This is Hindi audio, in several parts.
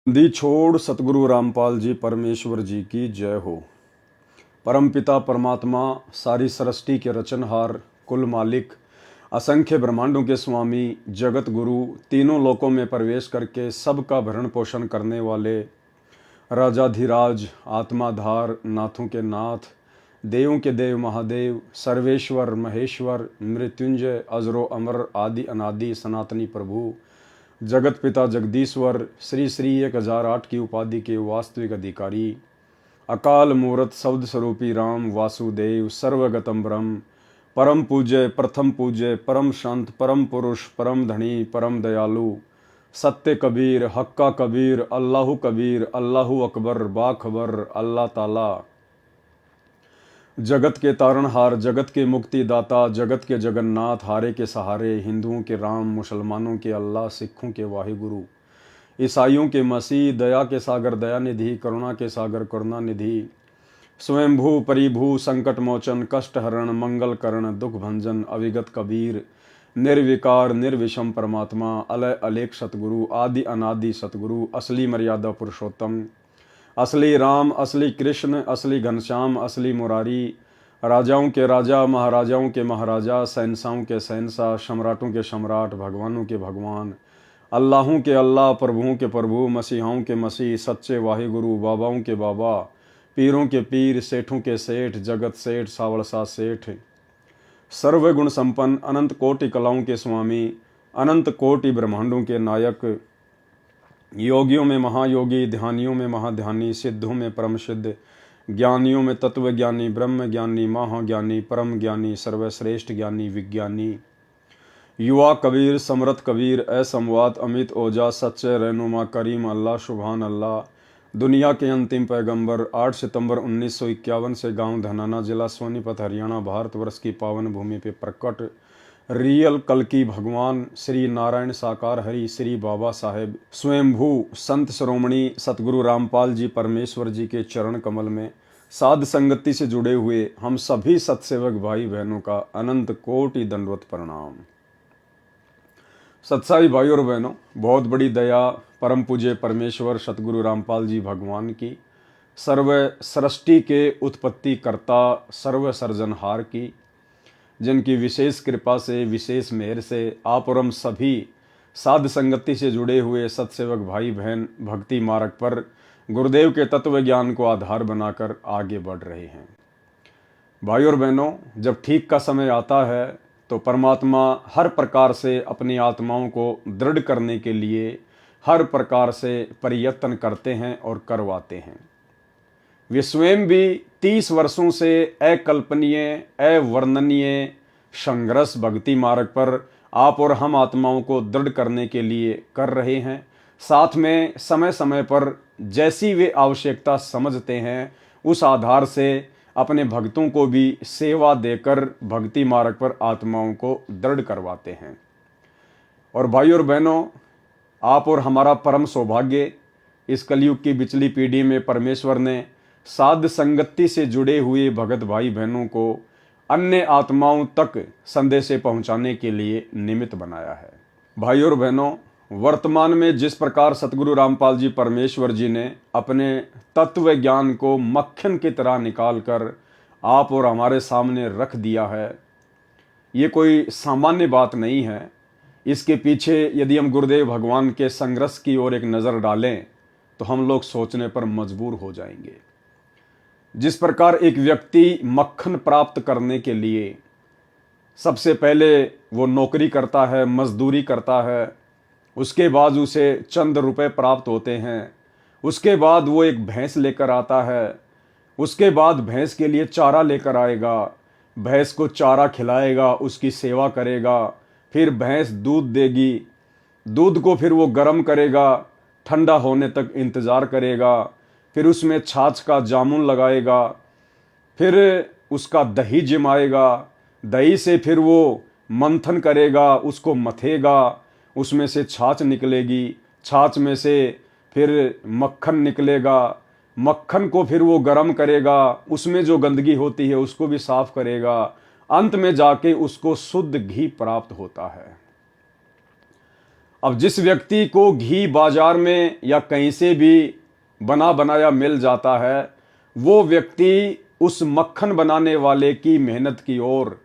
दी छोड़ सतगुरु रामपाल जी परमेश्वर जी की जय हो। परमपिता परमात्मा सारी सृष्टि के रचनहार, कुल मालिक, असंख्य ब्रह्मांडों के स्वामी, जगत गुरु, तीनों लोकों में प्रवेश करके सबका भरण पोषण करने वाले राजाधिराज, आत्माधार, नाथों के नाथ, देवों के देव महादेव, सर्वेश्वर महेश्वर, मृत्युंजय, अजरो अमर, आदि अनादि सनातनी प्रभु, जगत पिता जगदीश्वर, श्री श्री 1008 की उपाधि के वास्तविक अधिकारी, अकाल मूर्त शब्द स्वरूपी राम वासुदेव, सर्वगतम ब्रह्म, परम पूज्य, प्रथम पूज्य, परम संत, परम पुरुष, परम धनी, परम दयालु, सत्य कबीर, हक्का कबीर, अल्लाहु कबीर, अल्लाहु अकबर, बाखबर, अल्लाह ताला, जगत के तारणहार, जगत के मुक्तिदाता, जगत के जगन्नाथ, हारे के सहारे, हिंदुओं के राम, मुसलमानों के अल्लाह, सिखों के वाहिगुरु, ईसाइयों के मसीह, दया के सागर दया निधि, करुणा के सागर करुणा निधि, स्वयंभू परिभू, संकट मोचन, कष्ट हरण, मंगल करण, दुख भंजन, अविगत कबीर, निर्विकार निर्विषम परमात्मा, अलय अलेख सतगुरु, आदि अनादि सतगुरु, असली मर्यादा पुरुषोत्तम, असली राम, असली कृष्ण, असली घनश्याम, असली मुरारी, राजाओं के राजा, महाराजाओं के महाराजा, शहंशाहों के शहंशाह, सम्राटों के सम्राट, भगवानों के भगवान, अल्लाहों के अल्लाह, प्रभुओं के प्रभु, मसीहाओं के मसीह, सच्चे वाहिगुरु, बाबाओं के बाबा, पीरों के पीर, सेठों के सेठ, जगत सेठ, सावड़सा सेठ, सर्वगुण संपन्न, अनंत कोटि कलाओं के स्वामी, अनंत कोटि ब्रह्मांडों के नायक, योगियों में महायोगी, ध्यानियों में महाध्यानी, सिद्धों में परम सिद्ध, ज्ञानियों में तत्व ज्ञानी, ब्रह्म ज्ञानी, महाज्ञानी, परम ज्ञानी, सर्वश्रेष्ठ ज्ञानी, विज्ञानी, युवा कबीर, समरथ कबीर, असमवात, अमित ओजा, सच्चे रहनुमा, करीम अल्लाह, सुभान अल्लाह, दुनिया के अंतिम पैगंबर, 8 सितंबर 1951 से गांव धनाना, जिला सोनीपत, हरियाणा, भारतवर्ष की पावन भूमि पे प्रकट रियल कल की भगवान श्री नारायण साकार हरि श्री बाबा साहेब स्वयंभू संत श्रोमणी सतगुरु रामपाल जी परमेश्वर जी के चरण कमल में साध संगति से जुड़े हुए हम सभी सत्सेवक भाई बहनों का अनंत कोटि दंडवत प्रणाम। सत्साई भाई और बहनों, बहुत बड़ी दया परम पूज्य परमेश्वर सतगुरु रामपाल जी भगवान की, सर्व सृष्टि के उत्पत्ति कर्ता, सर्व सर्जनहार की, जिनकी विशेष कृपा से, विशेष मेहर से आप और हम सभी साध संगति से जुड़े हुए सत्सेवक भाई बहन भक्ति मार्ग पर गुरुदेव के तत्व ज्ञान को आधार बनाकर आगे बढ़ रहे हैं। भाई और बहनों, जब ठीक का समय आता है तो परमात्मा हर प्रकार से अपनी आत्माओं को दृढ़ करने के लिए हर प्रकार से प्रयत्न करते हैं और करवाते हैं। वे स्वयं भी 30 वर्षों से अकल्पनीय, अवर्णनीय संघर्ष भक्ति मार्ग पर आप और हम आत्माओं को दृढ़ करने के लिए कर रहे हैं। साथ में समय समय पर जैसी वे आवश्यकता समझते हैं उस आधार से अपने भक्तों को भी सेवा देकर भक्ति मार्ग पर आत्माओं को दृढ़ करवाते हैं। और भाई और बहनों, आप और हमारा परम सौभाग्य, इस कलयुग की बिचली पीढ़ी में परमेश्वर ने साध संगति से जुड़े हुए भगत भाई बहनों को अन्य आत्माओं तक संदेश पहुंचाने के लिए निमित्त बनाया है। भाई और बहनों, वर्तमान में जिस प्रकार सतगुरु रामपाल जी परमेश्वर जी ने अपने तत्व ज्ञान को मक्खन की तरह निकालकर आप और हमारे सामने रख दिया है, ये कोई सामान्य बात नहीं है। इसके पीछे यदि हम गुरुदेव भगवान के संघर्ष की ओर एक नज़र डालें तो हम लोग सोचने पर मजबूर हो जाएंगे। जिस प्रकार एक व्यक्ति मक्खन प्राप्त करने के लिए सबसे पहले वो नौकरी करता है, मजदूरी करता है, उसके बाद उसे चंद रुपए प्राप्त होते हैं, उसके बाद वो एक भैंस लेकर आता है, उसके बाद भैंस के लिए चारा लेकर आएगा, भैंस को चारा खिलाएगा, उसकी सेवा करेगा, फिर भैंस दूध देगी, दूध को फिर वो गर्म करेगा, ठंडा होने तक इंतज़ार करेगा, फिर उसमें छाछ का जामुन लगाएगा, फिर उसका दही जमाएगा, दही से फिर वो मंथन करेगा, उसको मथेगा, उसमें से छाछ निकलेगी, छाछ में से फिर मक्खन निकलेगा, मक्खन को फिर वो गर्म करेगा, उसमें जो गंदगी होती है उसको भी साफ करेगा, अंत में जाके उसको शुद्ध घी प्राप्त होता है। अब जिस व्यक्ति को घी बाजार में या कहीं से भी बना बनाया मिल जाता है, वो व्यक्ति उस मक्खन बनाने वाले की मेहनत की ओर,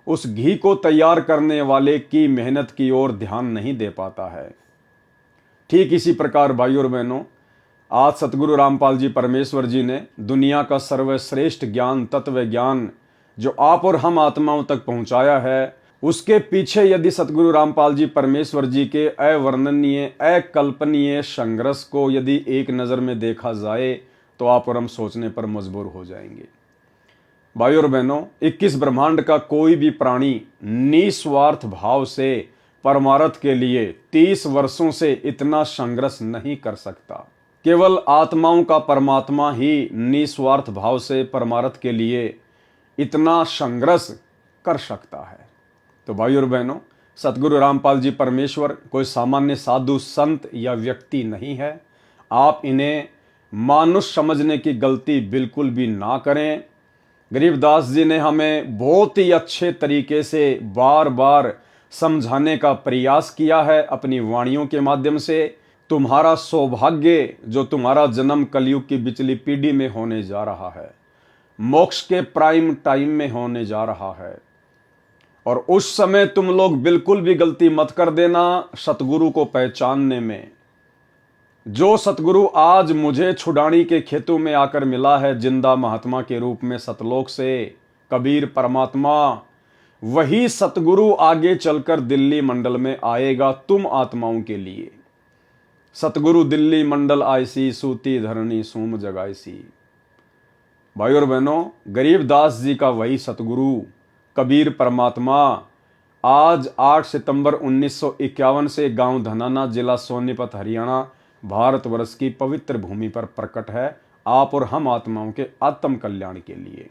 उस घी को तैयार करने वाले की मेहनत की ओर ध्यान नहीं दे पाता है। ठीक इसी प्रकार भाइयों और बहनों, आज सतगुरु रामपाल जी परमेश्वर जी ने दुनिया का सर्वश्रेष्ठ ज्ञान, तत्व ज्ञान जो आप और हम आत्माओं तक पहुंचाया है, उसके पीछे यदि सतगुरु रामपाल जी परमेश्वर जी के अवर्णनीय, अकल्पनीय संघर्ष को यदि एक नज़र में देखा जाए तो आप और हम सोचने पर मजबूर हो जाएंगे। भाइयों और बहनों, 21 ब्रह्मांड का कोई भी प्राणी निस्वार्थ भाव से परमार्थ के लिए 30 वर्षों से इतना संघर्ष नहीं कर सकता। केवल आत्माओं का परमात्मा ही निस्वार्थ भाव से परमार्थ के लिए इतना संघर्ष कर सकता है। तो भाइयों और बहनों, सतगुरु रामपाल जी परमेश्वर कोई सामान्य साधु संत या व्यक्ति नहीं है। आप इन्हें मानुष समझने की गलती बिल्कुल भी ना करें। गरीबदास जी ने हमें बहुत ही अच्छे तरीके से बार बार समझाने का प्रयास किया है अपनी वाणियों के माध्यम से। तुम्हारा सौभाग्य जो तुम्हारा जन्म कलयुग की बिचली पीढ़ी में होने जा रहा है, मोक्ष के प्राइम टाइम में होने जा रहा है, और उस समय तुम लोग बिल्कुल भी गलती मत कर देना सतगुरु को पहचानने में। जो सतगुरु आज मुझे छुड़ानी के खेतों में आकर मिला है जिंदा महात्मा के रूप में सतलोक से, कबीर परमात्मा, वही सतगुरु आगे चलकर दिल्ली मंडल में आएगा तुम आत्माओं के लिए। सतगुरु दिल्ली मंडल आयसी, सूती धरनी सूम जगाईसी। भाई और बहनों, गरीबदास जी का वही सतगुरु कबीर परमात्मा आज 8 सितंबर 1951 से गांव धनाना, जिला सोनीपत, हरियाणा, भारतवर्ष की पवित्र भूमि पर प्रकट है, आप और हम आत्माओं के आत्म कल्याण के लिए।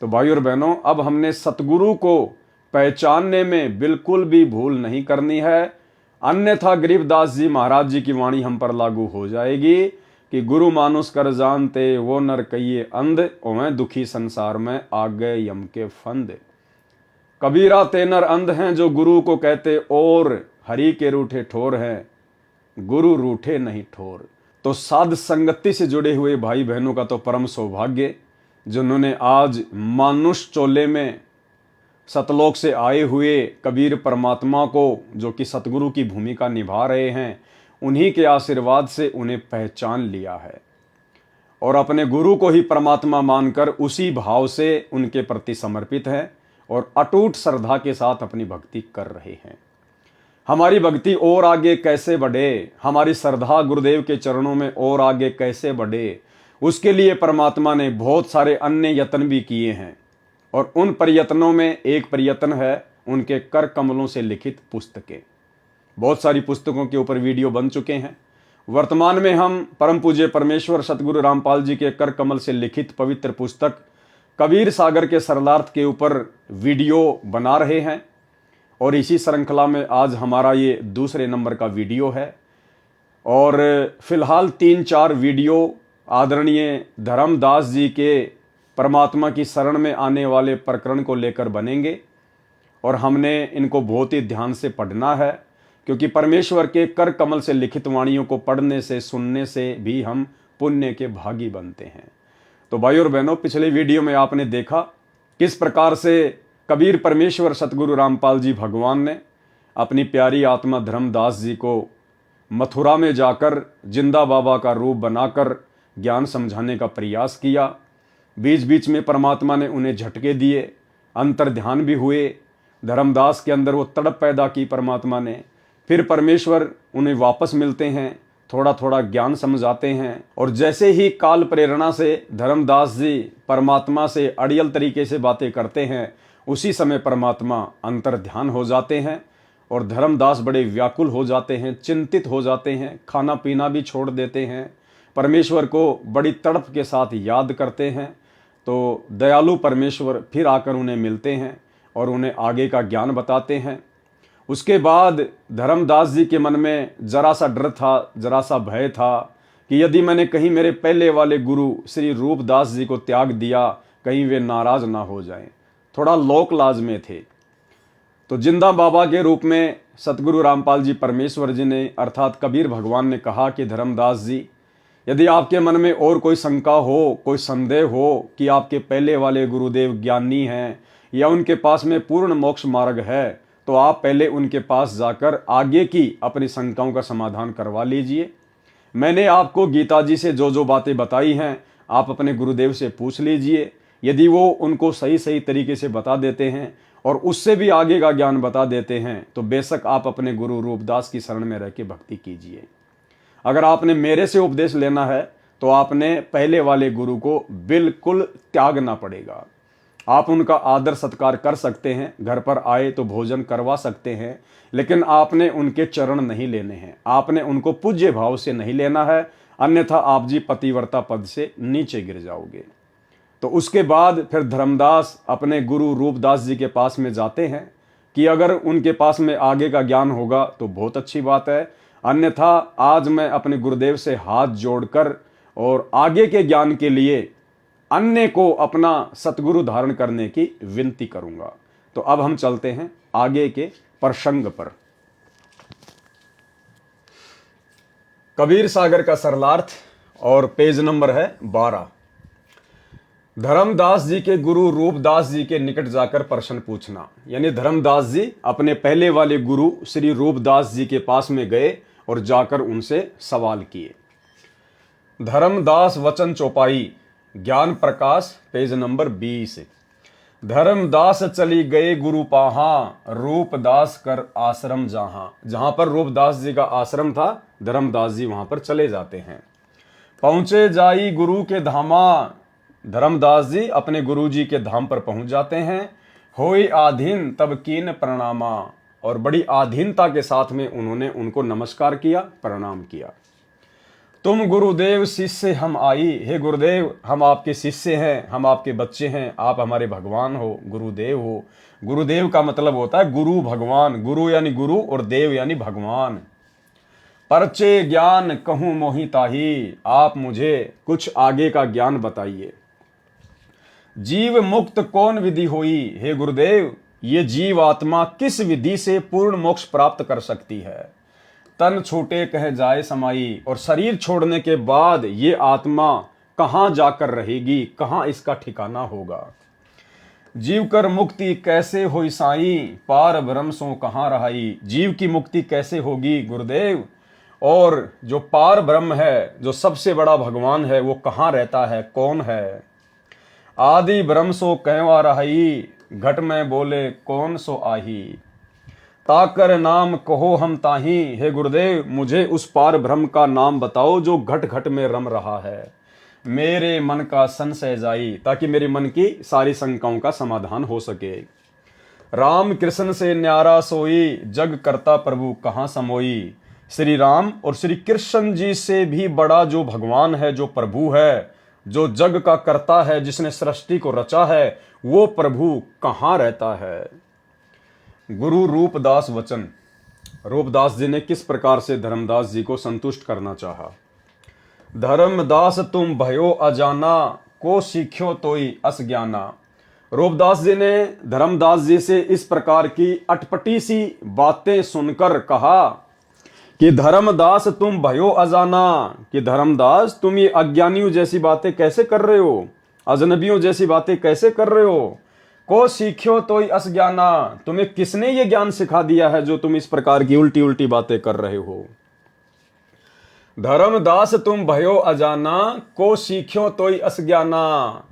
तो भाई और बहनों, अब हमने सतगुरु को पहचानने में बिल्कुल भी भूल नहीं करनी है, अन्यथा गरीबदास जी महाराज जी की वाणी हम पर लागू हो जाएगी कि गुरु मानुष कर जानते वो नर कहिए अंध, ओवें दुखी संसार में आ गए यम के फंद। कबीरा ते नर अंध हैं जो गुरु को कहते और, हरि के रूठे ठोर हैं गुरु रूठे नहीं ठोर। तो साध संगति से जुड़े हुए भाई बहनों का तो परम सौभाग्य जिन्होंने आज मानुष चोले में सतलोक से आए हुए कबीर परमात्मा को, जो कि सतगुरु की भूमिका निभा रहे हैं, उन्हीं के आशीर्वाद से उन्हें पहचान लिया है और अपने गुरु को ही परमात्मा मानकर उसी भाव से उनके प्रति समर्पित हैं और अटूट श्रद्धा के साथ अपनी भक्ति कर रहे हैं। हमारी भक्ति और आगे कैसे बढ़े, हमारी श्रद्धा गुरुदेव के चरणों में और आगे कैसे बढ़े, उसके लिए परमात्मा ने बहुत सारे अन्य यत्न भी किए हैं और उन प्रयत्नों में एक प्रयत्न है उनके कर कमलों से लिखित पुस्तकें। बहुत सारी पुस्तकों के ऊपर वीडियो बन चुके हैं। वर्तमान में हम परम पूज्य परमेश्वर सतगुरु रामपाल जी के कर कमल से लिखित पवित्र पुस्तक कबीर सागर के सरलार्थ के ऊपर वीडियो बना रहे हैं और इसी श्रृंखला में आज हमारा ये दूसरे नंबर का वीडियो है। और फिलहाल 3-4 वीडियो आदरणीय धर्मदास जी के परमात्मा की शरण में आने वाले प्रकरण को लेकर बनेंगे और हमने इनको बहुत ही ध्यान से पढ़ना है, क्योंकि परमेश्वर के कर कमल से लिखित वाणियों को पढ़ने से, सुनने से भी हम पुण्य के भागी बनते हैं। तो भाई और बहनों, पिछले वीडियो में आपने देखा किस प्रकार से कबीर परमेश्वर सतगुरु रामपाल जी भगवान ने अपनी प्यारी आत्मा धर्मदास जी को मथुरा में जाकर जिंदा बाबा का रूप बनाकर ज्ञान समझाने का प्रयास किया। बीच बीच में परमात्मा ने उन्हें झटके दिए, अंतर ध्यान भी हुए, धर्मदास के अंदर वो तड़प पैदा की परमात्मा ने। फिर परमेश्वर उन्हें वापस मिलते हैं, थोड़ा थोड़ा ज्ञान समझाते हैं और जैसे ही काल प्रेरणा से धर्मदास जी परमात्मा से अड़ियल तरीके से बातें करते हैं, उसी समय परमात्मा अंतर ध्यान हो जाते हैं और धर्मदास बड़े व्याकुल हो जाते हैं, चिंतित हो जाते हैं, खाना पीना भी छोड़ देते हैं, परमेश्वर को बड़ी तड़प के साथ याद करते हैं। तो दयालु परमेश्वर फिर आकर उन्हें मिलते हैं और उन्हें आगे का ज्ञान बताते हैं। उसके बाद धर्मदास जी के मन में जरा सा डर था, जरा सा भय था कि यदि मैंने कहीं मेरे पहले वाले गुरु श्री रूपदास जी को त्याग दिया, कहीं वे नाराज ना हो जाएं। थोड़ा लोक लाज में थे। तो जिंदा बाबा के रूप में सतगुरु रामपाल जी परमेश्वर जी ने अर्थात कबीर भगवान ने कहा कि धर्मदास जी, यदि आपके मन में और कोई शंका हो, कोई संदेह हो कि आपके पहले वाले गुरुदेव ज्ञानी हैं या उनके पास में पूर्ण मोक्ष मार्ग है, तो आप पहले उनके पास जाकर आगे की अपनी शंकाओं का समाधान करवा लीजिए। मैंने आपको गीता जी से जो जो बातें बताई हैं, आप अपने गुरुदेव से पूछ लीजिए। यदि वो उनको सही सही तरीके से बता देते हैं और उससे भी आगे का ज्ञान बता देते हैं, तो बेशक आप अपने गुरु रूपदास की शरण में रह के भक्ति कीजिए। अगर आपने मेरे से उपदेश लेना है तो आपने पहले वाले गुरु को बिल्कुल त्यागना पड़ेगा। आप उनका आदर सत्कार कर सकते हैं, घर पर आए तो भोजन करवा सकते हैं, लेकिन आपने उनके चरण नहीं लेने हैं, आपने उनको पूज्य भाव से नहीं लेना है, अन्यथा आप जी पतिव्रता पद से नीचे गिर जाओगे। तो उसके बाद फिर धर्मदास अपने गुरु रूपदास जी के पास में जाते हैं कि अगर उनके पास में आगे का ज्ञान होगा तो बहुत अच्छी बात है, अन्यथा आज मैं अपने गुरुदेव से हाथ जोड़कर और आगे के ज्ञान के लिए अन्य को अपना सतगुरु धारण करने की विनती करूंगा। तो अब हम चलते हैं आगे के प्रसंग पर। कबीर सागर का सरलार्थ और पेज नंबर है 12। धर्मदास जी के गुरु रूपदास जी के निकट जाकर प्रश्न पूछना, यानी धर्मदास जी अपने पहले वाले गुरु श्री रूपदास जी के पास में गए और जाकर उनसे सवाल किए। धर्मदास वचन चौपाई, ज्ञान प्रकाश, पेज नंबर 20। धर्मदास चली गए गुरु पाहा, रूपदास कर आश्रम जहां। जहां पर रूपदास जी का आश्रम था, धर्मदास जी वहां पर चले जाते हैं। पहुंचे जाई गुरु के धामा, धर्मदास जी अपने गुरु जी के धाम पर पहुंच जाते हैं। होई आधीन तब कीन प्रणामा, और बड़ी आधीनता के साथ में उन्होंने उनको नमस्कार किया, प्रणाम किया। तुम गुरुदेव शिष्य हम आई, हे गुरुदेव हम आपके शिष्य हैं, हम आपके बच्चे हैं, आप हमारे भगवान हो, गुरुदेव हो। गुरुदेव का मतलब होता है गुरु भगवान, गुरु यानी गुरु और देव यानी भगवान। परचे ज्ञान कहूं मोहि ताही, आप मुझे कुछ आगे का ज्ञान बताइए। जीव मुक्त कौन विधि होई, हे गुरुदेव ये जीव आत्मा किस विधि से पूर्ण मोक्ष प्राप्त कर सकती है। तन छूटे कह जाए समाई, और शरीर छोड़ने के बाद ये आत्मा कहां जाकर रहेगी, कहां इसका ठिकाना होगा। जीव कर मुक्ति कैसे होई साई, पार ब्रह्म सो कहां रहाई। जीव की मुक्ति कैसे होगी गुरुदेव, और जो पार ब्रह्म है, जो सबसे बड़ा भगवान है, वो कहां रहता है, कौन है। आदि ब्रह्म सो कहवा रहाई, घट में बोले कौन सो आही। ताकर नाम कहो हम ताही, हे गुरुदेव मुझे उस पार ब्रह्म का नाम बताओ जो घट घट में रम रहा है। मेरे मन का संशय जाई, ताकि मेरे मन की सारी शंकाओं का समाधान हो सके। राम कृष्ण से न्यारा सोई, जग करता प्रभु कहाँ समोई। श्री राम और श्री कृष्ण जी से भी बड़ा जो भगवान है, जो प्रभु है, जो जग का कर्ता है, जिसने सृष्टि को रचा है, वो प्रभु कहाँ रहता है। गुरु रूपदास वचन, रूपदास जी ने किस प्रकार से धर्मदास जी को संतुष्ट करना चाहा। धर्मदास तुम भयो अजाना, को सीख्यो तोई अस ज्ञाना। रूपदास जी ने धर्मदास जी से इस प्रकार की अटपटी सी बातें सुनकर कहा कि धर्मदास तुम भयो अजाना, कि धर्मदास तुम ये अज्ञानियों जैसी बातें कैसे कर रहे हो, अजनबियों जैसी बातें कैसे कर रहे हो। को सीख्यो तो अस ज्ञाना, तुम्हें किसने ये ज्ञान सिखा दिया है जो तुम इस प्रकार की उल्टी उल्टी बातें कर रहे हो। धर्मदास तुम भयो अजाना, को सीख्यो तो अस ज्ञाना।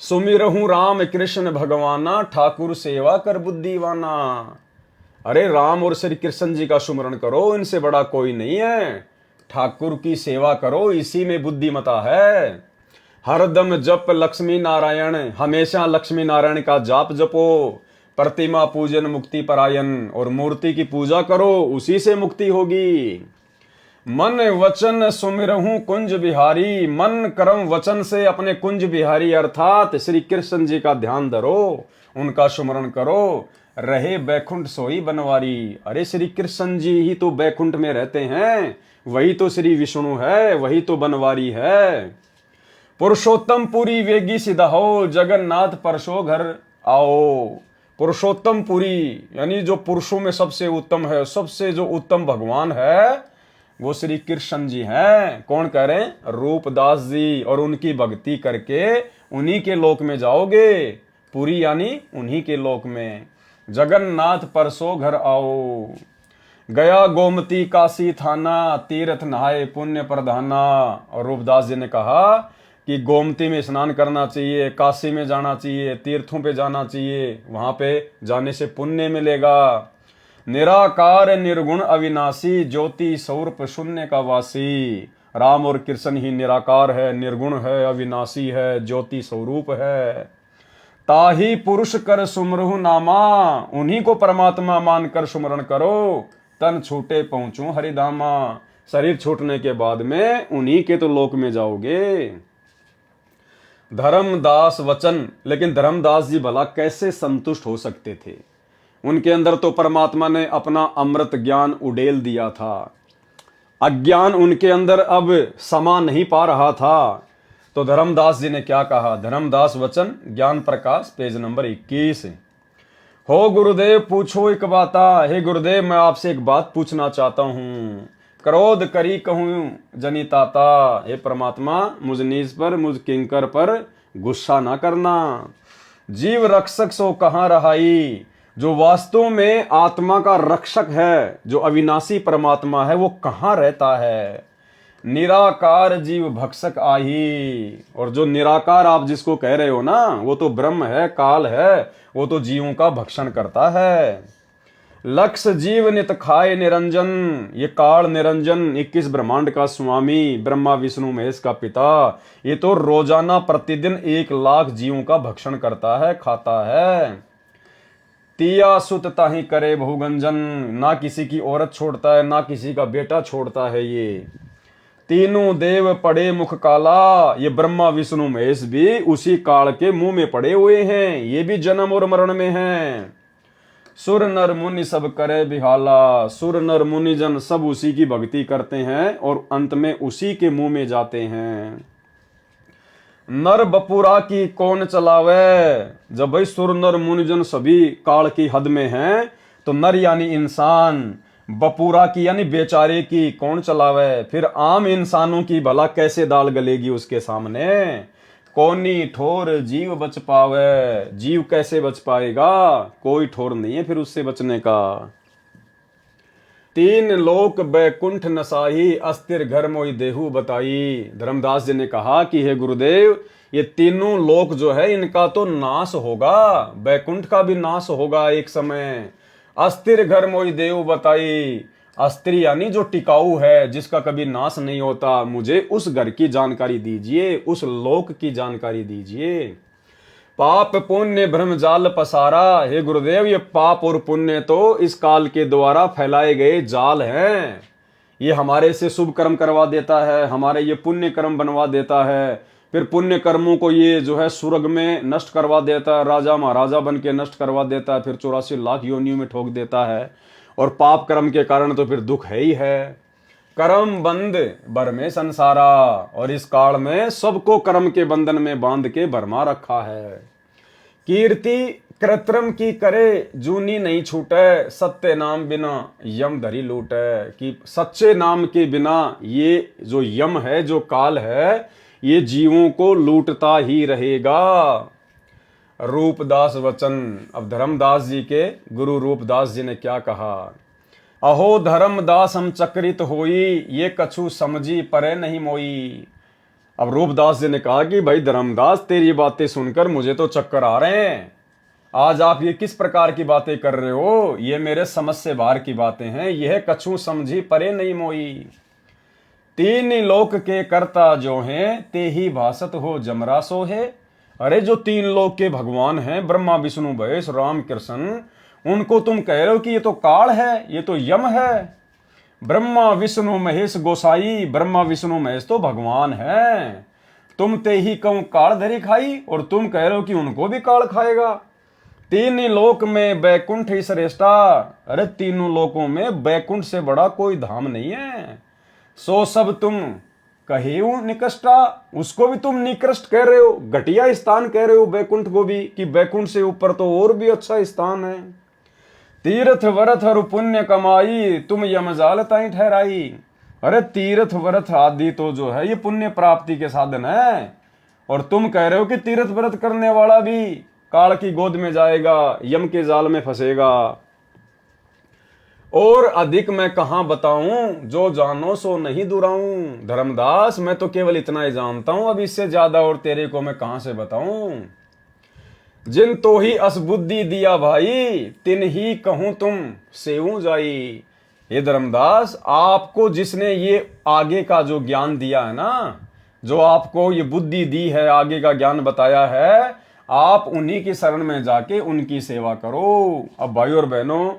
सुमिरहूं राम कृष्ण भगवाना, ठाकुर सेवा कर बुद्धिवाना। अरे राम और श्री कृष्ण जी का सुमरण करो, इनसे बड़ा कोई नहीं है। ठाकुर की सेवा करो, इसी में बुद्धिमता है। हरदम जप लक्ष्मी नारायण, हमेशा लक्ष्मी नारायण का जाप जपो। प्रतिमा पूजन मुक्ति परायण, और मूर्ति की पूजा करो, उसी से मुक्ति होगी। मन वचन सुमिरहूं कुंज बिहारी, मन कर्म वचन से अपने कुंज बिहारी अर्थात श्री कृष्ण जी का ध्यान धरो, उनका सुमरण करो। रहे बैकुंठ सोई बनवारी। अरे श्री कृष्ण जी ही तो बैकुंठ में रहते हैं, वही तो श्री विष्णु है, वही तो बनवारी है। पुरुषोत्तम पुरी वेगी सिधा हो, जगन्नाथ परसो घर आओ। पुरुषोत्तम पुरी, यानी जो पुरुषों में सबसे उत्तम है, सबसे जो उत्तम भगवान है वो श्री कृष्ण जी हैं। कौन कह रहे हैं? रूपदास जी। और उनकी भक्ति करके उन्हीं के लोक में जाओगे। पुरी यानी उन्हीं के लोक में। जगन्नाथ परसो घर आओ, गया गोमती काशी थाना, तीर्थ नहाए पुण्य प्रधाना। और रूपदास जी ने कहा कि गोमती में स्नान करना चाहिए, काशी में जाना चाहिए, तीर्थों पे जाना चाहिए, वहां पे जाने से पुण्य मिलेगा। निराकार निर्गुण अविनाशी, ज्योति स्वरूप शून्य का वासी। राम और कृष्ण ही निराकार है, निर्गुण है, अविनाशी है, ज्योति स्वरूप है। ताही पुरुष कर सुमरहु नामा, उन्हीं को परमात्मा मानकर सुमरण करो। तन छूटे पहुंचू हरिधामा, शरीर छूटने के बाद में उन्हीं के तो लोक में जाओगे। धर्मदास वचन, लेकिन धर्मदास जी भला कैसे संतुष्ट हो सकते थे? उनके अंदर तो परमात्मा ने अपना अमृत ज्ञान उड़ेल दिया था। अज्ञान उनके अंदर अब समा नहीं पा रहा था। तो धर्मदास जी ने क्या कहा? धर्मदास वचन ज्ञान प्रकाश पेज नंबर 21। हो गुरुदेव पूछो एक बाता, हे गुरुदेव मैं आपसे एक बात पूछना चाहता हूं। क्रोध करी कहूं जनिताता, हे परमात्मा मुझ नीच पर, मुझ किंकर पर गुस्सा ना करना। जीव रक्षक सो कहां रहाई, जो वास्तव में आत्मा का रक्षक है, जो अविनाशी परमात्मा है, वो कहां रहता है? निराकार जीव भक्षक आही। और जो निराकार आप जिसको कह रहे हो ना, वो तो ब्रह्म है, काल है, वो तो जीवों का भक्षण करता है। लक्ष्य जीव नित खाए निरंजन, ये काल निरंजन 21 ब्रह्मांड का स्वामी, ब्रह्मा विष्णु महेश का पिता, ये तो रोजाना प्रतिदिन 1 लाख जीवों का भक्षण करता है, खाता है। तिया सुत ताही करे बहुगंजन, ना किसी की औरत छोड़ता है, ना किसी का बेटा छोड़ता है। ये तीनों देव पड़े मुख काला, ये ब्रह्मा विष्णु महेश भी उसी काल के मुंह में पड़े हुए हैं, ये भी जन्म और मरण में हैं। सुर नर मुनि सब करे बिहाला, सुर नर मुनि जन सब उसी की भक्ति करते हैं और अंत में उसी के मुंह में जाते हैं। नर बपुरा की कौन चलावे, जब भाई सुर नर मुनिजन सभी काल की हद में हैं, तो नर यानी इंसान, बपुरा की यानी बेचारे की कौन चलावे? फिर आम इंसानों की भला कैसे दाल गलेगी उसके सामने? कौनी ठोर जीव बच पावे, जीव कैसे बच पाएगा? कोई ठोर नहीं है फिर उससे बचने का। 3 लोक बैकुंठ नसाही, अस्थिर घर मोई देहु बताई। धर्मदास जी ने कहा कि हे गुरुदेव, ये तीनों लोक जो है इनका तो नाश होगा, बैकुंठ का भी नाश होगा एक समय। अस्थिर घर मोई देहु बताई, अस्थिर यानी जो टिकाऊ है, जिसका कभी नाश नहीं होता, मुझे उस घर की जानकारी दीजिए, उस लोक की जानकारी दीजिए। पाप पुण्य भ्रमजाल पसारा, हे गुरुदेव ये पाप और पुण्य तो इस काल के द्वारा फैलाए गए जाल हैं। ये हमारे से शुभ कर्म करवा देता है, हमारे ये पुण्य कर्म बनवा देता है, फिर पुण्य कर्मों को ये जो है स्वर्ग में नष्ट करवा देता है, राजा महाराजा बन के नष्ट करवा देता है, फिर 84 लाख योनियों में ठोक देता है। और पाप कर्म के कारण तो फिर दुख है ही है। कर्म बंद बर में संसारा, और इस काल में सबको कर्म के बंधन में बांध के भरमा रखा है। कीर्ति कृत्रिम की करे जूनी नहीं छूटे, सत्य नाम बिना यम धरी लूटे। कि सच्चे नाम के बिना ये जो यम है, जो काल है, ये जीवों को लूटता ही रहेगा। रूपदास वचन। अब धर्मदास जी के गुरु रूपदास जी ने क्या कहा? अहो धर्मदास हम चक्रित होई, ये कछु समझी परे नहीं मोई। अब रूपदास जी ने कहा कि भाई धर्मदास, तेरी बातें सुनकर मुझे तो चक्कर आ रहे हैं। आज आप ये किस प्रकार की बातें कर रहे हो? ये मेरे समझ से बाहर की बातें हैं। यह कछु समझी परे नहीं मोई। 3 लोक के कर्ता जो हैं, ते ही भासत हो जमरा सो है। अरे जो 3 लोक के भगवान हैं, ब्रह्मा विष्णु महेश राम कृष्ण, उनको तुम कह रहे हो कि ये तो काल है, ये तो यम है। ब्रह्मा विष्णु महेश गोसाई, ब्रह्मा विष्णु महेश तो भगवान है। तुम ते ही कहूं काल धरी खाई, और तुम कह रहे हो कि उनको भी काल खाएगा। 3 लोक में बैकुंठ ही श्रेष्ठा। अरे तीनों लोकों में बैकुंठ से बड़ा कोई धाम नहीं है। सो सब तुम कहेऊ निकृष्टा, उसको भी तुम निकृष्ट कह रहे हो, घटिया स्थान कह रहे हो बैकुंठ को भी, कि बैकुंठ से ऊपर तो और भी अच्छा स्थान है। तीर्थ व्रत और पुण्य कमाई, तुम यमजाल ताई ठहराई। अरे तीर्थ व्रत आदि तो जो है ये पुण्य प्राप्ति के साधन है, और तुम कह रहे हो कि तीर्थ व्रत करने वाला भी काल की गोद में जाएगा, यम के जाल में फंसेगा। और अधिक मैं कहां बताऊं, जो जानो सो नहीं दुराऊं। धर्मदास मैं तो केवल इतना ही जानता हूं, अब इससे ज्यादा और तेरे को मैं कहां से बताऊं। जिन तो ही असबुद्धि दिया भाई, तिन ही कहूं तुम सेऊ जाई। ये धर्मदास, आपको जिसने ये आगे का जो ज्ञान दिया है ना, जो आपको ये बुद्धि दी है, आगे का ज्ञान बताया है, आप उन्हीं की शरण में जाके उनकी सेवा करो। अब भाई और बहनों,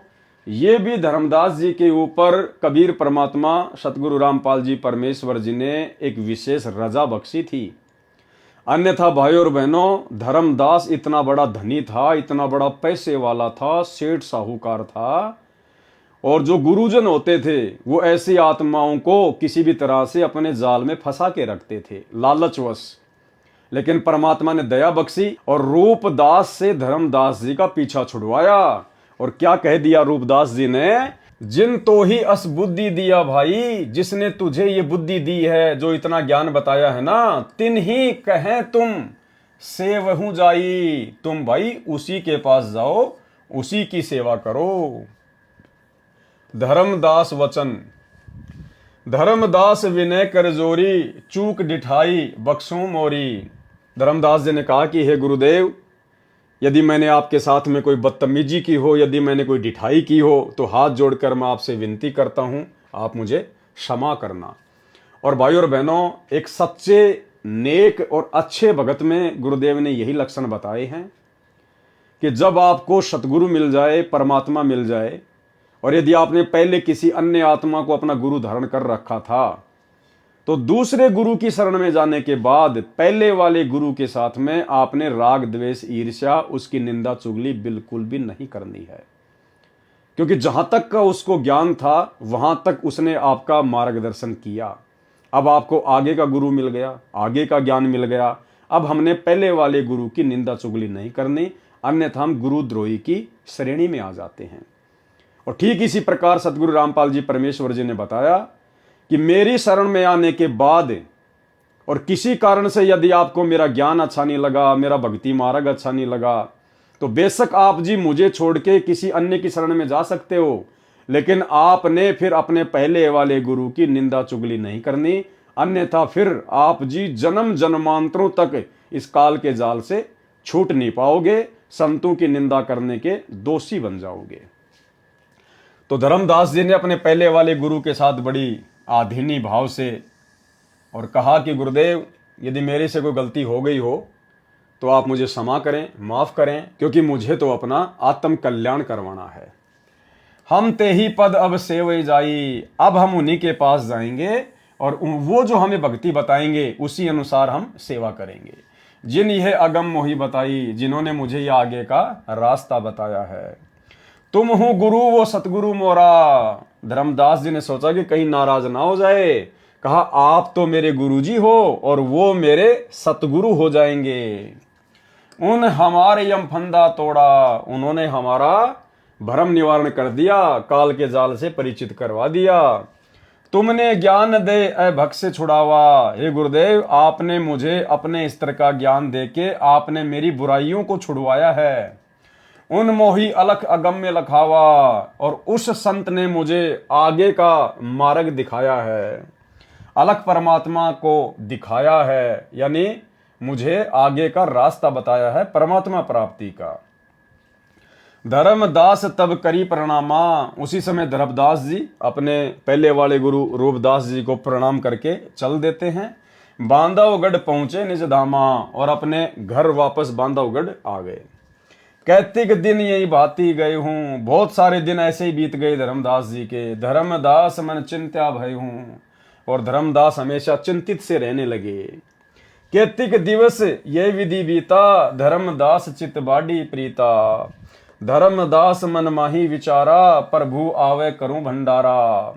ये भी धर्मदास जी के ऊपर कबीर परमात्मा सतगुरु रामपाल जी परमेश्वर जी ने एक विशेष रजा बख्शी थी। अन्यथा भाई और बहनों, धर्मदास इतना बड़ा धनी था, इतना बड़ा पैसे वाला था, सेठ साहूकार था, और जो गुरुजन होते थे वो ऐसी आत्माओं को किसी भी तरह से अपने जाल में फंसा के रखते थे लालचवश। लेकिन परमात्मा ने दया बख्शी और रूपदास से धर्मदास जी का पीछा छुड़वाया। और क्या कह दिया रूपदास जी ने, जिन तो ही अस बुद्धि दिया भाई, जिसने तुझे ये बुद्धि दी है, जो इतना ज्ञान बताया है ना, तिन ही कहें तुम से वहू जाई। तुम भाई उसी के पास जाओ, उसी की सेवा करो। धर्मदास वचन, धर्मदास विनय कर जोरी, चूक डिठाई बख्शू मोरी। धर्मदास जी ने कहा कि हे गुरुदेव, यदि मैंने आपके साथ में कोई बदतमीजी की हो, यदि मैंने कोई डिठाई की हो, तो हाथ जोड़कर मैं आपसे विनती करता हूं, आप मुझे क्षमा करना। और भाई और बहनों, एक सच्चे नेक और अच्छे भगत में गुरुदेव ने यही लक्षण बताए हैं कि जब आपको सतगुरु मिल जाए, परमात्मा मिल जाए, और यदि आपने पहले किसी अन्य आत्मा को अपना गुरु धारण कर रखा था, तो दूसरे गुरु की शरण में जाने के बाद पहले वाले गुरु के साथ में आपने राग द्वेष ईर्ष्या, उसकी निंदा चुगली बिल्कुल भी नहीं करनी है। क्योंकि जहां तक का उसको ज्ञान था वहां तक उसने आपका मार्गदर्शन किया। अब आपको आगे का गुरु मिल गया, आगे का ज्ञान मिल गया, अब हमने पहले वाले गुरु की निंदा चुगली नहीं करनी, अन्यथा हम गुरुद्रोही की श्रेणी में आ जाते हैं। और ठीक इसी प्रकार सतगुरु रामपाल जी परमेश्वर जी ने बताया कि मेरी शरण में आने के बाद और किसी कारण से यदि आपको मेरा ज्ञान अच्छा नहीं लगा, मेरा भक्ति मार्ग अच्छा नहीं लगा, तो बेशक आप जी मुझे छोड़ के किसी अन्य की शरण में जा सकते हो, लेकिन आपने फिर अपने पहले वाले गुरु की निंदा चुगली नहीं करनी, अन्यथा फिर आप जी जन्म जन्मांतरों तक इस काल के जाल से छूट नहीं पाओगे, संतों की निंदा करने के दोषी बन जाओगे। तो धर्मदास जी ने अपने पहले वाले गुरु के साथ बड़ी आधीनी भाव से और कहा कि गुरुदेव, यदि मेरे से कोई गलती हो गई हो तो आप मुझे क्षमा करें, माफ करें, क्योंकि मुझे तो अपना आत्म कल्याण करवाना है। हम ते ही पद अब सेवे जाई, अब हम उन्हीं के पास जाएंगे और वो जो हमें भक्ति बताएंगे उसी अनुसार हम सेवा करेंगे। जिन यह अगम मोही बताई, जिन्होंने मुझे यह आगे का रास्ता बताया है। तुम हो गुरु वो सतगुरु मोरा। धर्मदास जी ने सोचा कि कहीं नाराज ना हो जाए, कहा आप तो मेरे गुरुजी हो और वो मेरे सतगुरु हो जाएंगे। उन हमारे यम फंदा तोड़ा, उन्होंने हमारा भ्रम निवारण कर दिया, काल के जाल से परिचित करवा दिया। तुमने ज्ञान दे ए भक्त से छुड़ावा। हे गुरुदेव, आपने मुझे अपने स्तर का ज्ञान देके आपने मेरी बुराइयों को छुड़वाया है। उन मोही अलख अगम्य लखावा, और उस संत ने मुझे आगे का मार्ग दिखाया है। अलख परमात्मा को दिखाया है, यानी मुझे आगे का रास्ता बताया है परमात्मा प्राप्ति का। धर्मदास तब करी प्रणामा। उसी समय धर्मदास जी अपने पहले वाले गुरु रूपदास जी को प्रणाम करके चल देते हैं। बांधवगढ़ पहुंचे निज धामा, और अपने घर वापस बांधवगढ़ आ गए। कैतिक दिन यही भाती गए हूँ। बहुत सारे दिन ऐसे ही बीत गए धर्मदास जी के। धर्मदास मन चिंत्या भय हूँ, और धर्मदास हमेशा चिंतित से रहने लगे। कैतिक दिवस ये विधि बीता, धर्मदास चित बाडी प्रीता। धर्मदास मन माही विचारा, प्रभु आवे करूं भंडारा।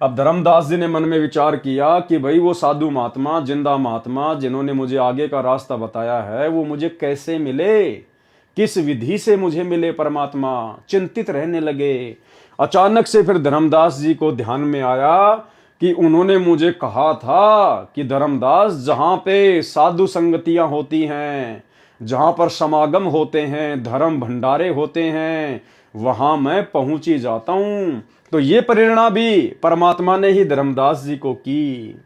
अब धर्मदास जी ने मन में विचार किया कि भाई वो साधु महात्मा, जिंदा महात्मा जिन्होंने मुझे आगे का रास्ता बताया है, वो मुझे कैसे मिले, किस विधि से मुझे मिले परमात्मा। चिंतित रहने लगे। अचानक से फिर धर्मदास जी को ध्यान में आया कि उन्होंने मुझे कहा था कि धर्मदास, जहां पे साधु संगतियां होती हैं, जहां पर समागम होते हैं, धर्म भंडारे होते हैं, वहां मैं पहुंच ही जाता हूं। तो ये प्रेरणा भी परमात्मा ने ही धर्मदास जी को की।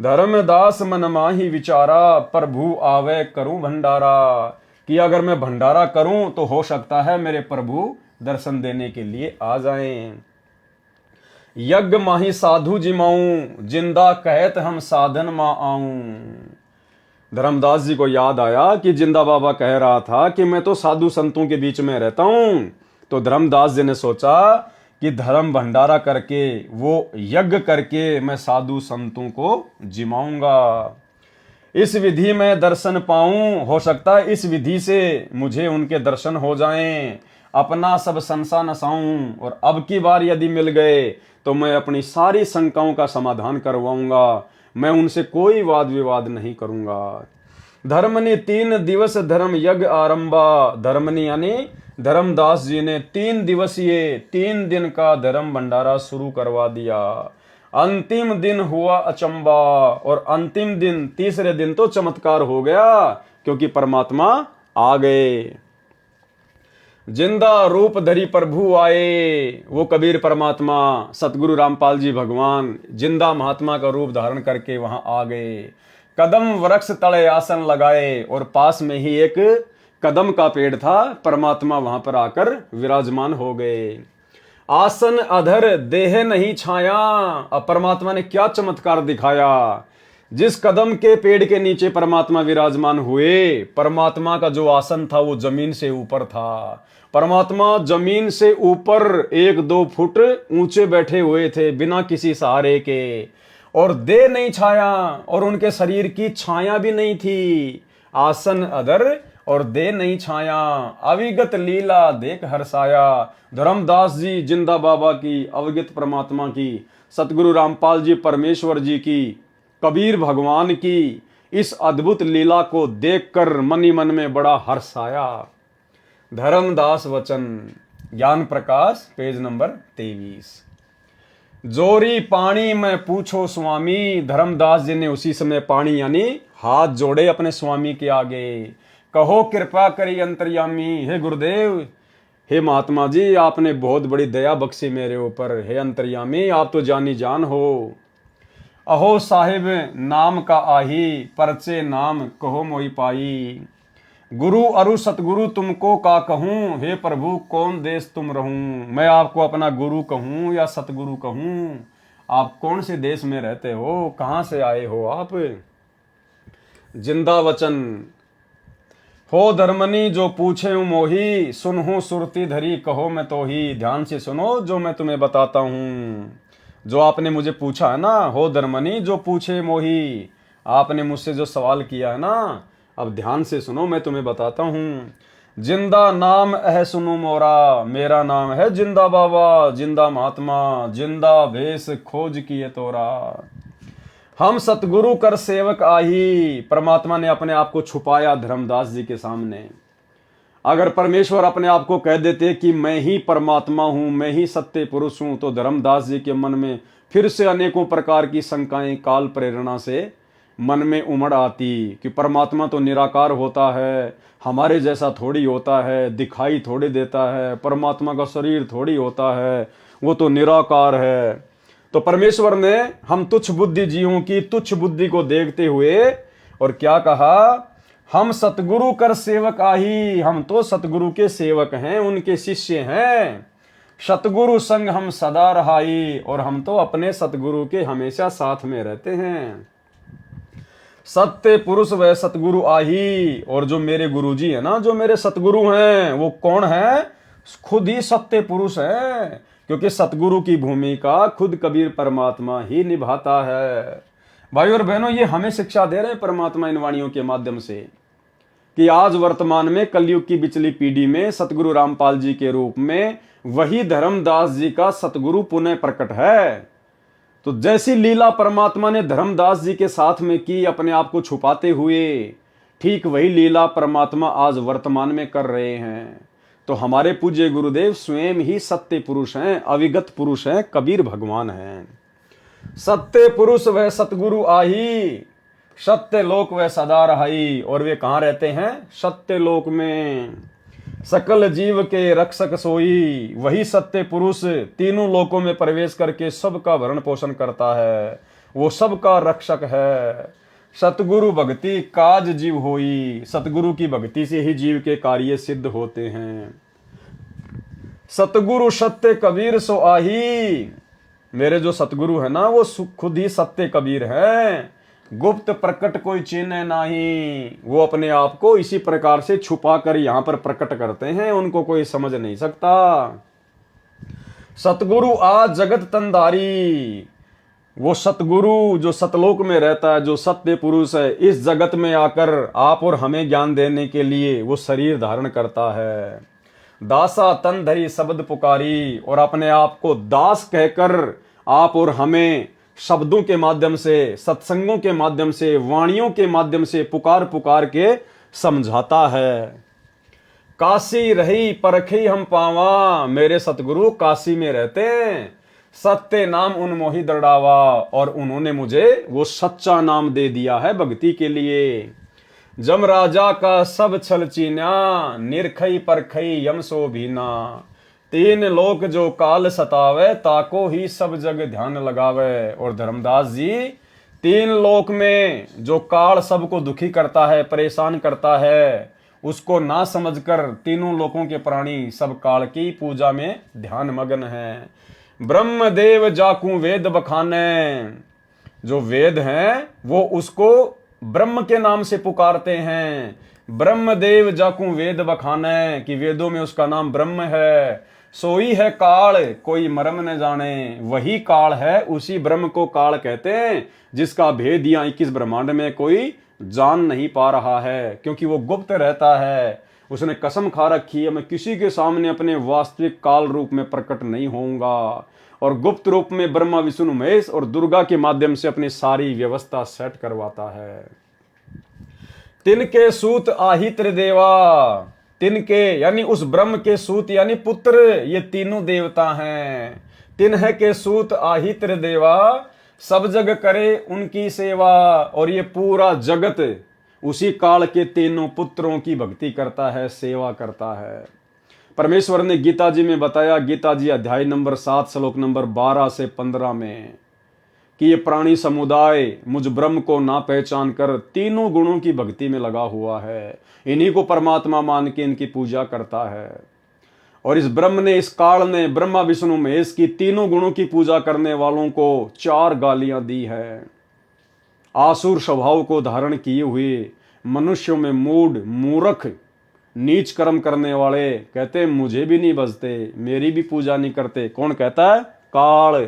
धर्मदास मन माही विचारा, प्रभु आवे करूं भंडारा, कि अगर मैं भंडारा करूं तो हो सकता है मेरे प्रभु दर्शन देने के लिए आ जाएं। यज्ञ माही साधु जिमाऊं, जिंदा कहत हम साधन मा आऊं। धर्मदास जी को याद आया कि जिंदा बाबा कह रहा था कि मैं तो साधु संतों के बीच में रहता हूं। तो धर्मदास जी ने सोचा कि धर्म भंडारा करके, वो यज्ञ करके मैं साधु संतों को जिमाऊंगा। इस विधि में दर्शन पाऊं, हो सकता है इस विधि से मुझे उनके दर्शन हो जाएं, अपना सब संसा नसाऊं, और अब की बार यदि मिल गए तो मैं अपनी सारी शंकाओं का समाधान करवाऊंगा, मैं उनसे कोई वाद विवाद नहीं करूंगा। धर्मनि 3 दिवस धर्म यज्ञ आरंभा। धर्मनि यानी धर्मदास जी ने 3 दिवसीय 3 दिन का धर्म भंडारा शुरू करवा दिया। अंतिम दिन हुआ अचंबा, और अंतिम दिन, तीसरे दिन तो चमत्कार हो गया, क्योंकि परमात्मा आ गए। जिंदा रूप धरी प्रभु आए। वो कबीर परमात्मा, सतगुरु रामपाल जी भगवान जिंदा महात्मा का रूप धारण करके वहां आ गए। कदम वृक्ष तले आसन लगाए, और पास में ही एक कदम का पेड़ था, परमात्मा वहां पर आकर विराजमान हो गए। आसन अधर देह नहीं छाया। अब परमात्मा ने क्या चमत्कार दिखाया। जिस कदम के पेड़ के नीचे परमात्मा विराजमान हुए, परमात्मा का जो आसन था वो जमीन से ऊपर था। परमात्मा जमीन से ऊपर 1-2 फुट ऊंचे बैठे हुए थे, बिना किसी सहारे के, और देह नहीं छाया, और उनके शरीर की छाया भी नहीं थी। आसन अधर और देह नहीं छाया, अविगत लीला देख हर्षाया। धर्मदास जी जिंदा बाबा की, अवगत परमात्मा की, सतगुरु रामपाल जी परमेश्वर जी की, कबीर भगवान की इस अद्भुत लीला को देखकर मन ही मन में बड़ा हर्ष आया। धर्मदास वचन, ज्ञान प्रकाश, पेज नंबर 23। जोरी पानी में पूछो स्वामी। धर्मदास जी ने उसी समय पानी यानी हाथ जोड़े अपने स्वामी के आगे। कहो कृपा करी अंतर्यामी। हे गुरुदेव, हे महात्मा जी, आपने बहुत बड़ी दया बख्शी मेरे ऊपर। हे अंतर्यामी, आप तो जानी जान हो। अहो साहिब नाम का आही, परचे नाम कहो मोई पाई। गुरु अरु सतगुरु तुमको का कहूँ, हे प्रभु कौन देश तुम रहूं। मैं आपको अपना गुरु कहूँ या सतगुरु कहूँ, आप कौन से देश में रहते हो, कहाँ से आए हो आप। जिंदा वचन, हो धर्मनी जो पूछे मोही, सुनहूं सुरती धरी कहो मैं तो ही। ध्यान से सुनो जो मैं तुम्हें बताता हूँ, जो आपने मुझे पूछा है ना। हो धर्मनी जो पूछे मोही, आपने मुझसे जो सवाल किया है ना, अब ध्यान से सुनो, मैं तुम्हें बताता हूँ। जिंदा नाम है सुनो मोरा, मेरा नाम है जिंदा बाबा, जिंदा महात्मा, जिंदा भेष खोज किए तोरा। हम सतगुरु कर सेवक आही। परमात्मा ने अपने आप को छुपाया धर्मदास जी के सामने। अगर परमेश्वर अपने आप को कह देते कि मैं ही परमात्मा हूं, मैं ही सत्य पुरुष हूं, तो धर्मदास जी के मन में फिर से अनेकों प्रकार की शंकाएं काल प्रेरणा से मन में उमड़ आती कि परमात्मा तो निराकार होता है, हमारे जैसा थोड़ी होता है, दिखाई थोड़ी देता है, परमात्मा का शरीर थोड़ी होता है, वो तो निराकार है। तो परमेश्वर ने हम तुच्छ बुद्धि जीवों की तुच्छ बुद्धि को देखते हुए और क्या कहा, हम सतगुरु कर सेवक आही। हम तो सतगुरु के सेवक हैं, उनके शिष्य हैं। सतगुरु संग हम सदा रहाई, और हम तो अपने सतगुरु के हमेशा साथ में रहते हैं। सत्य पुरुष वह सतगुरु आही। और जो मेरे गुरुजी है ना, जो मेरे सतगुरु हैं, वो कौन है, खुद ही सत्य पुरुष है, क्योंकि सतगुरु की भूमिका खुद कबीर परमात्मा ही निभाता है। भाई और बहनों, ये हमें शिक्षा दे रहे हैं परमात्मा इन वाणियों के माध्यम से कि आज वर्तमान में कलयुग की बिचली पीढ़ी में सतगुरु रामपाल जी के रूप में वही धर्मदास जी का सतगुरु पुनः प्रकट है। तो जैसी लीला परमात्मा ने धर्मदास जी के साथ में की अपने आप को छुपाते हुए, ठीक वही लीला परमात्मा आज वर्तमान में कर रहे हैं। तो हमारे पूज्य गुरुदेव स्वयं ही सत्य पुरुष हैं, अविगत पुरुष हैं, कबीर भगवान हैं। सत्य पुरुष वह सतगुरु आही, सत्य लोक वह सदा रहाई। और वे कहाँ रहते हैं? सत्य लोक में। सकल जीव के रक्षक सोई, वही सत्य पुरुष तीनों लोकों में प्रवेश करके सबका भरण पोषण करता है, वो सबका रक्षक है। सतगुरु भक्ति काज जीव होई, सतगुरु की भक्ति से ही जीव के कार्य सिद्ध होते हैं। सतगुरु सत्य कबीर सो आही, मेरे जो सतगुरु है ना वो खुद ही सत्य कबीर है। गुप्त प्रकट कोई चिन्ह नहीं, वो अपने आप को इसी प्रकार से छुपा कर यहां पर प्रकट करते हैं, उनको कोई समझ नहीं सकता। सतगुरु आज जगत तंधारी, वो सतगुरु जो सतलोक में रहता है, जो सत्य पुरुष है, इस जगत में आकर आप और हमें ज्ञान देने के लिए वो शरीर धारण करता है। दासा तन धरी शब्द पुकारी, और अपने आप को दास कहकर आप और हमें शब्दों के माध्यम से, सत्संगों के माध्यम से, वाणियों के माध्यम से पुकार पुकार के समझाता है। काशी रही परखी हम पावा, मेरे सतगुरु काशी में रहते हैं, सत्य नाम उनमोहि दृढ़ावा, और उन्होंने मुझे वो सच्चा नाम दे दिया है भक्ति के लिए। जम राजा का सब छल चीन्या, निरखई परखई यम सो भीना। तीन लोक जो काल सतावे, ताको ही सब जग ध्यान लगावे। और धर्मदास जी, तीन लोक में जो काल सबको दुखी करता है, परेशान करता है, उसको ना समझकर तीनों लोकों के प्राणी सब काल की पूजा में ध्यान मग्न है। ब्रह्म देव जाकू वेद बखाने, जो वेद हैं वो उसको ब्रह्म के नाम से पुकारते हैं। ब्रह्म देव जाकू वेद बखाने, कि वेदों में उसका नाम ब्रह्म है। सोई है काल कोई मरम न जाने, वही काल है, उसी ब्रह्म को काल कहते हैं, जिसका भेद यहाँ 21 ब्रह्मांड में कोई जान नहीं पा रहा है, क्योंकि वो गुप्त रहता है। उसने कसम खा रखी है, मैं किसी के सामने अपने वास्तविक काल रूप में प्रकट नहीं होऊंगा, और गुप्त रूप में ब्रह्मा विष्णु महेश और दुर्गा के माध्यम से अपनी सारी व्यवस्था सेट करवाता है। तिनके सूत आही त्रिदेवा, तिनके यानी उस ब्रह्म के सूत यानी पुत्र, ये तीनों देवता हैं। तिन्ह के सूत आही त्रिदेवा, सब जग करे उनकी सेवा। और ये पूरा जगत उसी काल के तीनों पुत्रों की भक्ति करता है, सेवा करता है। परमेश्वर ने गीता जी में बताया, गीता जी अध्याय नंबर 7 श्लोक नंबर 12 से 15 में, कि ये प्राणी समुदाय मुझ ब्रह्म को ना पहचान कर तीनों गुणों की भक्ति में लगा हुआ है, इन्हीं को परमात्मा मान के इनकी पूजा करता है। और इस ब्रह्म ने, इस काल ने ब्रह्मा विष्णु महेश की तीनों गुणों की पूजा करने वालों को 4 गालियां दी है। आसुर स्वभाव को धारण किए हुए मनुष्यों में मूढ़, मूर्ख, नीच कर्म करने वाले कहते मुझे भी नहीं बजते, मेरी भी पूजा नहीं करते। कौन कहता है? काल।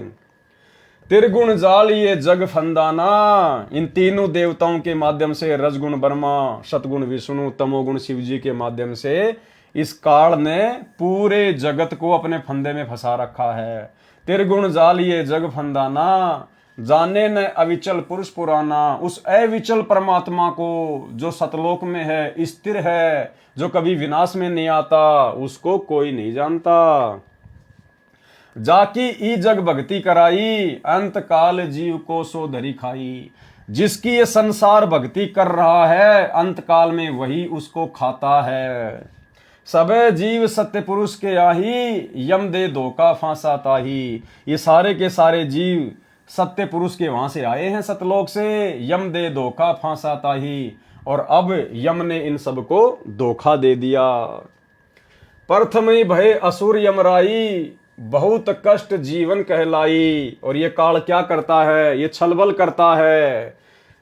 त्रिगुण जाल ये जग फंदाना, इन तीनों देवताओं के माध्यम से, रजगुण ब्रह्मा, सतगुण विष्णु, तमोगुण शिव जी के माध्यम से इस काल ने पूरे जगत को अपने फंदे में फंसा रखा है। त्रिगुण जाल ये जग फंदाना, जाने न अविचल पुरुष पुराना, उस अविचल परमात्मा को जो सतलोक में है, स्थिर है, जो कभी विनाश में नहीं आता, उसको कोई नहीं जानता। जाकी ई जग भक्ति कराई, अंत काल जीव को सो धरी खाई। जिसकी ये संसार भक्ति कर रहा है, अंत काल में वही उसको खाता है। सबे जीव सत्य पुरुष के आही, यम दे धोखा फांसा ताही। ये सारे के सारे जीव सत्य पुरुष के वहां से आए हैं, सतलोक से। यम दे धोखा फांसा ताही, और अब यम ने इन सबको धोखा दे दिया। प्रथम भय असुर यमराई, बहुत कष्ट जीवन कहलाई। और ये काल क्या करता है? ये छलबल करता है।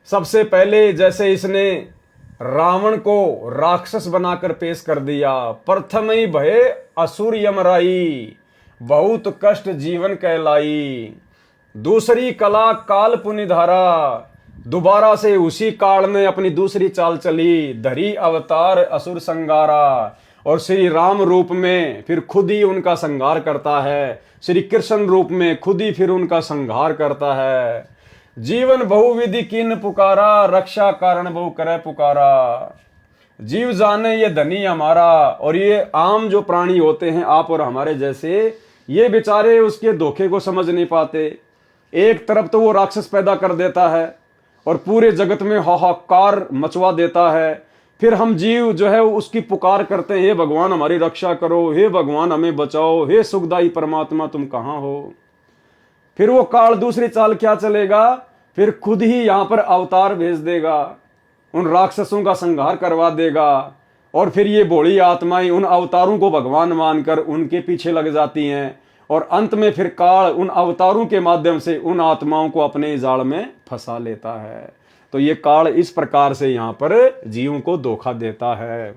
सबसे पहले जैसे इसने रावण को राक्षस बनाकर पेश कर दिया, प्रथम ही भय असुर यमराई, बहुत कष्ट जीवन कहलाई। दूसरी कला काल पुनिधारा, दोबारा से उसी काल में अपनी दूसरी चाल चली, धरी अवतार असुर संगारा। और श्री राम रूप में फिर खुद ही उनका संहार करता है, श्री कृष्ण रूप में खुद ही फिर उनका संहार करता है। जीवन बहुविधि कीन पुकारा, रक्षा कारण बहु करे पुकारा। जीव जाने ये धनी हमारा, और ये आम जो प्राणी होते हैं आप और हमारे जैसे, ये बेचारे उसके धोखे को समझ नहीं पाते। एक तरफ तो वो राक्षस पैदा कर देता है और पूरे जगत में हाहाकार मचवा देता है, फिर हम जीव जो है उसकी पुकार करते हैं, हे भगवान हमारी रक्षा करो, हे भगवान हमें बचाओ, हे सुखदाई परमात्मा तुम कहाँ हो। फिर वो काल दूसरी चाल क्या चलेगा, फिर खुद ही यहां पर अवतार भेज देगा, उन राक्षसों का संहार करवा देगा, और फिर ये भोली आत्माएं उन अवतारों को भगवान मानकर उनके पीछे लग जाती हैं, और अंत में फिर काल उन अवतारों के माध्यम से उन आत्माओं को अपने जाल में फंसा लेता है। तो ये काल इस प्रकार से यहां पर जीवों को धोखा देता है।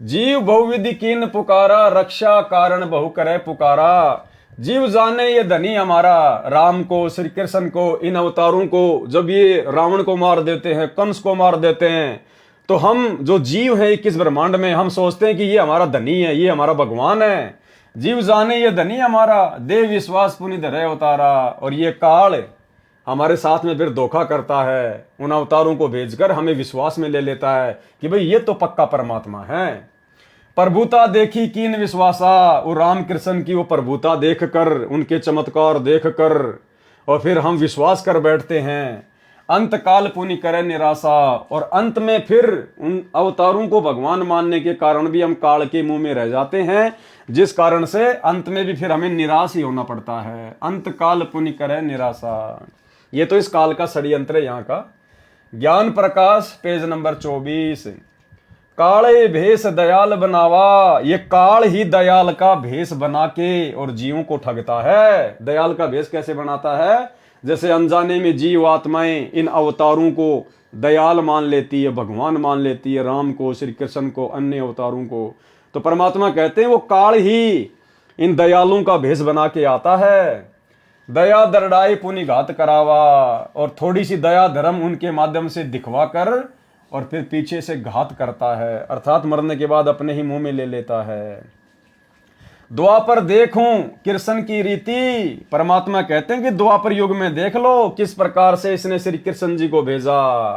जीव बहुविधि कीन पुकारा, रक्षा कारण बहु करे पुकारा। जीव जाने ये धनी हमारा, राम को, श्री कृष्ण को, इन अवतारों को जब ये रावण को मार देते हैं, कंस को मार देते हैं, तो हम जो जीव हैं 21 ब्रह्मांड में, हम सोचते हैं कि ये हमारा धनी है, ये हमारा भगवान है। जीव जाने ये धनी हमारा, देव विश्वास पुनि धरे अवतारा। और ये काल हमारे साथ में फिर धोखा करता है, उन अवतारों को भेजकर हमें विश्वास में ले लेता है कि भाई ये तो पक्का परमात्मा है। प्रभुता देखी कीन विश्वासा, वो राम कृष्ण की वो प्रभुता देखकर, उनके चमत्कार देखकर, और फिर हम विश्वास कर बैठते हैं। अंत काल पुनि करे निराशा, और अंत में फिर उन अवतारों को भगवान मानने के कारण भी हम काल के मुंह में रह जाते हैं, जिस कारण से अंत में भी फिर हमें निराश ही होना पड़ता है। अंत काल पुनि करे निराशा, ये तो इस काल का षड्यंत्र है यहाँ का। ज्ञान प्रकाश पेज नंबर 24। काले भेष दयाल बनावा, ये काल ही दयाल का भेष बना के और जीवों को ठगता है। दयाल का भेष कैसे बनाता है, जैसे अनजाने में जीव आत्माएं इन अवतारों को दयाल मान लेती है, भगवान मान लेती है, राम को, श्री कृष्ण को, अन्य अवतारों को। तो परमात्मा कहते हैं वो काल ही इन दयालुओं का भेष बना के आता है। दया दरड़ाई पुनि घात करावा, और थोड़ी सी दया धर्म उनके माध्यम से दिखवा कर और फिर पीछे से घात करता है, अर्थात मरने के बाद अपने ही मुंह में ले लेता है। द्वापर देखूं कृष्ण की रीति, परमात्मा कहते हैं कि द्वापर युग में देख लो किस प्रकार से इसने श्री कृष्ण जी को भेजा।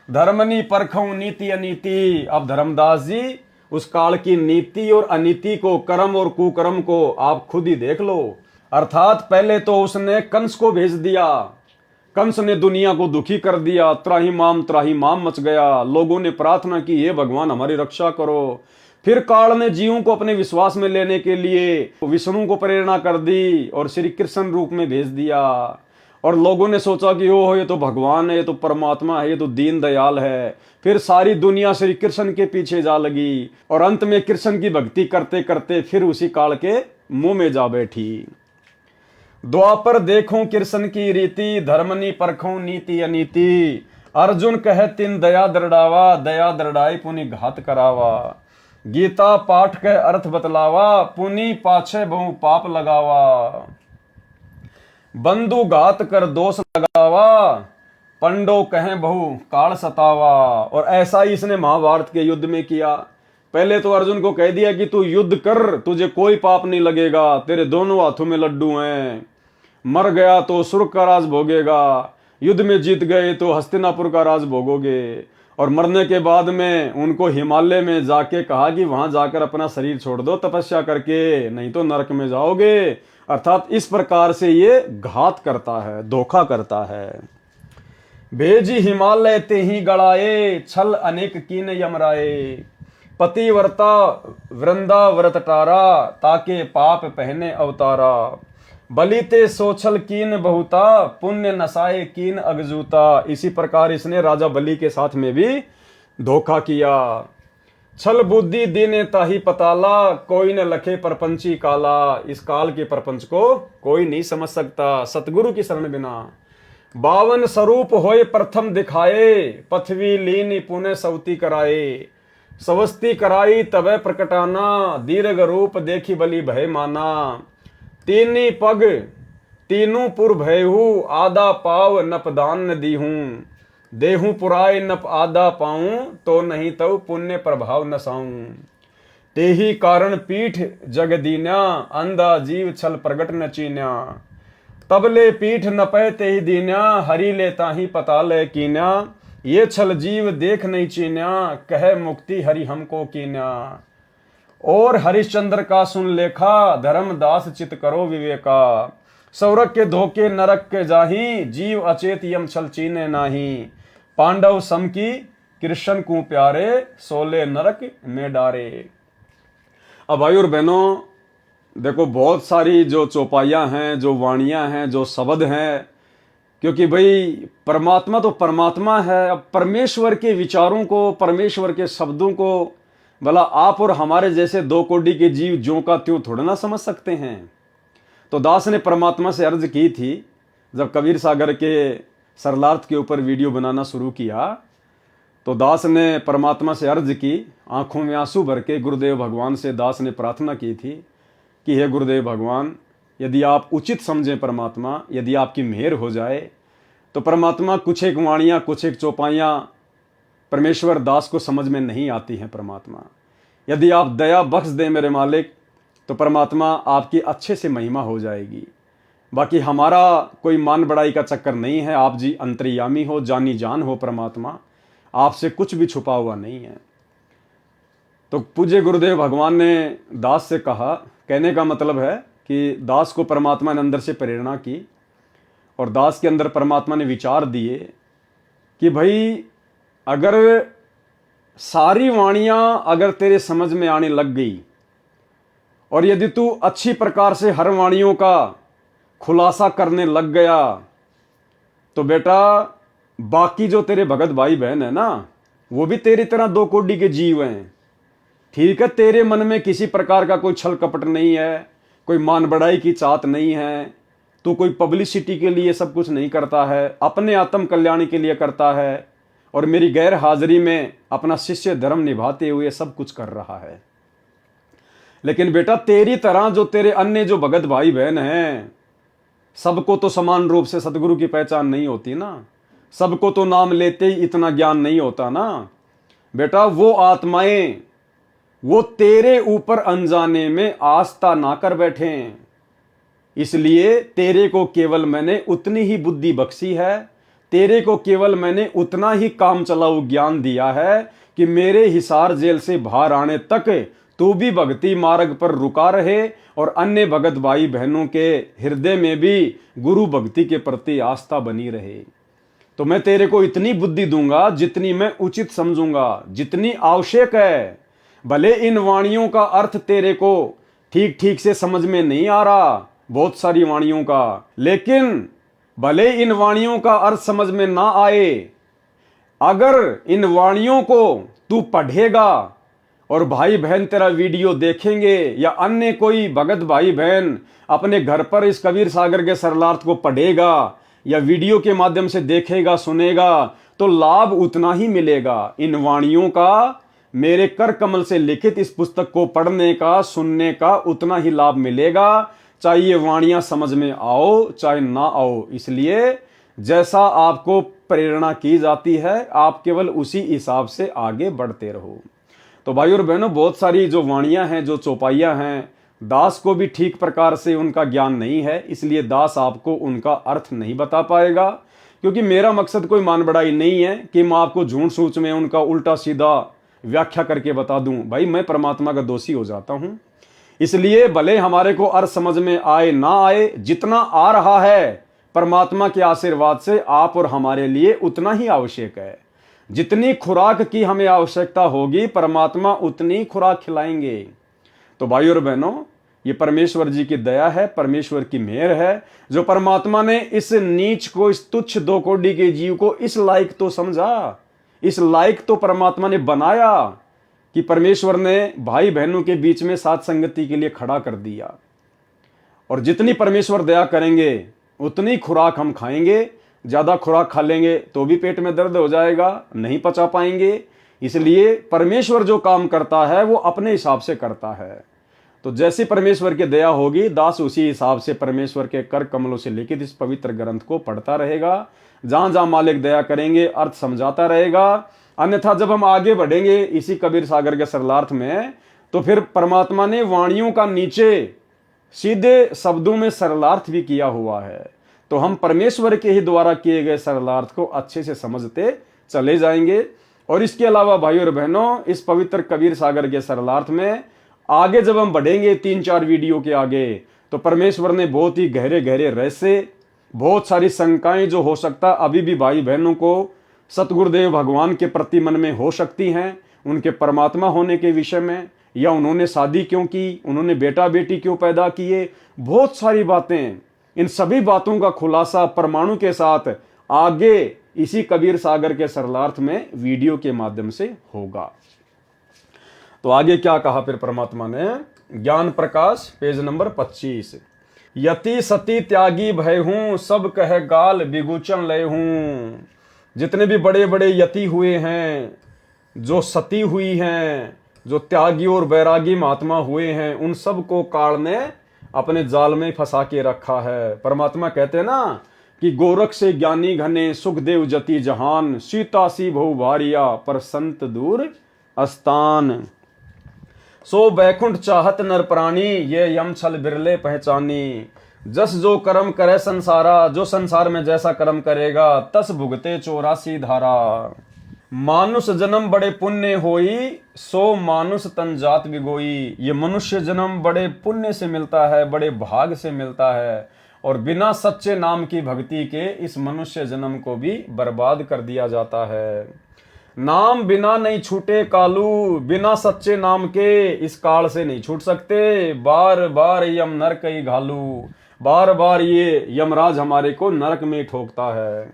धर्मनी परखूं नीति अनीति, अब धर्मदास जी उस काल की नीति और अनीति को, कर्म और कुकर्म को आप खुद ही देख लो। अर्थात पहले तो उसने कंस को भेज दिया, कंस ने दुनिया को दुखी कर दिया, त्राही माम मच गया। लोगों ने प्रार्थना की, हे भगवान हमारी रक्षा करो। फिर काल ने जीवों को अपने विश्वास में लेने के लिए विष्णु को प्रेरणा कर दी और श्री कृष्ण रूप में भेज दिया, और लोगों ने सोचा कि ओह ये तो भगवान है, ये तो परमात्मा है, ये तो दीन दयाल है। फिर सारी दुनिया श्री कृष्ण के पीछे जा लगी, और अंत में कृष्ण की भक्ति करते करते फिर उसी काल के मुंह में जा बैठी। द्वापर देखूं कृष्ण की रीति, धर्मनी परखूं नीति अनीति। अर्जुन कहे तिन दया दृढ़ावा, दया दृढ़ाई पुनि घात करावा। गीता पाठ के अर्थ बतलावा, पुनि पाछे बहु पाप लगावा। बंधु घात कर दोष लगावा, पंडो कहें बहु काल सतावा। और ऐसा ही इसने महाभारत के युद्ध में किया। पहले तो अर्जुन को कह दिया कि तू युद्ध कर, तुझे कोई पाप नहीं लगेगा, तेरे दोनों हाथों में लड्डू हैं। मर गया तो स्वर्ग का राज भोगेगा, युद्ध में जीत गए तो हस्तिनापुर का राज भोगोगे। और मरने के बाद में उनको हिमालय में जाके कहा कि वहां जाकर अपना शरीर छोड़ दो तपस्या करके, नहीं तो नरक में जाओगे। अर्थात इस प्रकार से ये घात करता है, धोखा करता है। भेजी हिमालय ते ही गड़ाए, छल अनेक कीन यमराए। पतिव्रता वृंदा व्रत टारा, ताके पाप पहने अवतारा। बलिते सोछल कीन बहुता, पुण्य नसाए कीन अगजूता। इसी प्रकार इसने राजा बलि के साथ में भी धोखा किया। छल बुद्धि दीने ताही पताला, कोई न लखे परपंची काला। इस काल के परपंच को कोई नहीं समझ सकता सतगुरु की शरण बिना। 52 स्वरूप होए प्रथम दिखाए, पृथ्वी लीन पुण्य सवती कराए। सवस्ती कराई तबे प्रकटाना, दीर्घ रूप देखी बलि भय माना। तीनी पग तीनू पुर भयहू, आधा पाव नपदान न दीहूं। देहूं पुराए नप आधा पाऊं, तो नहीं तो पुण्य प्रभाव न साऊं। तेही कारण पीठ जग दीन्या, अंधा जीव छल प्रगट न चीन्या। तबले पीठ न पै तेही दीन्या, हरि ले ताही पता ले कीन्या। ये छल जीव देख नहीं चीन्या, कहे मुक्ति हरि हमको कीन्या। और हरिश्चंद्र का सुन लेखा, धर्मदास चित करो विवेका। सौरक के धोखे नरक के जाही, जीव अचेत यम छल चीने नाही। पांडव सम की कृष्ण को प्यारे, सोले नरक में डारे। अब भाई और बहनों, देखो बहुत सारी जो चौपाइयाँ हैं, जो वाणियाँ हैं, जो शब्द हैं, क्योंकि भाई परमात्मा तो परमात्मा है। अब परमेश्वर के विचारों को, परमेश्वर के शब्दों को भला आप और हमारे जैसे दो कोड़ी के जीव ज्यों का त्यों थोड़ा ना समझ सकते हैं। तो दास ने परमात्मा से अर्ज की थी, जब कबीर सागर के सरलार्थ के ऊपर वीडियो बनाना शुरू किया, तो दास ने परमात्मा से अर्ज की, आंखों में आंसू भर के गुरुदेव भगवान से दास ने प्रार्थना की थी कि हे गुरुदेव भगवान, यदि आप उचित समझें परमात्मा, यदि आपकी मेहर हो जाए तो परमात्मा कुछ एक वाणियाँ, कुछ एक चौपाइयाँ परमेश्वर दास को समझ में नहीं आती हैं। परमात्मा यदि आप दया बख्श दें मेरे मालिक, तो परमात्मा आपकी अच्छे से महिमा हो जाएगी। बाकी हमारा कोई मान बढ़ाई का चक्कर नहीं है। आप जी अंतर्यामी हो, जानी जान हो परमात्मा, आपसे कुछ भी छुपा हुआ नहीं है। तो पूज्य गुरुदेव भगवान ने दास से कहा, कहने का मतलब है कि दास को परमात्मा ने अंदर से प्रेरणा की और दास के अंदर परमात्मा ने विचार दिए कि भाई अगर सारी वाणियां अगर तेरे समझ में आने लग गई और यदि तू अच्छी प्रकार से हर वाणियों का खुलासा करने लग गया, तो बेटा बाकी जो तेरे भगत भाई बहन है ना, वो भी तेरी तरह दो कोड़ी के जीव हैं। ठीक है, तेरे मन में किसी प्रकार का कोई छल कपट नहीं है, कोई मान बढ़ाई की चाहत नहीं है, तू कोई पब्लिसिटी के लिए सब कुछ नहीं करता है, अपने आत्म कल्याण के लिए करता है और मेरी गैर हाजिरी में अपना शिष्य धर्म निभाते हुए सब कुछ कर रहा है। लेकिन बेटा तेरी तरह जो तेरे अन्य जो भगत भाई बहन हैं, सबको तो समान रूप से सदगुरु की पहचान नहीं होती ना, सबको तो नाम लेते ही इतना ज्ञान नहीं होता ना। बेटा वो आत्माएं वो तेरे ऊपर अनजाने में आस्था ना कर बैठे, इसलिए तेरे को केवल मैंने उतनी ही बुद्धि बख्शी है, तेरे को केवल मैंने उतना ही काम चलाऊ ज्ञान दिया है कि मेरे हिसार जेल से बाहर आने तक तू भी भक्ति मार्ग पर रुका रहे और अन्य भगत भाई बहनों के हृदय में भी गुरु भक्ति के प्रति आस्था बनी रहे। तो मैं तेरे को इतनी बुद्धि दूंगा जितनी मैं उचित समझूंगा, जितनी आवश्यक है। भले इन वाणियों का अर्थ तेरे को ठीक ठीक से समझ में नहीं आ रहा, बहुत सारी वाणियों का, लेकिन भले इन वाणियों का अर्थ समझ में ना आए, अगर इन वाणियों को तू पढ़ेगा और भाई बहन तेरा वीडियो देखेंगे या अन्य कोई भगत भाई बहन अपने घर पर इस कबीर सागर के सरलार्थ को पढ़ेगा या वीडियो के माध्यम से देखेगा, सुनेगा, तो लाभ उतना ही मिलेगा। इन वाणियों का, मेरे कर कमल से लिखित इस पुस्तक को पढ़ने का, सुनने का उतना ही लाभ मिलेगा, चाहे ये वाणियां समझ में आओ चाहे ना आओ। इसलिए जैसा आपको प्रेरणा की जाती है, आप केवल उसी हिसाब से आगे बढ़ते रहो। तो भाई और बहनों, बहुत सारी जो वाणियां हैं, जो चौपाइयां हैं, दास को भी ठीक प्रकार से उनका ज्ञान नहीं है, इसलिए दास आपको उनका अर्थ नहीं बता पाएगा। क्योंकि मेरा मकसद कोई मान बढ़ाई नहीं है कि मैं आपको झूठ सूच में उनका उल्टा सीधा व्याख्या करके बता दूं। भाई मैं परमात्मा का दोषी हो जाता हूं, इसलिए भले हमारे को अर्थ समझ में आए ना आए, जितना आ रहा है परमात्मा के आशीर्वाद से आप और हमारे लिए उतना ही आवश्यक है। जितनी खुराक की हमें आवश्यकता होगी, परमात्मा उतनी खुराक खिलाएंगे। तो भाई और बहनों, ये परमेश्वर जी की दया है, परमेश्वर की मेहर है, जो परमात्मा ने इस नीच को, इस तुच्छ दो कोड़ी के जीव को इस लायक तो समझा, इस लायक तो परमात्मा ने बनाया कि परमेश्वर ने भाई बहनों के बीच में साथ संगति के लिए खड़ा कर दिया। और जितनी परमेश्वर दया करेंगे उतनी खुराक हम खाएंगे। ज्यादा खुराक खा लेंगे तो भी पेट में दर्द हो जाएगा, नहीं पचा पाएंगे। इसलिए परमेश्वर जो काम करता है वो अपने हिसाब से करता है। तो जैसी परमेश्वर की दया होगी, दास उसी हिसाब से परमेश्वर के कर कमलों से लिखित इस पवित्र ग्रंथ को पढ़ता रहेगा। जहां जहां मालिक दया करेंगे अर्थ समझाता रहेगा। अन्यथा जब हम आगे बढ़ेंगे इसी कबीर सागर के सरलार्थ में, तो फिर परमात्मा ने वाणियों का नीचे सीधे शब्दों में सरलार्थ भी किया हुआ है। तो हम परमेश्वर के ही द्वारा किए गए सरलार्थ को अच्छे से समझते चले जाएंगे। और इसके अलावा भाइयों और बहनों, इस पवित्र कबीर सागर के सरलार्थ में आगे जब हम बढ़ेंगे 3-4 वीडियो के आगे, तो परमेश्वर ने बहुत ही गहरे गहरे रहस्य, बहुत सारी शंकाएं जो हो सकता अभी भी भाई बहनों को सतगुरुदेव भगवान के प्रति मन में हो सकती हैं, उनके परमात्मा होने के विषय में, या उन्होंने शादी क्यों की, उन्होंने बेटा बेटी क्यों पैदा किए, बहुत सारी बातें, इन सभी बातों का खुलासा परमाणु के साथ आगे इसी कबीर सागर के सरलार्थ में वीडियो के माध्यम से होगा। तो आगे क्या कहा फिर परमात्मा ने, ज्ञान प्रकाश पेज नंबर 25, यति सती त्यागी भय हूं, सब कह गाल बिगुचन लय हूं। जितने भी बड़े बड़े यति हुए हैं, जो सती हुई हैं, जो त्यागी और बैरागी महात्मा हुए हैं, उन सब को काल ने अपने जाल में फंसा के रखा है। परमात्मा कहते हैं ना कि गोरख से ज्ञानी घने, सुखदेव जति जहान, सीता सी बहु भारिया, पर संत दूर अस्तान। सो बैकुंठ चाहत नर प्राणी, ये यम छल बिरले पहचानी। जस जो कर्म करे संसारा, जो संसार में जैसा कर्म करेगा, तस भुगते 84 धारा। मानुष जन्म बड़े पुण्य होई, सो मानुष तन जात बिगोई। ये मनुष्य जन्म बड़े पुण्य से मिलता है, बड़े भाग से मिलता है, और बिना सच्चे नाम की भक्ति के इस मनुष्य जन्म को भी बर्बाद कर दिया जाता है। नाम बिना नहीं छूटे कालू, बिना सच्चे नाम के इस काल से नहीं छूट सकते। बार बार यम नरक ही घालू, बार बार ये यमराज हमारे को नरक में ठोकता है।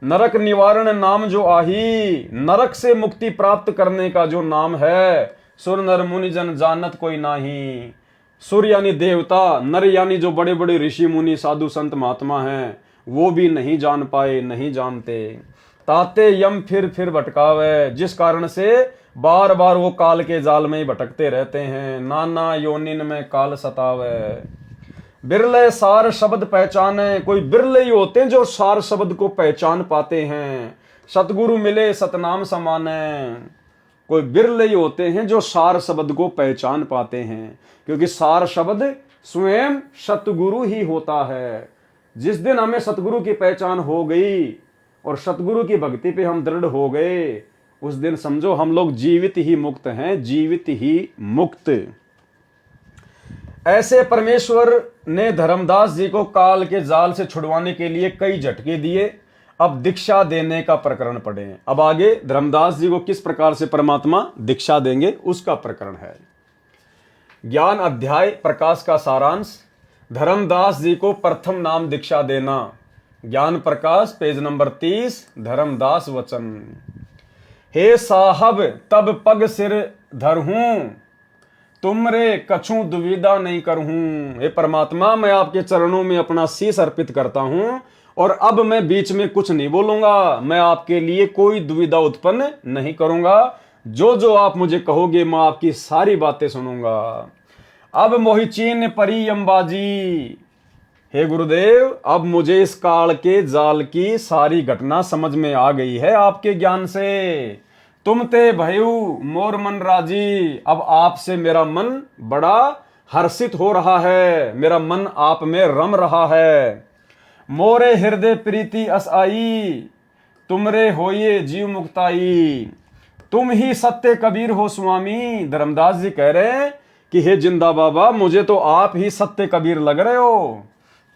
नरक निवारण नाम जो आही, नरक से मुक्ति प्राप्त करने का जो नाम है, सुर नर मुनि जन जानत कोई नाही। सुर यानी देवता, नर यानी जो बड़े बड़े ऋषि मुनि साधु संत महात्मा हैं, वो भी नहीं जान पाए, नहीं जानते। ताते यम फिर भटकावे, जिस कारण से बार बार वो काल के जाल में ही भटकते रहते हैं। नाना योनिन में काल सतावे। बिरले सार शब्द पहचाने, कोई बिरले ही होते हैं जो सार शब्द को पहचान पाते हैं। सतगुरु मिले सतनाम समाने, कोई बिरले ही होते हैं जो सार शब्द को पहचान पाते हैं, क्योंकि सार शब्द स्वयं सतगुरु ही होता है। जिस दिन हमें सतगुरु की पहचान हो गई और सतगुरु की भक्ति पे हम दृढ़ हो गए, उस दिन समझो हम लोग जीवित ही मुक्त हैं, जीवित ही मुक्त। ऐसे परमेश्वर ने धर्मदास जी को काल के जाल से छुड़वाने के लिए कई झटके दिए। अब दीक्षा देने का प्रकरण पढ़े। अब आगे धर्मदास जी को किस प्रकार से परमात्मा दीक्षा देंगे उसका प्रकरण है। ज्ञान अध्याय प्रकाश का सारांश, धर्मदास जी को प्रथम नाम दीक्षा देना। ज्ञान प्रकाश पेज नंबर 30, धर्मदास वचन। हे साहब तब पग सिर धरहूं, तुमरे कछु दुविधा नहीं करहूं। हे परमात्मा, मैं आपके चरणों में अपना शीश अर्पित करता हूं, और अब मैं बीच में कुछ नहीं बोलूंगा। मैं आपके लिए कोई दुविधा उत्पन्न नहीं करूंगा। जो जो आप मुझे कहोगे मैं आपकी सारी बातें सुनूंगा। अब मोहि चीन परी अंबाजी। हे गुरुदेव, अब मुझे इस काल के जाल की सारी घटना समझ में आ गई है आपके ज्ञान से। तुम ते भयु मोर मन राजी। अब आपसे मेरा मन बड़ा हर्षित हो रहा है, मेरा मन आप में रम रहा है। मोरे हृदय प्रीति अस आई, तुमरे होइए जीव मुक्ताई। तुम ही सत्य कबीर हो स्वामी। धर्मदास जी कह रहे हैं कि हे जिंदा बाबा, मुझे तो आप ही सत्य कबीर लग रहे हो।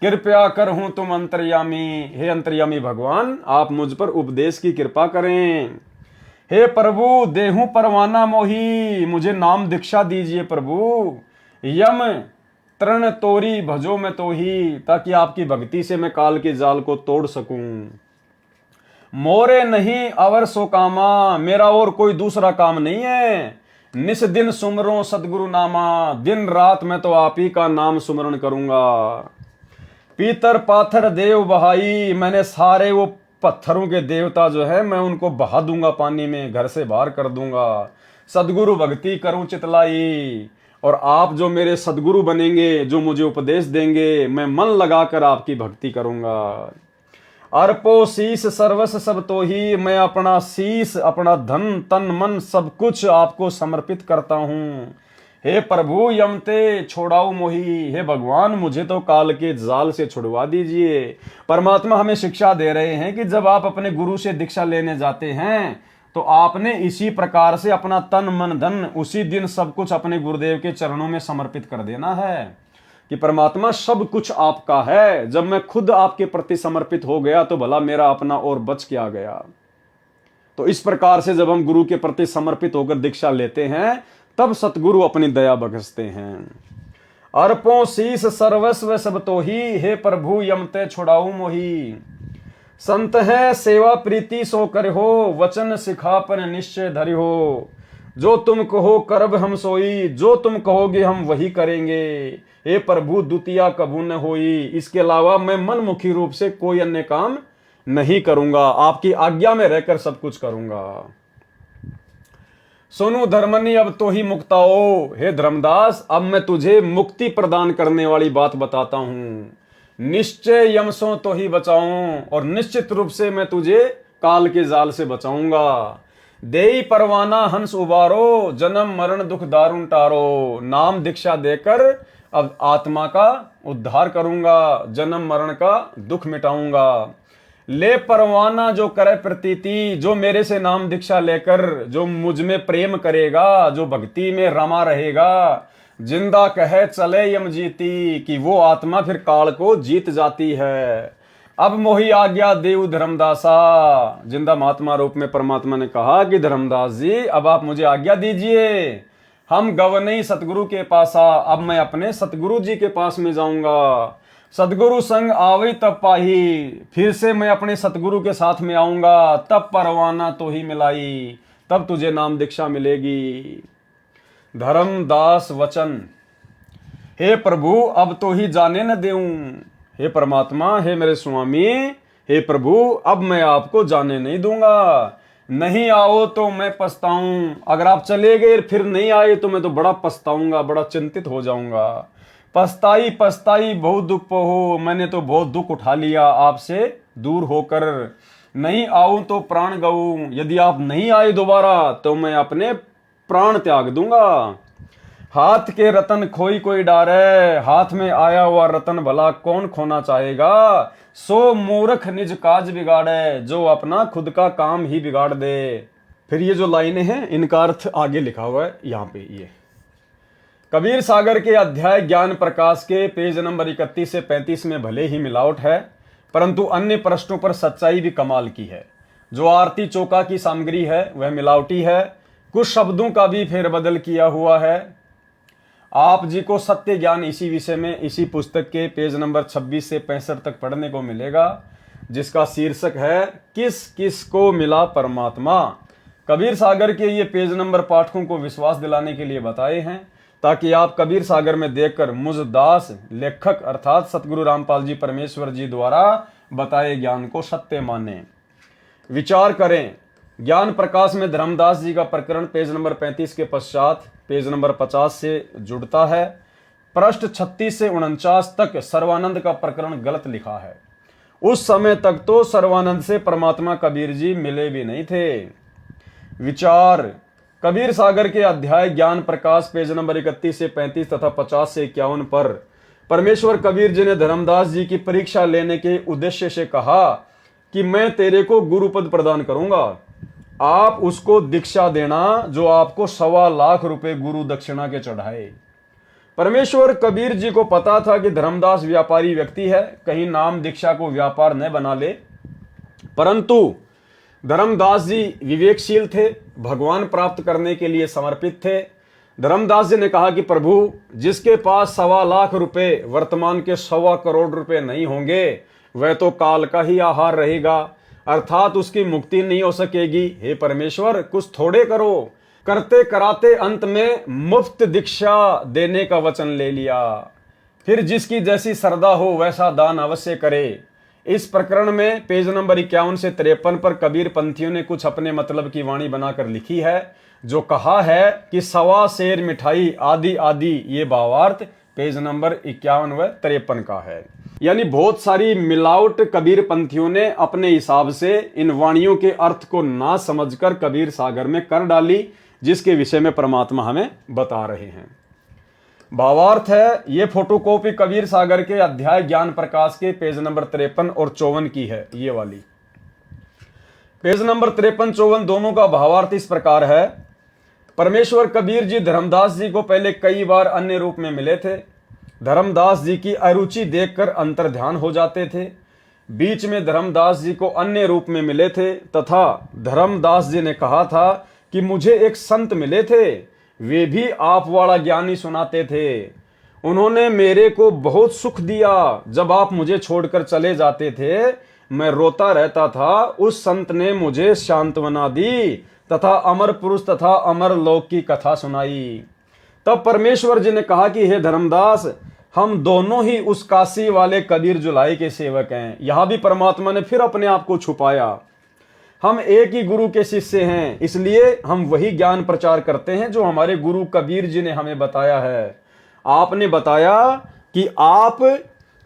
कृपया कर हूं तुम अंतर्यामी। हे अंतर्यामी भगवान, आप मुझ पर उपदेश की कृपा करें। हे प्रभु देहू परवाना मोही, मुझे नाम दीक्षा दीजिए प्रभु। यम तृण तोरी भजो में तो ही, ताकि आपकी भक्ति से मैं काल के जाल को तोड़ सकूं। मोरे नहीं अवर सो कामा, मेरा और कोई दूसरा काम नहीं है। निस दिन सुमरो सतगुरु नामा, दिन रात मैं तो आप ही का नाम सुमरण करूंगा। पीतर पाथर देव बहाई, मैंने सारे वो पत्थरों के देवता जो है मैं उनको बहा दूंगा पानी में, घर से बाहर कर दूंगा। सदगुरु भक्ति करूं चितलाई, और आप जो मेरे सदगुरु बनेंगे, जो मुझे उपदेश देंगे, मैं मन लगाकर आपकी भक्ति करूंगा। अर्पो शीस सर्वस सब तो ही, मैं अपना शीस, अपना धन तन मन सब कुछ आपको समर्पित करता हूं। हे प्रभु यमते छोड़ाओ मोही, हे भगवान मुझे तो काल के जाल से छुड़वा दीजिए। परमात्मा हमें शिक्षा दे रहे हैं कि जब आप अपने गुरु से दीक्षा लेने जाते हैं तो आपने इसी प्रकार से अपना तन मन धन उसी दिन सब कुछ अपने गुरुदेव के चरणों में समर्पित कर देना है कि परमात्मा सब कुछ आपका है। जब मैं खुद आपके प्रति समर्पित हो गया तो भला मेरा अपना और बच क्या गया। तो इस प्रकार से जब हम गुरु के प्रति समर्पित होकर दीक्षा लेते हैं तब सतगुरु अपनी दया बख्शते हैं। अर्पों शीस सर्वस्व सब तो ही, हे प्रभु यमते छुड़ाऊ मोही। संत है सेवा प्रीति सो कर हो, वचन सिखापन निश्चय धरि हो। जो तुम कहो करब हम सोई, जो तुम कहोगे हम वही करेंगे। हे प्रभु द्वितीया कबू न होई, इसके अलावा मैं मनमुखी रूप से कोई अन्य काम नहीं करूंगा, आपकी आज्ञा में रहकर सब कुछ करूंगा। सुनो धर्मनी अब तो ही मुक्ताओ, हे धर्मदास अब मैं तुझे मुक्ति प्रदान करने वाली बात बताता हूं। निश्चय यमसों तो ही बचाऊं, और निश्चित रूप से मैं तुझे काल के जाल से बचाऊंगा। देई परवाना हंस उबारो, जन्म मरण दुख दारुण टारो। नाम दीक्षा देकर अब आत्मा का उद्धार करूंगा, जन्म मरण का दुख मिटाऊंगा। ले परवाना जो करे प्रतीति, जो मेरे से नाम दीक्षा लेकर जो मुझ में प्रेम करेगा, जो भक्ति में रमा रहेगा, जिंदा कहे चले यम जीती, कि वो आत्मा फिर काल को जीत जाती है। अब मोही आज्ञा देव धर्मदासा, जिंदा महात्मा रूप में परमात्मा ने कहा कि धर्मदास जी अब आप मुझे आज्ञा दीजिए, हम गवनई सतगुरु के पास आ, अब मैं अपने सतगुरु जी के पास में जाऊंगा। सतगुरु संग आवे तब पाही, फिर से मैं अपने सतगुरु के साथ में आऊंगा, तब परवाना तो ही मिलाई, तब तुझे नाम दीक्षा मिलेगी। धर्मदास वचन, हे प्रभु अब तो ही जाने न देऊं। हे परमात्मा, हे मेरे स्वामी, हे प्रभु अब मैं आपको जाने नहीं दूंगा। नहीं आओ तो मैं पछताऊं, अगर आप चले गए फिर नहीं आए तो मैं तो बड़ा पछताऊंगा, बड़ा चिंतित हो जाऊंगा। पछताई पछताई बहुत दुख हो, मैंने तो बहुत दुख उठा लिया आपसे दूर होकर। नहीं आऊं तो प्राण गऊं, यदि आप नहीं आए दोबारा तो मैं अपने प्राण त्याग दूंगा। हाथ के रतन खोई कोई डारे, हाथ में आया हुआ रतन भला कौन खोना चाहेगा। सो मूर्ख निज काज बिगाड़े, जो अपना खुद का काम ही बिगाड़ दे। फिर ये जो लाइनें हैं इनका अर्थ आगे लिखा हुआ है यहाँ पे। ये कबीर सागर के अध्याय ज्ञान प्रकाश के पेज नंबर 31 से 35 में भले ही मिलावट है, परंतु अन्य प्रश्नों पर सच्चाई भी कमाल की है। जो आरती चौका की सामग्री है वह मिलावटी है, कुछ शब्दों का भी फेरबदल किया हुआ है। आप जी को सत्य ज्ञान इसी विषय में इसी पुस्तक के पेज नंबर 26 से 65 तक पढ़ने को मिलेगा, जिसका शीर्षक है किस किस को मिला परमात्मा। कबीर सागर के ये पेज नंबर पाठकों को विश्वास दिलाने के लिए बताए हैं, ताकि आप कबीर सागर में देखकर मुझ दास लेखक अर्थात सतगुरु रामपाल जी परमेश्वर जी द्वारा बताए ज्ञान को सत्य माने। विचार करें, ज्ञान प्रकाश में धर्मदास जी का प्रकरण पेज नंबर 35 के पश्चात पेज नंबर 50 से जुड़ता है। पृष्ठ 36 से 49 तक सर्वानंद का प्रकरण गलत लिखा है। उस समय तक तो सर्वानंद से परमात्मा कबीर जी मिले भी नहीं थे। विचार, कबीर सागर के अध्याय ज्ञान प्रकाश पेज नंबर 31 से 35 तथा 50 से 51 पर परमेश्वर कबीर जी ने धर्मदास जी की परीक्षा लेने के उद्देश्य से कहा कि मैं तेरे को गुरुपद प्रदान करूंगा, आप उसको दीक्षा देना जो आपको 1.25 लाख रुपए गुरु दक्षिणा के चढ़ाए। परमेश्वर कबीर जी को पता था कि धर्मदास व्यापारी व्यक्ति है, कहीं नाम दीक्षा को व्यापार न बना ले, परंतु धर्मदास जी विवेकशील थे, भगवान प्राप्त करने के लिए समर्पित थे। धर्मदास जी ने कहा कि प्रभु, जिसके पास 1.25 लाख रुपए वर्तमान के 1.25 करोड़ रुपए नहीं होंगे वह तो काल का ही आहार रहेगा, अर्थात उसकी मुक्ति नहीं हो सकेगी। हे परमेश्वर कुछ थोड़े करो। करते कराते अंत में मुफ्त दीक्षा देने का वचन ले लिया। फिर जिसकी जैसी श्रद्धा हो वैसा दान अवश्य करे। इस प्रकरण में पेज नंबर 51 से 53 पर कबीर पंथियों ने कुछ अपने मतलब की वाणी बनाकर लिखी है, जो कहा है कि 1.25 सेर मिठाई आदि आदि, ये भावार्थ पेज नंबर 51 व 53 का है। यानी बहुत सारी मिलावट कबीर पंथियों ने अपने हिसाब से इन वाणियों के अर्थ को ना समझकर कबीर सागर में कर डाली, जिसके विषय में परमात्मा हमें बता रहे हैं। भावार्थ है, ये फोटोकॉपी कबीर सागर के अध्याय ज्ञान प्रकाश के पेज नंबर 53 और 54 की है। ये वाली पेज नंबर 53 54 दोनों का भावार्थ इस प्रकार है। परमेश्वर कबीर जी धर्मदास जी को पहले कई बार अन्य रूप में मिले थे। धर्मदास जी की अरुचि देखकर अंतर्ध्यान हो जाते थे। बीच में धर्मदास जी को अन्य रूप में मिले थे तथा धर्मदास जी ने कहा था कि मुझे एक संत मिले थे, वे भी आप वाला ज्ञानी सुनाते थे। उन्होंने मेरे को बहुत सुख दिया। जब आप मुझे छोड़कर चले जाते थे मैं रोता रहता था। उस संत ने मुझे सांत्वना दी तथा अमर पुरुष तथा अमर लोक की कथा सुनाई। तब परमेश्वर जी ने कहा कि हे धर्मदास, हम दोनों ही उस काशी वाले कबीर जुलाई के सेवक हैं। यहां भी परमात्मा ने फिर अपने आप को छुपाया। हम एक ही गुरु के शिष्य हैं, इसलिए हम वही ज्ञान प्रचार करते हैं जो हमारे गुरु कबीर जी ने हमें बताया है। आपने बताया कि आप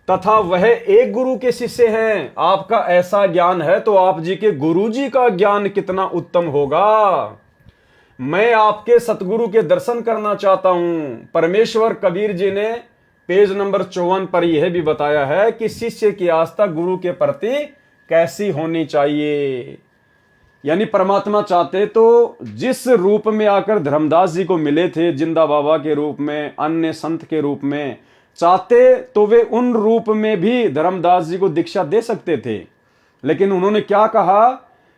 तथा वह एक गुरु के शिष्य हैं। आपका ऐसा ज्ञान है तो आप जी के गुरु जी का ज्ञान कितना उत्तम होगा। मैं आपके सतगुरु के दर्शन करना चाहता हूं। परमेश्वर कबीर जी ने पेज नंबर 54 पर यह भी बताया है कि शिष्य की आस्था गुरु के प्रति कैसी होनी चाहिए। यानी परमात्मा चाहते तो जिस रूप में आकर धर्मदास जी को मिले थे, जिंदा बाबा के रूप में, अन्य संत के रूप में, चाहते तो वे उन रूप में भी धर्मदास जी को दीक्षा दे सकते थे। लेकिन उन्होंने क्या कहा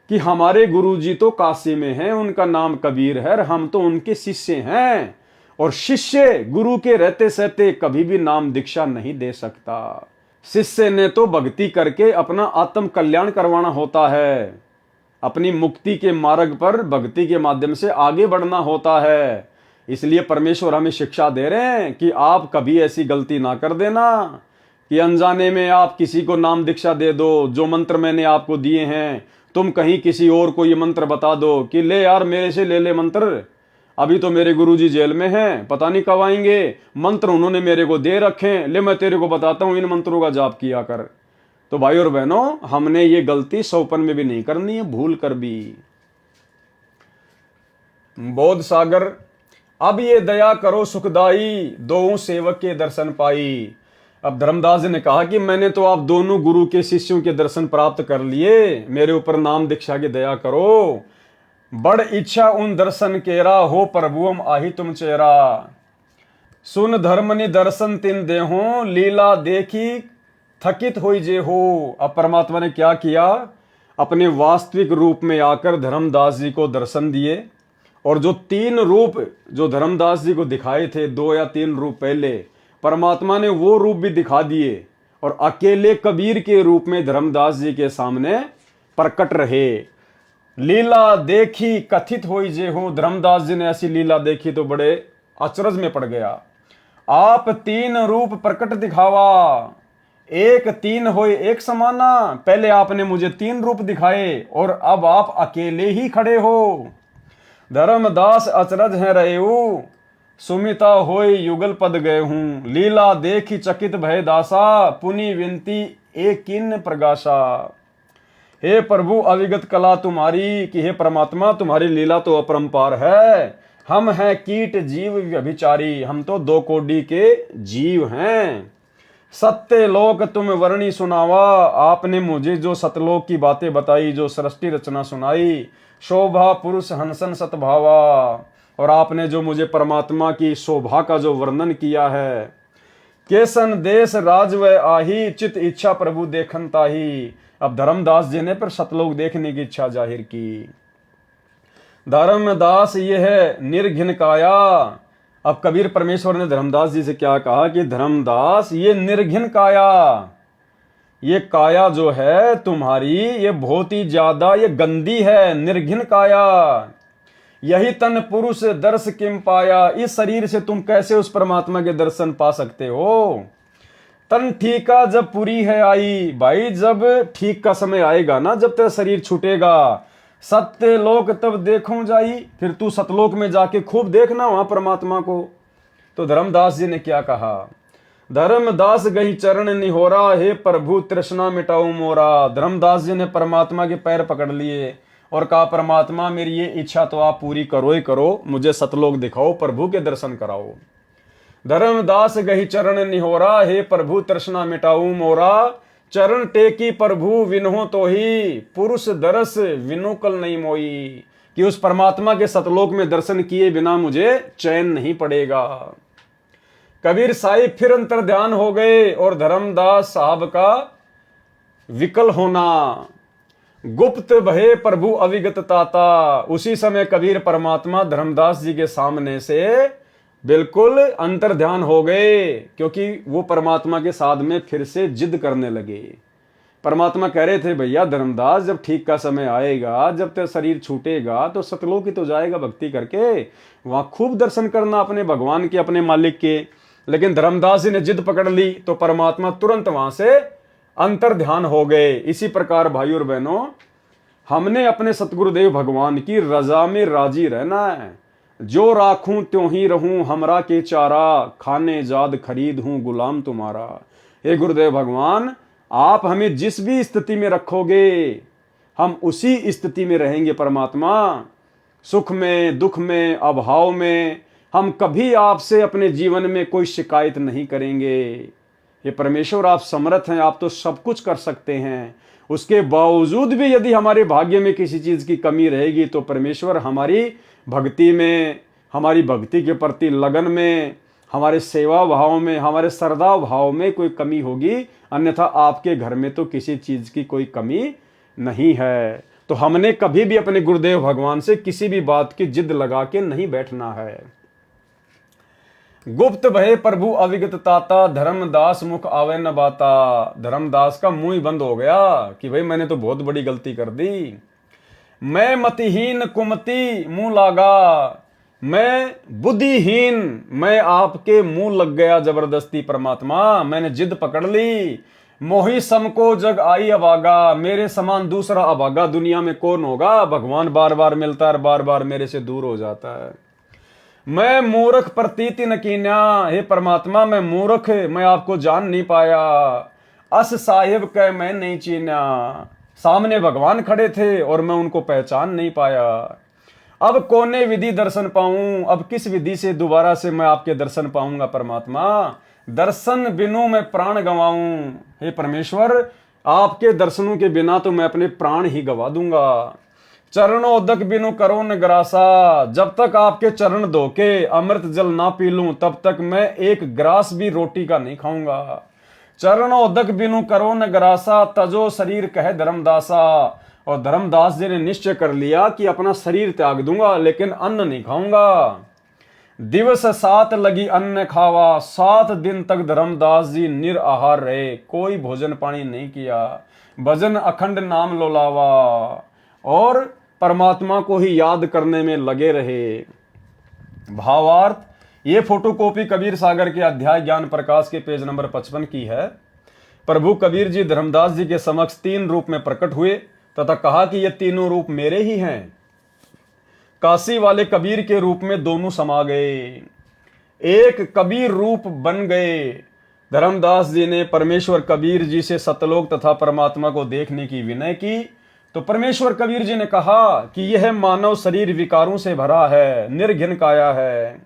कि हमारे गुरु जी तो काशी में हैं, उनका नाम कबीर है, हम तो उनके शिष्य हैं। और शिष्य गुरु के रहते सहते कभी भी नाम दीक्षा नहीं दे सकता। शिष्य ने तो भक्ति करके अपना आत्म कल्याण करवाना होता है। अपनी मुक्ति के मार्ग पर भक्ति के माध्यम से आगे बढ़ना होता है। इसलिए परमेश्वर हमें शिक्षा दे रहे हैं कि आप कभी ऐसी गलती ना कर देना कि अनजाने में आप किसी को नाम दीक्षा दे दो। जो मंत्र मैंने आपको दिए हैं तुम कहीं किसी और को ये मंत्र बता दो कि ले यार मेरे से ले ले मंत्र, अभी तो मेरे गुरुजी जेल में हैं, पता नहीं कब आएंगे, मंत्र उन्होंने मेरे को दे रखे, ले मैं तेरे को बताता हूं इन मंत्रों का जाप किया कर। तो भाई और बहनों, हमने ये गलती सौपन में भी नहीं करनी है, भूल कर भी। बोध सागर, अब ये दया करो सुखदाई, दो सेवक के दर्शन पाई। अब धर्मदास जी ने कहा कि मैंने तो आप दोनों गुरु के शिष्यों के दर्शन प्राप्त कर लिए, मेरे ऊपर नाम दीक्षा की दया करो। बड़ इच्छा उन दर्शन केरा, हो प्रभुअम आही तुम चेहरा। सुन धर्मनि दर्शन तिन देहो, लीला देखी थकित होई जे हो। अब परमात्मा ने क्या किया, अपने वास्तविक रूप में आकर धर्मदास जी को दर्शन दिए। और जो 3 रूप जो धर्मदास जी को दिखाए थे, 2 या 3 रूप पहले, परमात्मा ने वो रूप भी दिखा दिए और अकेले कबीर के रूप में धर्मदास जी के सामने प्रकट रहे। लीला देखी कथित होई जे हो। धर्मदास जी ने ऐसी लीला देखी तो बड़े अचरज में पड़ गया। आप 3 रूप प्रकट दिखावा, एक 3 होए एक समाना। पहले आपने मुझे 3 रूप दिखाए और अब आप अकेले ही खड़े हो। धर्मदास अचरज है रहे हो, सुमिता होय युगल पद गए हूं। लीला देखी चकित भय दासा, पुनि विनती एक किन प्रगाशा। हे प्रभु अविगत कला तुम्हारी, कि हे परमात्मा तुम्हारी लीला तो अपरंपार है। हम हैं कीट जीव व्यभिचारी, हम तो 2 कोटि के जीव हैं। सत्य लोक तुम वर्णी सुनावा, आपने मुझे जो सतलोक की बातें बताई, जो सृष्टि रचना सुनाई। शोभा पुरुष हंसन सतभावा, और आपने जो मुझे परमात्मा की शोभा का जो वर्णन किया है। केसन देश राज व आही, चित इच्छा प्रभु देखन ताही। अब धर्मदास जी ने पर सतलोक देखने की इच्छा जाहिर की। धर्मदास ये है निर्घिन काया। अब कबीर परमेश्वर ने धर्मदास जी से क्या कहा कि धर्मदास ये निर्घिन काया, ये काया जो है तुम्हारी ये बहुत ही ज्यादा ये गंदी है, निर्घिन काया। यही तन पुरुष दर्श किम पाया, इस शरीर से तुम कैसे उस परमात्मा के दर्शन पा सकते हो। तन ठीका जब पूरी है आई, भाई जब ठीक का समय आएगा ना, जब तेरा शरीर छूटेगा, सत्य लोक तब देखूं जाई, फिर तू सतलोक में जाके खूब देखना वहां परमात्मा को। तो धर्मदास जी ने क्या कहा, धर्मदास गही चरण निहोरा, हे प्रभु तृष्णा मिटाऊ मोरा। धर्मदास जी ने परमात्मा के पैर पकड़ लिए और कहा परमात्मा मेरी ये इच्छा तो आप पूरी करो ही करो, मुझे सतलोक दिखाओ, प्रभु के दर्शन कराओ। धर्मदास गही चरण निहोरा, हे प्रभु तृष्णा मिटाऊ मोरा। चरण टेकी प्रभु विनहो तो ही, पुरुष दरस विनु कल नहीं मोई। कि उस परमात्मा के सतलोक में दर्शन किए बिना मुझे चैन नहीं पड़ेगा। कबीर साहिब फिर अंतर ध्यान हो गए और धर्मदास साहब का विकल होना। गुप्त भये प्रभु अविगत ताता। उसी समय कबीर परमात्मा धर्मदास जी के सामने से बिल्कुल अंतर ध्यान हो गए, क्योंकि वो परमात्मा के साथ में फिर से जिद करने लगे। परमात्मा कह रहे थे, भैया धर्मदास, जब ठीक का समय आएगा, जब तेरा शरीर छूटेगा तो सतलोक ही तो जाएगा भक्ति करके, वहां खूब दर्शन करना अपने भगवान के, अपने मालिक के। लेकिन धर्मदास जी ने जिद पकड़ ली तो परमात्मा तुरंत वहां से अंतर ध्यान हो गए। इसी प्रकार भाई और बहनों, हमने अपने सतगुरुदेव भगवान की रजा में राजी रहना है। जो राखूं त्यों ही रहूं, हमरा के चारा, खाने जाद खरीद हूं गुलाम तुम्हारा। हे गुरुदेव भगवान, आप हमें जिस भी स्थिति में रखोगे हम उसी स्थिति में रहेंगे। परमात्मा, सुख में, दुख में, अभाव में हम कभी आपसे अपने जीवन में कोई शिकायत नहीं करेंगे। ये परमेश्वर, आप समर्थ हैं, आप तो सब कुछ कर सकते हैं। उसके बावजूद भी यदि हमारे भाग्य में किसी चीज की कमी रहेगी तो परमेश्वर हमारी भक्ति में, हमारी भक्ति के प्रति लगन में, हमारे सेवा भाव में, हमारे श्रद्धा भाव में कोई कमी होगी। अन्यथा आपके घर में तो किसी चीज की कोई कमी नहीं है। तो हमने कभी भी अपने गुरुदेव भगवान से किसी भी बात की जिद लगा के नहीं बैठना है। गुप्त भये प्रभु अविगत ताता, धर्मदास मुख आवे न बाता। धर्मदास का मुंह ही बंद हो गया कि भाई मैंने तो बहुत बड़ी गलती कर दी। मैं मतिहीन कुमति मुंह लागा, मैं बुद्धिहीन, मैं आपके मुंह लग गया जबरदस्ती। परमात्मा, मैंने जिद पकड़ ली। मोही सम को जग आई अभागा, मेरे समान दूसरा अभागा दुनिया में कौन होगा। भगवान बार बार मिलता है, बार बार मेरे से दूर हो जाता है। मैं मूर्ख प्रतीति न कीन्या, हे परमात्मा मैं मूर्ख, मैं आपको जान नहीं पाया। अस साहिब कह मैं नहीं चीन्या, सामने भगवान खड़े थे और मैं उनको पहचान नहीं पाया। अब कोने विधि दर्शन पाऊं, अब किस विधि से दोबारा से मैं आपके दर्शन पाऊंगा। परमात्मा, दर्शन बिनु मैं प्राण गंवाऊं। हे परमेश्वर, आपके दर्शनों के बिना तो मैं अपने प्राण ही गवा दूंगा। चरणोदक बिनु करो न ग्रासा, जब तक आपके चरण धो के अमृत जल ना पी लूं तब तक मैं एक ग्रास भी रोटी का नहीं खाऊंगा। चरणोदक बिनु करो न ग्रासा, तजो शरीर कहे धर्मदासा। और धर्मदास जी ने निश्चय कर लिया कि अपना शरीर त्याग दूंगा लेकिन अन्न नहीं खाऊंगा। दिवस 7 लगी अन्न खावा, 7 दिन तक धर्मदास जी निराहार रहे, कोई भोजन पानी नहीं किया। भजन अखंड नाम लोलावा और परमात्मा को ही याद करने में लगे रहे। भावार्थ, ये फोटोकॉपी कबीर सागर के अध्याय ज्ञान प्रकाश के पेज नंबर 55 की है। प्रभु कबीर जी धर्मदास जी के समक्ष 3 रूप में प्रकट हुए तथा कहा कि ये तीनों रूप मेरे ही हैं। काशी वाले कबीर के रूप में दोनों समा गए, एक कबीर रूप बन गए। धर्मदास जी ने परमेश्वर कबीर जी से सतलोक तथा परमात्मा को देखने की विनय की तो परमेश्वर कबीर जी ने कहा कि यह मानव शरीर विकारों से भरा है, निर्घिन काया है,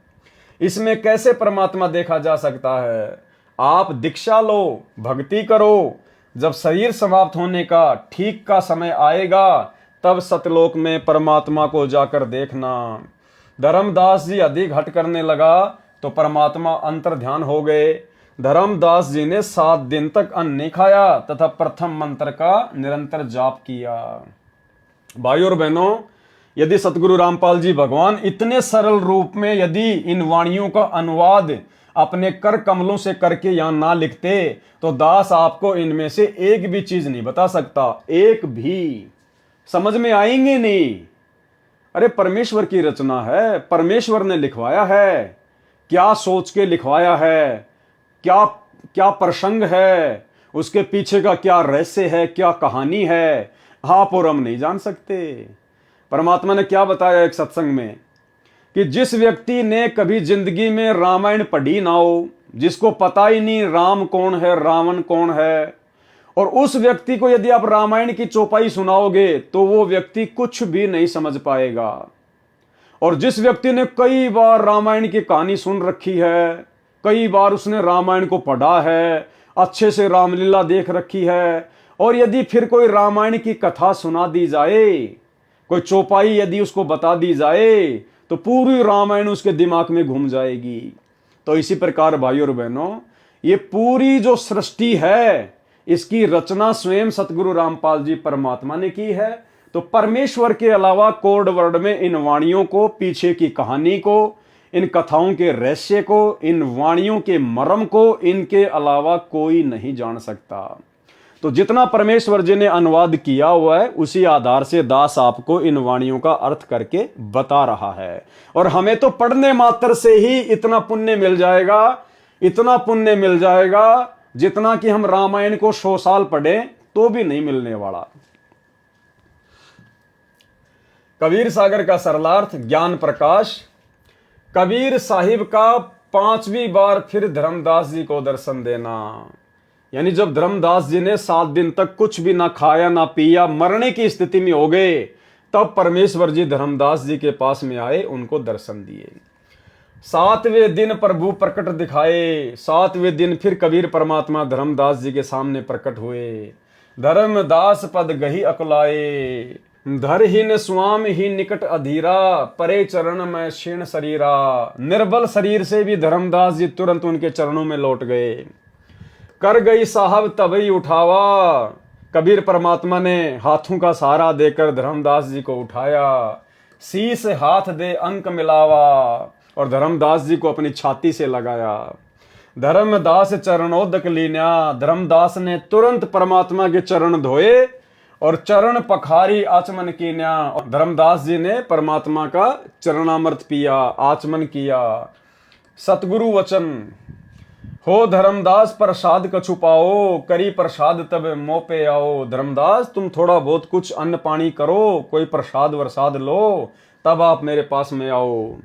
इसमें कैसे परमात्मा देखा जा सकता है। आप दीक्षा लो, भक्ति करो, जब शरीर समाप्त होने का ठीक का समय आएगा तब सतलोक में परमात्मा को जाकर देखना। धर्मदास जी अधिक हट करने लगा तो परमात्मा अंतर ध्यान हो गए। धर्मदास जी ने 7 दिन तक अन्न नहीं खाया तथा प्रथम मंत्र का निरंतर जाप किया। भाइयों और बहनों, यदि सतगुरु रामपाल जी भगवान इतने सरल रूप में यदि इन वाणियों का अनुवाद अपने कर कमलों से करके यहां ना लिखते तो दास आपको इनमें से एक भी चीज नहीं बता सकता, एक भी समझ में आएंगे नहीं। अरे परमेश्वर की रचना है, परमेश्वर ने लिखवाया है, क्या सोच के लिखवाया है, क्या क्या प्रसंग है, उसके पीछे का क्या रहस्य है, क्या कहानी है, आप और हम नहीं जान सकते। परमात्मा ने क्या बताया एक सत्संग में कि जिस व्यक्ति ने कभी जिंदगी में रामायण पढ़ी ना हो, जिसको पता ही नहीं राम कौन है, रावण कौन है, और उस व्यक्ति को यदि आप रामायण की चौपाई सुनाओगे तो वो व्यक्ति कुछ भी नहीं समझ पाएगा। और जिस व्यक्ति ने कई बार रामायण की कहानी सुन रखी है, कई बार उसने रामायण को पढ़ा है, अच्छे से रामलीला देख रखी है। और यदि फिर कोई रामायण की कथा सुना दी जाए, कोई चौपाई यदि उसको बता दी जाए, तो पूरी रामायण उसके दिमाग में घूम जाएगी। तो इसी प्रकार भाइयों और बहनों, ये पूरी जो सृष्टि है, इसकी रचना स्वयं सतगुरु रामपाल जी परमात्मा ने की है। तो परमेश्वर के अलावा कोड वर्ड में इन वाणियों को, पीछे की कहानी को, इन कथाओं के रहस्य को, इन वाणियों के मर्म को, इनके अलावा कोई नहीं जान सकता। तो जितना परमेश्वर जी ने अनुवाद किया हुआ है, उसी आधार से दास आपको इन वाणियों का अर्थ करके बता रहा है। और हमें तो पढ़ने मात्र से ही इतना पुण्य मिल जाएगा, इतना पुण्य मिल जाएगा जितना कि हम रामायण को 100 साल पढ़े तो भी नहीं मिलने वाला। कबीर सागर का सरलार्थ ज्ञान प्रकाश। कबीर साहिब का 5वीं बार फिर धर्मदास जी को दर्शन देना, यानी जब धर्मदास जी ने 7 दिन तक कुछ भी ना खाया ना पिया, मरने की स्थिति में हो गए, तब परमेश्वर जी धर्मदास जी के पास में आए, उनको दर्शन दिए। 7वें दिन प्रभु प्रकट दिखाए। 7वें दिन फिर कबीर परमात्मा धर्मदास जी के सामने प्रकट हुए। धर्मदास पद गही अकुलाए, धर ही न स्वाम ही निकट अधीरा, परे चरण में क्षीण शरीरा। निर्बल शरीर से भी धर्मदास जी तुरंत उनके चरणों में लौट गए। कर गई साहब तभी उठावा, कबीर परमात्मा ने हाथों का सहारा देकर धर्मदास जी को उठाया। शीश हाथ दे अंक मिलावा, और धर्मदास जी को अपनी छाती से लगाया। धर्मदास चरणोदक लीन्या, धर्मदास ने तुरंत परमात्मा के चरण धोए और चरण पखारी आचमन कीन्या। धर्मदास जी ने परमात्मा का चरणामृत पिया, आचमन किया। सतगुरु वचन हो धर्मदास प्रसाद कछु पाओ, करी प्रसाद तब मोह पे आओ। धर्मदास तुम थोड़ा बहुत कुछ अन्न पानी करो, कोई प्रसाद वरसाद लो, तब आप मेरे पास में आओ।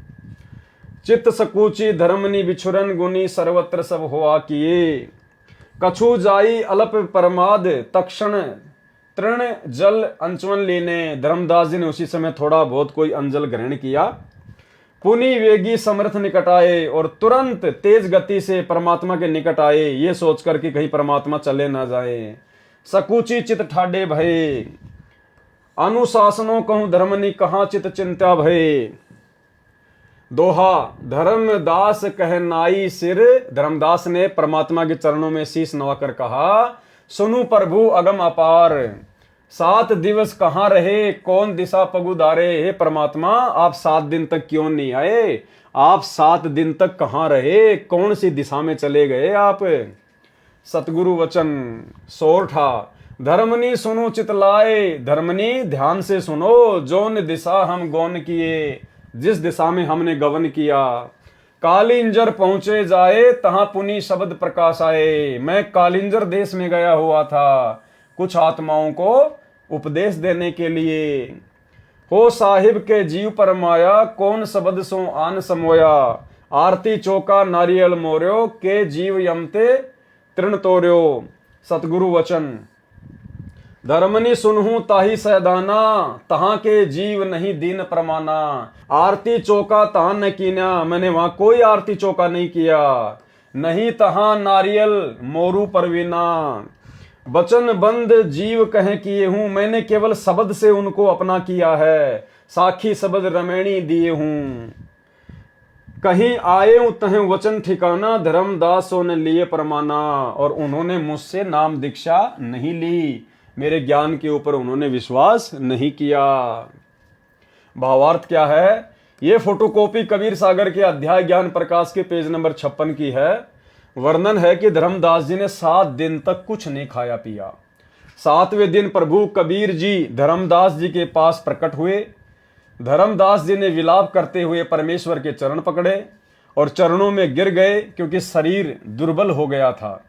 चित्त सकूची धर्मनी बिछुरन गुनी, सर्वत्र सब हुआ किए। कछु जाई अल्प परमाद, तक्षण तृण जल अंचवन लेने। धर्मदास जी ने उसी समय थोड़ा बहुत कोई अंजल ग्रहण किया। पुनि वेगी समर्थ निकट आए, और तुरंत तेज गति से परमात्मा के निकट आए, ये सोचकर कि कहीं परमात्मा चले ना जाए। सकूची चित ठाडे भये, अनुशासनों कहूं धर्मनी, कहां चित चिंता भये। दोहा धर्मदास कह नाई सिर, धर्मदास ने परमात्मा के चरणों में शीश नवाकर कहा, सुनु प्रभु अगम अपार। 7 दिवस कहाँ रहे, कौन दिशा पगुदारे। हे परमात्मा, आप 7 दिन तक क्यों नहीं आए? आप 7 दिन तक कहाँ रहे, कौन सी दिशा में चले गए आप? सतगुरु वचन सोरठा, धर्मनी सुनो चितलाए। धर्मनी ध्यान से सुनो, जोन दिशा हम गौन किए, जिस दिशा में हमने गवन किया। कालिंजर पहुंचे जाए, तहां पुनि शब्द प्रकाश आए। मैं कालिंजर देश में गया हुआ था कुछ आत्माओं को उपदेश देने के लिए। हो साहिब के जीव पर माया, कौन शब्द सो आन समोया। आरती चौका नारियल मोर्यो, के जीव यमते तृण तोर्यो। सतगुरु वचन धर्मनी सुनहूं ताही सहदाना, तहां के जीव नहीं दीन प्रमाना। आरती चौका तहां न कीना, मैंने वहां कोई आरती चौका नहीं किया। नहीं तहां नारियल मोरू परवीना, वचन बंद जीव कहे किए हूं, मैंने केवल शब्द से उनको अपना किया है। साखी शब्द रमैणी दिए हूं, कहीं आए तहें वचन ठिकाना। धर्मदासों ने लिए परमाना, और उन्होंने मुझसे नाम दीक्षा नहीं ली, मेरे ज्ञान के ऊपर उन्होंने विश्वास नहीं किया। भावार्थ क्या है? ये फोटोकॉपी कबीर सागर के अध्याय ज्ञान प्रकाश के पेज नंबर 56 की है। वर्णन है कि धर्मदास जी ने 7 दिन तक कुछ नहीं खाया पिया। 7वें दिन प्रभु कबीर जी धर्मदास जी के पास प्रकट हुए। धर्मदास जी ने विलाप करते हुए परमेश्वर के चरण पकड़े और चरणों में गिर गए, क्योंकि शरीर दुर्बल हो गया था।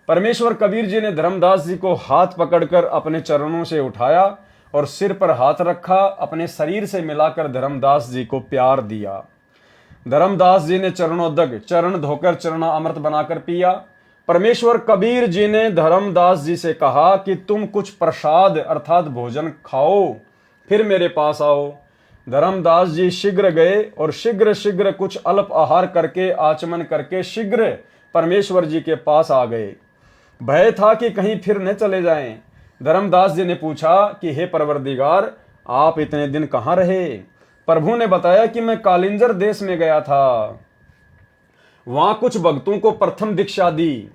परमेश्वर कबीर जी ने धर्मदास जी को हाथ पकड़कर अपने चरणों से उठाया और सिर पर हाथ रखा, अपने शरीर से मिलाकर धर्मदास जी को प्यार दिया। धर्मदास जी ने चरणोदक, चरण धोकर चरणा अमृत बनाकर पिया। परमेश्वर कबीर जी ने धर्मदास जी से कहा कि तुम कुछ प्रसाद अर्थात भोजन खाओ, फिर मेरे पास आओ। धर्मदास जी शीघ्र गए और शीघ्र शीघ्र कुछ अल्प आहार करके आचमन करके शीघ्र परमेश्वर जी के पास आ गए। भय था कि कहीं फिर न चले जाएं। धर्मदास जी ने पूछा कि हे परवरदिगार, आप इतने दिन कहाँ रहे? प्रभु ने बताया कि मैं कालिंजर देश में गया था, वहां कुछ भक्तों को प्रथम दीक्षा दी।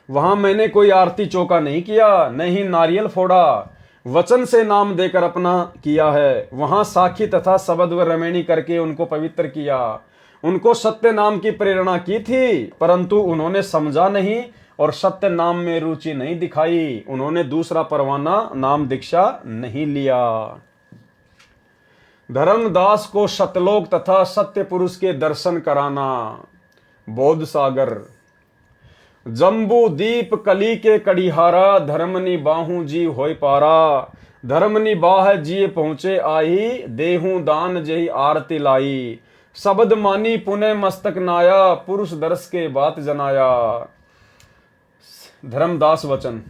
वहां मैंने कोई आरती चौका नहीं किया, न ही नारियल फोड़ा, वचन से नाम देकर अपना किया है। वहां साखी तथा शबद व रमैनी करके उनको पवित्र किया। उनको सत्य नाम की प्रेरणा की थी, परंतु उन्होंने समझा नहीं और सत्य नाम में रुचि नहीं दिखाई। उन्होंने दूसरा परवाना नाम दीक्षा नहीं लिया। धर्मदास को सतलोक तथा सत्य पुरुष के दर्शन कराना। बोध सागर। जम्बू दीप कली के कड़िहारा, धर्मनि बाहू जी होय पारा। धर्मनि बाह जिये पहुंचे आई, देहू दान जही आरती लाई। शब्द मानी पुने मस्तक नाया, पुरुष दर्श के बात जनाया। धर्मदास वचन।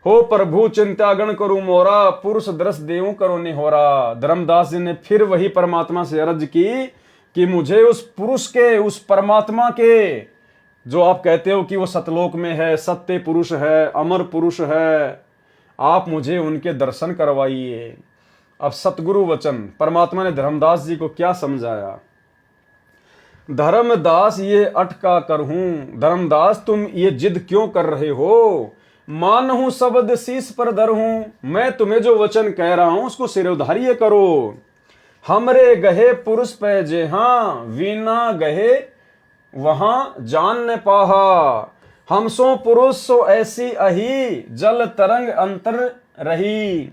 हो प्रभु चिंतागण करूं मोरा, पुरुष दर्श देऊं करो निहोरा। धर्मदास जी ने फिर वही परमात्मा से अर्ज की कि मुझे उस पुरुष के, उस परमात्मा के, जो आप कहते हो कि वो सतलोक में है, सत्य पुरुष है, अमर पुरुष है, आप मुझे उनके दर्शन करवाइए। अब सतगुरु वचन। परमात्मा ने धर्मदास जी को क्या समझाया? धर्मदास ये अटका कर हूं, धर्मदास तुम ये जिद क्यों कर रहे हो? मान हूं शब्द शीश पर धर हूं, मैं तुम्हें जो वचन कह रहा हूं उसको सिरोधार्य करो। हमरे गहे पुरुष पे जे हां, वीना गहे वहां जान न पाहा। हमसो पुरुष सो ऐसी अही, जल तरंग अंतर रही।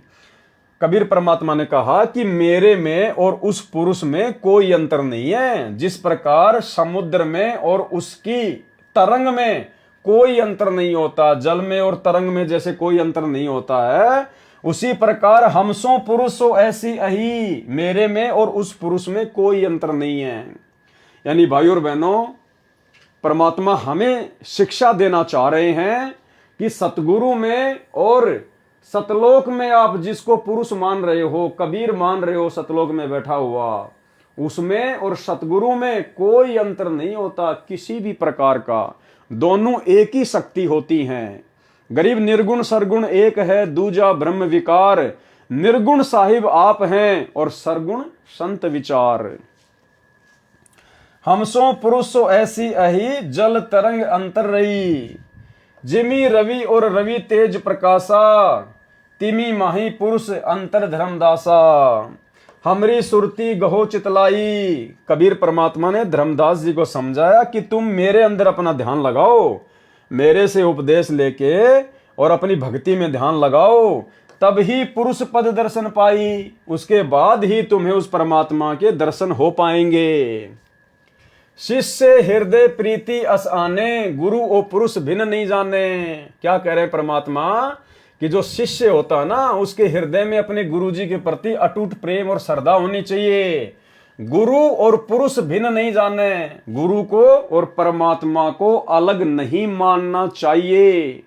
कबीर परमात्मा ने कहा कि मेरे में और उस पुरुष में कोई अंतर नहीं है। जिस प्रकार समुद्र में और उसकी तरंग में कोई अंतर नहीं होता, जल में और तरंग में जैसे कोई अंतर नहीं होता है, उसी प्रकार हमसो पुरुष सो ऐसी अही, मेरे में और उस पुरुष में कोई अंतर नहीं है। यानी भाई और बहनों, परमात्मा हमें शिक्षा देना चाह रहे हैं कि सतगुरु में और सतलोक में आप जिसको पुरुष मान रहे हो, कबीर मान रहे हो सतलोक में बैठा हुआ, उसमें और सतगुरु में कोई अंतर नहीं होता किसी भी प्रकार का। दोनों एक ही शक्ति होती हैं। गरीब निर्गुण सरगुण एक है, दूजा ब्रह्म विकार। निर्गुण साहिब आप हैं और सरगुण संत विचार। हमसो पुरुष सो ऐसी अही, जल तरंग अंतर रही। जिमी रवि और रवि तेज प्रकाशा, तिमी माही पुरुष अंतर धर्मदासा। हमरी सुरती गहो चितलाई। कबीर परमात्मा ने धर्मदास जी को समझाया कि तुम मेरे अंदर अपना ध्यान लगाओ, मेरे से उपदेश लेके और अपनी भक्ति में ध्यान लगाओ, तब ही पुरुष पद दर्शन पाई। उसके बाद ही तुम्हें उस परमात्मा के दर्शन हो पाएंगे। शिष्य हृदय प्रीति अस आने, गुरु ओ पुरुष भिन्न नहीं जाने। क्या कह रहे परमात्मा कि जो शिष्य होता है ना, उसके हृदय में अपने गुरु जी के प्रति अटूट प्रेम और श्रद्धा होनी चाहिए। गुरु और पुरुष भिन्न नहीं जाने, गुरु को और परमात्मा को अलग नहीं मानना चाहिए।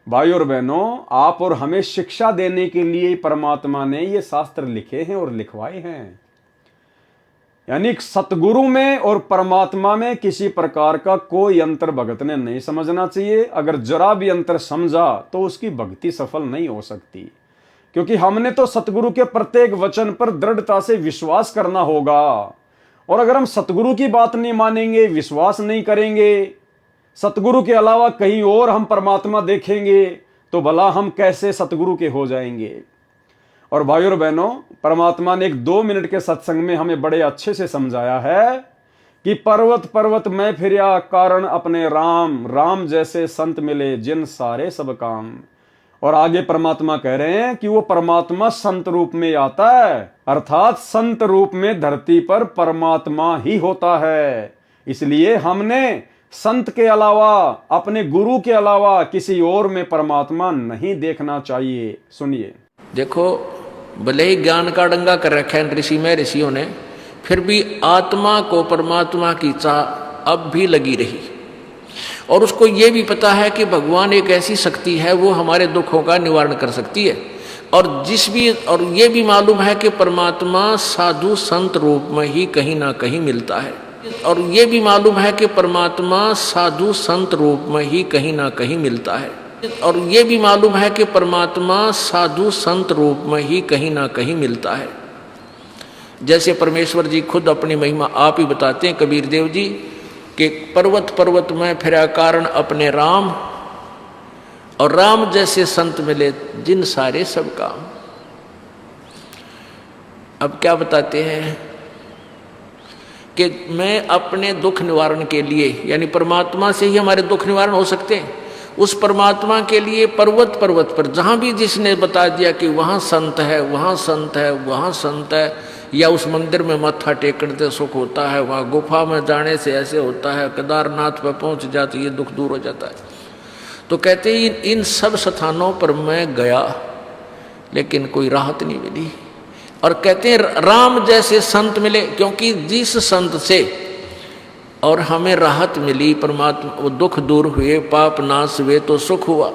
भाई और बहनों, आप और हमें शिक्षा देने के लिए परमात्मा ने ये शास्त्र लिखे हैं और लिखवाए हैं। यानी सतगुरु में और परमात्मा में किसी प्रकार का कोई अंतर भगत ने नहीं समझना चाहिए। अगर जरा भी अंतर समझा तो उसकी भक्ति सफल नहीं हो सकती, क्योंकि हमने तो सतगुरु के प्रत्येक वचन पर दृढ़ता से विश्वास करना होगा। और अगर हम सतगुरु की बात नहीं मानेंगे, विश्वास नहीं करेंगे, सतगुरु के अलावा कहीं और हम परमात्मा देखेंगे, तो भला हम कैसे सतगुरु के हो जाएंगे। और भाई और बहनों, परमात्मा ने एक 2 मिनट के सत्संग में हमें बड़े अच्छे से समझाया है कि पर्वत पर्वत मैं फिरिया, कारण अपने राम। राम जैसे संत मिले, जिन सारे सब काम। और आगे परमात्मा कह रहे हैं कि वो परमात्मा संत रूप में आता है, अर्थात संत रूप में धरती पर परमात्मा ही होता है। इसलिए हमने संत के अलावा, अपने गुरु के अलावा किसी और में परमात्मा नहीं देखना चाहिए। सुनिए, देखो, भले ही ज्ञान का डंगा कर रखा है ऋषि में ऋषियों ने, फिर भी आत्मा को परमात्मा की चाह अब भी लगी रही। और उसको ये भी पता है कि भगवान एक ऐसी शक्ति है, वो हमारे दुखों का निवारण कर सकती है। और ये भी मालूम है कि परमात्मा साधु संत रूप में ही कहीं ना कहीं मिलता है, और ये भी मालूम है कि परमात्मा साधु संत रूप में ही कहीं ना कहीं मिलता है, और ये भी मालूम है कि परमात्मा साधु संत रूप में ही कहीं ना कहीं मिलता है। जैसे परमेश्वर जी खुद अपनी महिमा आप ही बताते हैं, कबीर देव जी, कि पर्वत पर्वत में फिरा कारण अपने राम, और राम जैसे संत मिले जिन सारे सब काम। अब क्या बताते हैं कि मैं अपने दुख निवारण के लिए, यानी परमात्मा से ही हमारे दुख निवारण हो सकते हैं, उस परमात्मा के लिए पर्वत पर्वत पर जहां भी जिसने बता दिया कि वहां संत है, वहां संत है, वहां संत है, या उस मंदिर में मत्था टेकने से सुख होता है, वहां गुफा में जाने से ऐसे होता है, केदारनाथ पर पहुंच जाते ये दुख दूर हो जाता है, तो कहते हैं इन सब स्थानों पर मैं गया लेकिन कोई राहत नहीं मिली। और कहते हैं राम जैसे संत मिले, क्योंकि जिस संत से और हमें राहत मिली, परमात्मा वो दुख दूर हुए, पाप नाश हुए तो सुख हुआ,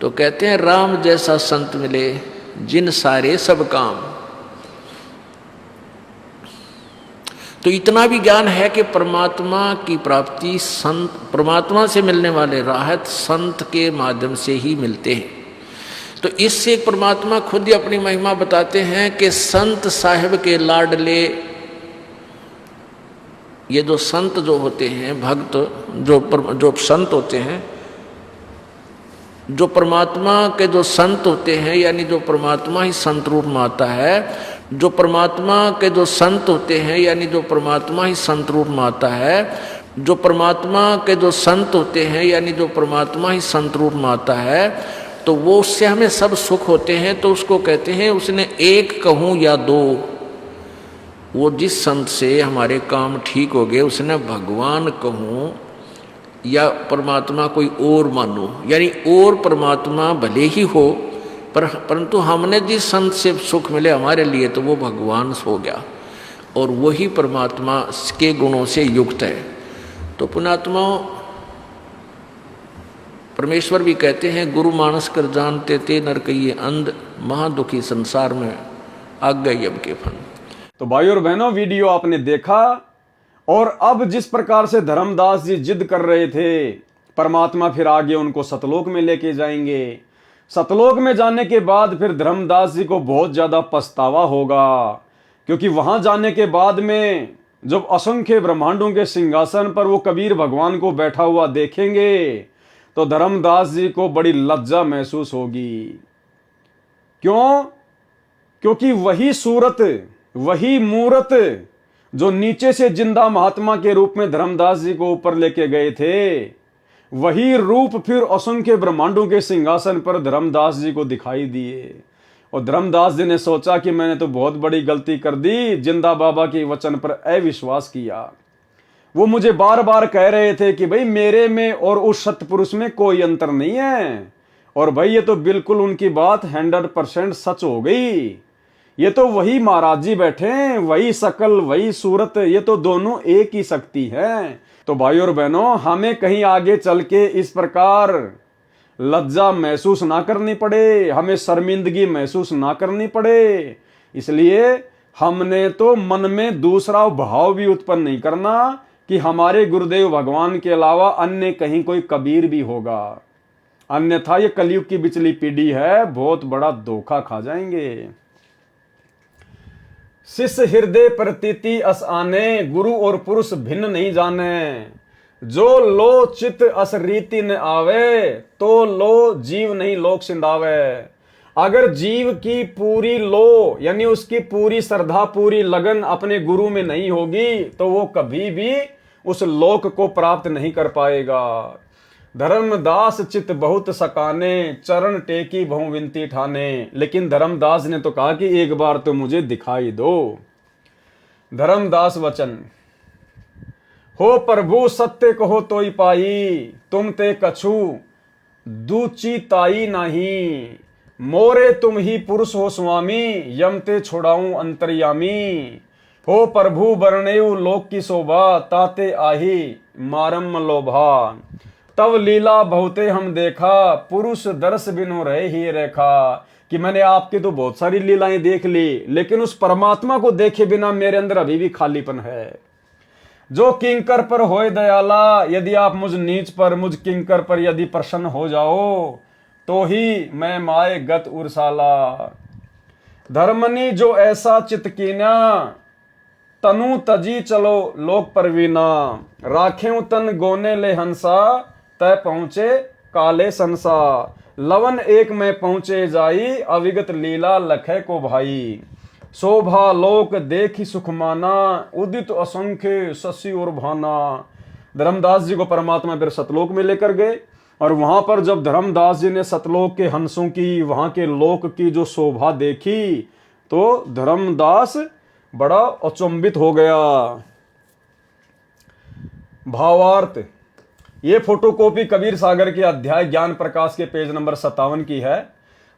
तो कहते हैं राम जैसा संत मिले जिन सारे सब काम। तो इतना भी ज्ञान है कि परमात्मा की प्राप्ति संत, परमात्मा से मिलने वाले राहत संत के माध्यम से ही मिलते हैं। तो इससे परमात्मा खुद ही अपनी महिमा बताते हैं कि संत साहिब के लाडले, ये जो संत जो होते हैं, भक्त जो संत होते हैं, जो परमात्मा के जो संत होते हैं, यानी जो परमात्मा ही संत रूप में आता है, जो परमात्मा के जो संत होते हैं, यानी जो परमात्मा ही संत रूप में आता है, जो परमात्मा के जो संत होते हैं, यानी जो परमात्मा ही संत रूप में आता है, तो वो उससे हमें सब सुख होते हैं। तो उसको कहते हैं, उसने एक कहूँ या दो, वो जिस संत से हमारे काम ठीक हो गए उसने भगवान कहूँ या परमात्मा कोई और मानो, यानी और परमात्मा भले ही हो, परंतु हमने जिस संत से सुख मिले हमारे लिए, तो वो भगवान हो गया, और वही परमात्मा के गुणों से युक्त है। तो पुण्यात्माओं, परमेश्वर भी कहते हैं, गुरु मानस कर जानते ते नर कहिए अंध, महादुखी संसार में आग गई अब के फन। तो भाई और बहनों, वीडियो आपने देखा, और अब जिस प्रकार से धर्मदास जी जिद कर रहे थे, परमात्मा फिर आगे उनको सतलोक में लेके जाएंगे। सतलोक में जाने के बाद फिर धर्मदास जी को बहुत ज्यादा पछतावा होगा, क्योंकि वहां जाने के बाद में जब असंख्य ब्रह्मांडों के सिंहासन पर वो कबीर भगवान को बैठा हुआ देखेंगे, तो धर्मदास जी को बड़ी लज्जा महसूस होगी। क्यों? क्योंकि वही सूरत, वही मूरत जो नीचे से जिंदा महात्मा के रूप में धर्मदास जी को ऊपर लेके गए थे, वही रूप फिर असंख्य ब्रह्मांडों के सिंहासन पर धर्मदास जी को दिखाई दिए। और धर्मदास जी ने सोचा कि मैंने तो बहुत बड़ी गलती कर दी, जिंदा बाबा के वचन पर अविश्वास किया। वो मुझे बार बार कह रहे थे कि भाई मेरे में और उस सतपुरुष में कोई अंतर नहीं है, और भाई ये तो बिल्कुल उनकी बात 100% सच हो गई। ये तो वही महाराज जी बैठे हैं, वही शकल, वही सूरत, ये तो दोनों एक ही शक्ति है। तो भाई और बहनों, हमें कहीं आगे चल के इस प्रकार लज्जा महसूस ना करनी पड़े, हमें शर्मिंदगी महसूस ना करनी पड़े, इसलिए हमने तो मन में दूसरा भाव भी उत्पन्न नहीं करना कि हमारे गुरुदेव भगवान के अलावा अन्य कहीं कोई कबीर भी होगा। अन्यथा ये कलयुग की बिचली पीढ़ी है, बहुत बड़ा धोखा खा जाएंगे। शिष्य हृदय प्रतीति अस आने, गुरु और पुरुष भिन्न नहीं जाने। जो लो चित अस रीति न आवे, तो लो जीव नहीं लोक सिंधावे। अगर जीव की पूरी लो, यानी उसकी पूरी श्रद्धा, पूरी लगन अपने गुरु में नहीं होगी, तो वो कभी भी उस लोक को प्राप्त नहीं कर पाएगा। धर्मदास चित बहुत सकाने, चरण टेकी बहु विनती ठाने। लेकिन धर्मदास ने तो कहा कि एक बार तो मुझे दिखाई दो। धर्मदास वचन, हो प्रभु सत्य कहो तोई पाई, तुम ते कछु दूची ताई नहीं। मोरे तुम ही पुरुष हो स्वामी, यम ते छोड़ाऊं अंतर्यामी। हो प्रभु बरनेऊ लोक की शोभा, ताते आही मारम लोभा। तब लीला बहुते हम देखा, पुरुष दर्श बिनु रहे ही रेखा। कि मैंने आपकी तो बहुत सारी लीलाएं देख ली, लेकिन उस परमात्मा को देखे बिना मेरे अंदर अभी भी खालीपन है। जो किंकर पर होए दयाला, यदि आप मुझ नीच पर, मुझ किंकर पर यदि प्रसन्न हो जाओ, तो ही मैं माए गत उरसाला। धर्मनी जो ऐसा चित कीना, तनु तजी चलो लोक परवीना। राखें तन गोने ले हंसा, तय पहुंचे काले संसा। लवन एक में पहुंचे जाई, अविगत लीला लखे को भाई। शोभा लोक देखी सुखमाना, उदित असंख्य शशि और भाना। धर्मदास जी को परमात्मा फिर सतलोक में लेकर गए, और वहां पर जब धर्मदास जी ने सतलोक के हंसों की, वहां के लोक की जो शोभा देखी, तो धर्मदास बड़ा अचंभित हो गया। भावार्थ, ये फोटोकॉपी कबीर सागर के अध्याय ज्ञान प्रकाश के पेज नंबर 57 की है।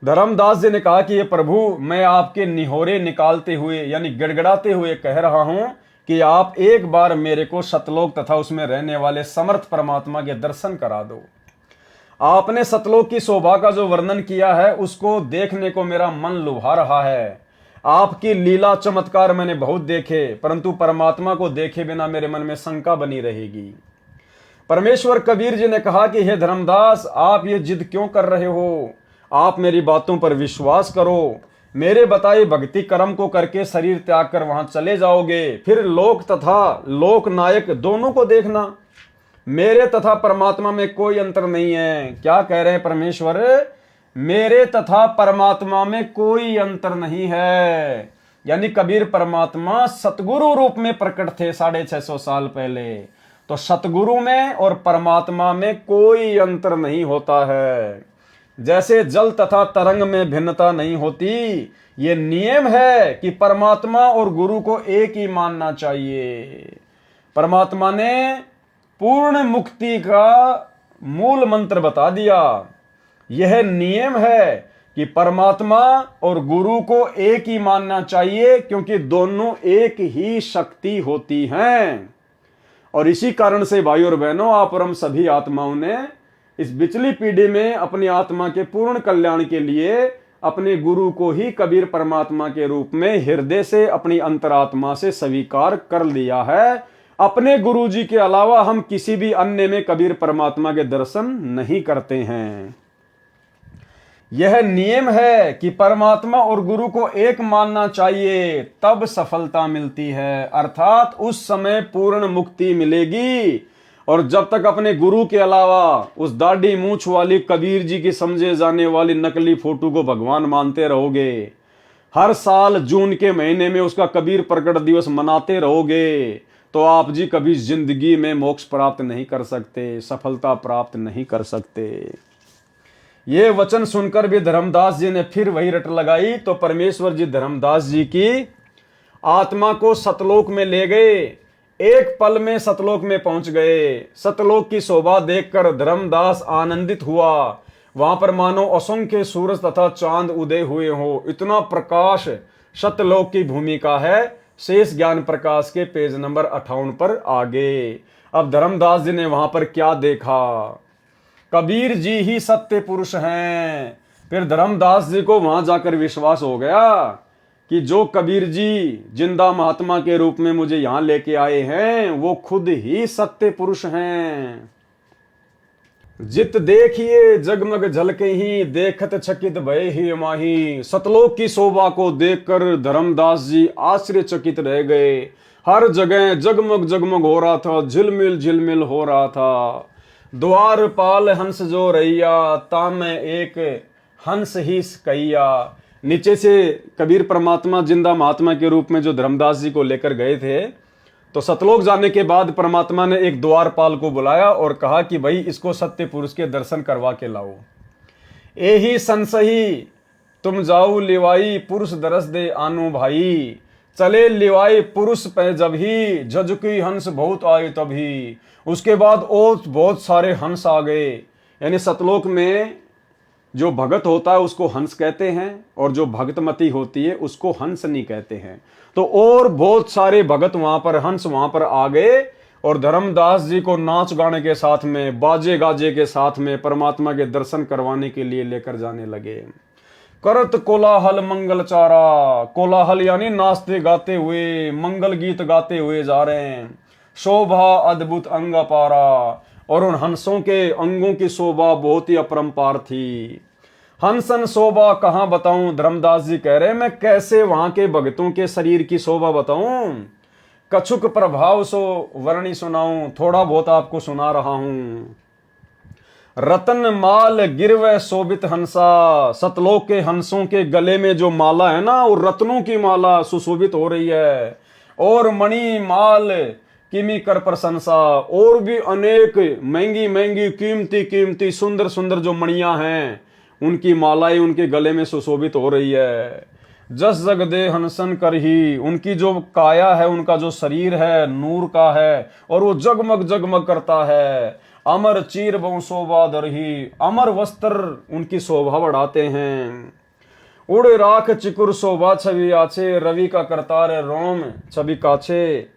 धर्मदास जी ने कहा कि ये प्रभु, मैं आपके निहोरे निकालते हुए यानी गिड़गिड़ाते हुए कह रहा हूं कि आप एक बार मेरे को सतलोक तथा उसमें रहने वाले समर्थ परमात्मा के दर्शन करा दो। आपने सतलोक की शोभा का जो वर्णन किया है, उसको देखने को मेरा मन लुभा रहा है। आपकी लीला चमत्कार मैंने बहुत देखे, परंतु परमात्मा को देखे बिना मेरे मन में शंका बनी रहेगी। परमेश्वर कबीर जी ने कहा कि हे धर्मदास, आप ये जिद क्यों कर रहे हो? आप मेरी बातों पर विश्वास करो। मेरे बताए भक्ति कर्म को करके शरीर त्याग कर वहां चले जाओगे, फिर लोक तथा लोक नायक दोनों को देखना। मेरे तथा परमात्मा में कोई अंतर नहीं है। क्या कह रहे हैं परमेश्वर? मेरे तथा परमात्मा में कोई अंतर नहीं है। यानी कबीर परमात्मा सतगुरु रूप में प्रकट थे 650 साल पहले। तो सतगुरु में और परमात्मा में कोई अंतर नहीं होता है। जैसे जल तथा तरंग में भिन्नता नहीं होती, ये नियम है कि परमात्मा और गुरु को एक ही मानना चाहिए। परमात्मा ने पूर्ण मुक्ति का मूल मंत्र बता दिया। यह नियम है कि परमात्मा और गुरु को एक ही मानना चाहिए, क्योंकि दोनों एक ही शक्ति होती हैं। और इसी कारण से भाई और बहनों, आप और हम सभी आत्माओं ने इस बिचली पीढ़ी में अपनी आत्मा के पूर्ण कल्याण के लिए अपने गुरु को ही कबीर परमात्मा के रूप में हृदय से, अपनी अंतरात्मा से स्वीकार कर लिया है। अपने गुरु जी के अलावा हम किसी भी अन्य में कबीर परमात्मा के दर्शन नहीं करते हैं। यह नियम है कि परमात्मा और गुरु को एक मानना चाहिए, तब सफलता मिलती है, अर्थात उस समय पूर्ण मुक्ति मिलेगी। और जब तक अपने गुरु के अलावा उस दाढ़ी मूंछ वाली कबीर जी की समझे जाने वाली नकली फोटो को भगवान मानते रहोगे, हर साल जून के महीने में उसका कबीर प्रकट दिवस मनाते रहोगे, तो आप जी कभी जिंदगी में मोक्ष प्राप्त नहीं कर सकते, सफलता प्राप्त नहीं कर सकते। ये वचन सुनकर भी धर्मदास जी ने फिर वही रट लगाई, तो परमेश्वर जी धर्मदास जी की आत्मा को सतलोक में ले गए। एक पल में सतलोक में पहुंच गए। सतलोक की शोभा देखकर धर्मदास आनंदित हुआ। वहां पर मानो असंख्य सूरज तथा चांद उदय हुए हो, इतना प्रकाश सतलोक की भूमिका है। शेष ज्ञान प्रकाश के पेज नंबर 58 पर आगे। अब धर्मदास जी ने वहां पर क्या देखा? कबीर जी ही सत्य पुरुष हैं। फिर धर्मदास जी को वहां जाकर विश्वास हो गया कि जो कबीर जी जिंदा महात्मा के रूप में मुझे यहां लेके आए हैं, वो खुद ही सत्य पुरुष हैं। जित देखिए जगमग झलके ही, देखत चकित भय ही माही। सतलोक की शोभा को देखकर धर्मदास जी आश्चर्यचकित रह गए। हर जगह जगमग जगमग हो रहा था, झिलमिल झिलमिल हो रहा था। द्वारपाल हंस जो रैया, तामे एक हंस ही कैया। नीचे से कबीर परमात्मा जिंदा महात्मा के रूप में जो धर्मदास जी को लेकर गए थे, तो सतलोक जाने के बाद परमात्मा ने एक द्वारपाल को बुलाया और कहा कि भाई इसको सत्य पुरुष के दर्शन करवा के लाओ। एही संसही तुम जाओ लिवाई, पुरुष दरस दे आनु भाई। चले लिवाई पुरुष पे जब ही, झजुकी हंस बहुत आए तभी। उसके बाद और बहुत सारे हंस आ गए। यानी सतलोक में जो भगत होता है उसको हंस कहते हैं, और जो भगतमती होती है उसको हंसनी कहते हैं। तो और बहुत सारे भगत वहां पर, हंस वहां पर आ गए, और धर्मदास जी को नाच गाने के साथ में, बाजे गाजे के साथ में परमात्मा के दर्शन करवाने के लिए लेकर जाने लगे। करत कोलाहल मंगल चारा, कोलाहल यानी नाचते गाते हुए, मंगल गीत गाते हुए जा रहे हैं। शोभा अद्भुत अंग अपारा, और उन हंसों के अंगों की शोभा बहुत ही अपरंपार थी। हंसन शोभा कहाँ बताऊं, धर्मदास जी कह रहे मैं कैसे वहां के भगतों के शरीर की शोभा बताऊं। कछुक प्रभाव सो वर्णी सुनाऊं, थोड़ा बहुत आपको सुना रहा हूं। रतन माल गिरवे शोभित हंसा, सतलोक के हंसों के गले में जो माला है ना, वो रत्नों की माला सुशोभित हो रही है। और मणि माल किमी कर प्रशंसा, और भी अनेक महंगी महंगी कीमती कीमती सुंदर सुंदर जो मणियां हैं, उनकी मालाएं उनके गले में सुशोभित हो रही है। जस जग दे हंसन कर ही, उनकी जो काया है, उनका जो शरीर है नूर का है, और वो जगमग जगमग करता है। अमर चीर बहु शोभा दरही, अमर वस्त्र उनकी शोभा बढ़ाते हैं। उड़े राख चिकुर शोभा छवि आछे, रवि का करतार रोम छवि काछे।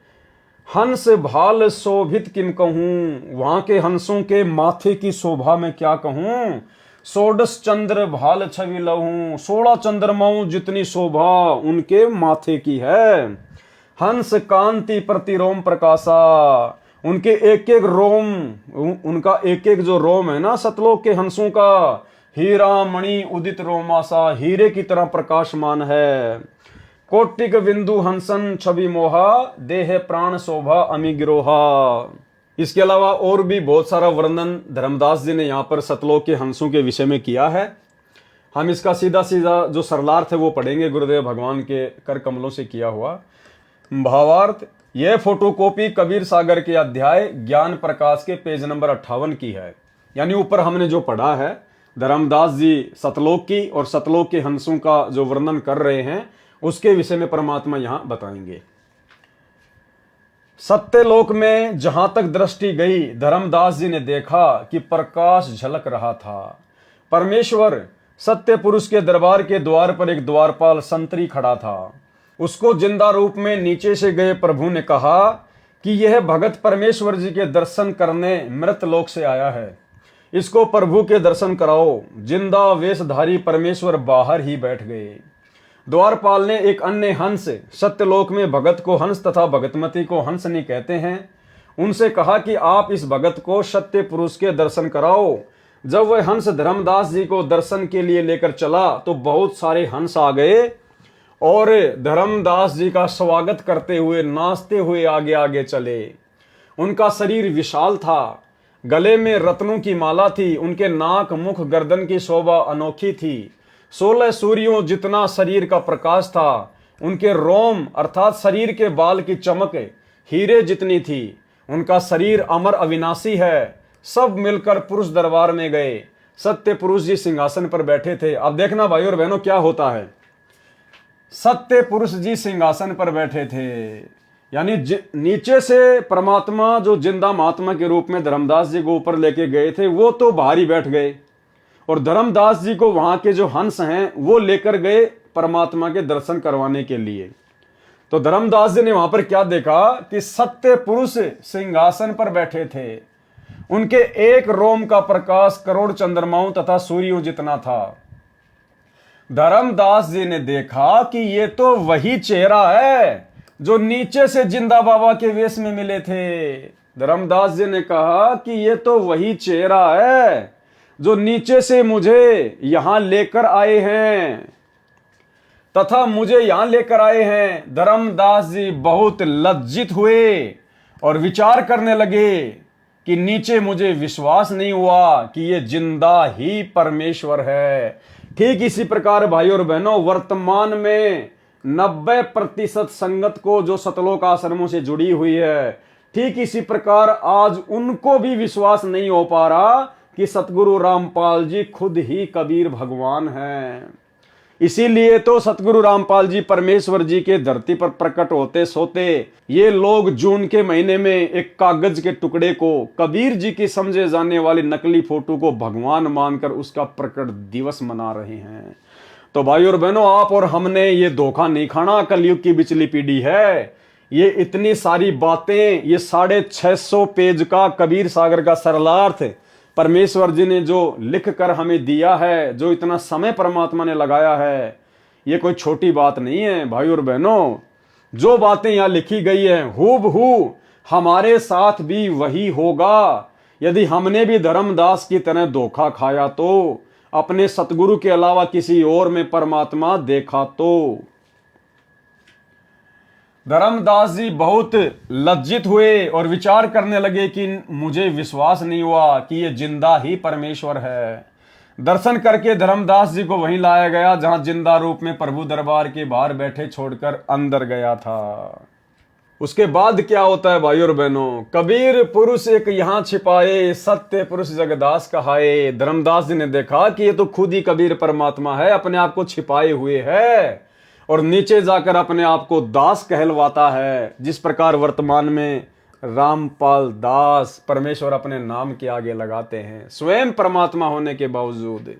हंस भाल शोभित किम कहूं, वहां के हंसों के माथे की शोभा में क्या कहूं। सोडस चंद्र भाल छवि लहूं, 16 चंद्रमाओं जितनी शोभा उनके माथे की है। हंस कांति प्रति रोम प्रकाशा, उनके एक एक रोम, उनका एक एक जो रोम है ना सतलोक के हंसों का, हीरा मणि उदित रोमासा, हीरे की तरह प्रकाशमान है। कोटिक बिंदु हंसन छवि मोहा, देह प्राण शोभा अमी गिरोहा। इसके अलावा और भी बहुत सारा वर्णन धर्मदास जी ने यहाँ पर सतलोक के हंसों के विषय में किया है। हम इसका सीधा सीधा जो सरलार्थ है वो पढ़ेंगे, गुरुदेव भगवान के कर कमलों से किया हुआ भावार्थ। यह फोटोकॉपी कबीर सागर के अध्याय ज्ञान प्रकाश के पेज नंबर 58 की है। यानी ऊपर हमने जो पढ़ा है, धर्मदास जी सतलोक की और सतलोक के हंसों का जो वर्णन कर रहे हैं, उसके विषय में परमात्मा यहां बताएंगे। सत्यलोक में जहां तक दृष्टि गई, धर्मदास जी ने देखा कि प्रकाश झलक रहा था। परमेश्वर सत्य पुरुष के दरबार के द्वार पर एक द्वारपाल संतरी खड़ा था। उसको जिंदा रूप में नीचे से गए प्रभु ने कहा कि यह भगत परमेश्वर जी के दर्शन करने मृत लोक से आया है, इसको प्रभु के दर्शन कराओ। जिंदा वेशधारी परमेश्वर बाहर ही बैठ गए। द्वारपाल ने एक अन्य हंस, सत्यलोक में भगत को हंस तथा भगतमती को हंसनी कहते हैं, उनसे कहा कि आप इस भगत को सत्य पुरुष के दर्शन कराओ। जब वह हंस धर्मदास जी को दर्शन के लिए लेकर चला तो बहुत सारे हंस आ गए और धर्मदास जी का स्वागत करते हुए नाचते हुए आगे आगे चले। उनका शरीर विशाल था, गले में रत्नों की माला थी, उनके नाक मुख गर्दन की शोभा अनोखी थी। 16 सूर्यों जितना शरीर का प्रकाश था। उनके रोम अर्थात शरीर के बाल की चमक हीरे जितनी थी। उनका शरीर अमर अविनाशी है। सब मिलकर पुरुष दरबार में गए। सत्य पुरुष जी सिंहासन पर बैठे थे। अब देखना भाई और बहनों क्या होता है। सत्य पुरुष जी सिंहासन पर बैठे थे, यानी नीचे से परमात्मा जो जिंदा महात्मा के रूप में धर्मदास जी को ऊपर लेके गए थे, वो तो बाहर ही बैठ गए और धर्मदास जी को वहां के जो हंस हैं वो लेकर गए परमात्मा के दर्शन करवाने के लिए। तो धर्मदास जी ने वहां पर क्या देखा कि सत्य पुरुष सिंहासन पर बैठे थे। उनके एक रोम का प्रकाश करोड़ चंद्रमाओं तथा सूर्यों जितना था। धर्मदास जी ने देखा कि ये तो वही चेहरा है जो नीचे से जिंदा बाबा के वेश में मिले थे। धर्मदास जी ने कहा कि ये तो वही चेहरा है जो नीचे से मुझे यहां लेकर आए हैं तथा मुझे यहां लेकर आए हैं। धर्मदास जी बहुत लज्जित हुए और विचार करने लगे कि नीचे मुझे विश्वास नहीं हुआ कि ये जिंदा ही परमेश्वर है। ठीक इसी प्रकार भाई और बहनों, वर्तमान में 90% संगत को जो सतलोक आश्रमों से जुड़ी हुई है, ठीक इसी प्रकार आज उनको भी विश्वास नहीं हो पा रहा कि सतगुरु रामपाल जी खुद ही कबीर भगवान हैं। इसीलिए तो सतगुरु रामपाल जी परमेश्वर जी के धरती पर प्रकट होते सोते ये लोग जून के महीने में एक कागज के टुकड़े को, कबीर जी की समझे जाने वाली नकली फोटो को भगवान मानकर उसका प्रकट दिवस मना रहे हैं। तो भाई और बहनों, आप और हमने ये धोखा नहीं खाना। कलयुग की बिचली पीढ़ी है। ये इतनी सारी बातें, ये 650 पेज का कबीर सागर का सरलार्थ परमेश्वर जी ने जो लिख कर हमें दिया है, जो इतना समय परमात्मा ने लगाया है, ये कोई छोटी बात नहीं है भाई और बहनों। जो बातें यहाँ लिखी गई हैं हूबहू हमारे साथ भी वही होगा। यदि हमने भी धर्मदास की तरह धोखा खाया तो, अपने सतगुरु के अलावा किसी और में परमात्मा देखा तो। धर्मदास जी बहुत लज्जित हुए और विचार करने लगे कि मुझे विश्वास नहीं हुआ कि ये जिंदा ही परमेश्वर है। दर्शन करके धर्मदास जी को वहीं लाया गया जहां जिंदा रूप में प्रभु दरबार के बाहर बैठे छोड़कर अंदर गया था। उसके बाद क्या होता है भाई और बहनों? कबीर पुरुष एक यहाँ छिपाए, सत्य पुरुष जगदास कहाए। धर्मदास जी ने देखा कि ये तो खुद ही कबीर परमात्मा है, अपने आप को छिपाए हुए है और नीचे जाकर अपने आप को दास कहलवाता है। जिस प्रकार वर्तमान में रामपाल दास परमेश्वर अपने नाम के आगे लगाते हैं, स्वयं परमात्मा होने के बावजूद।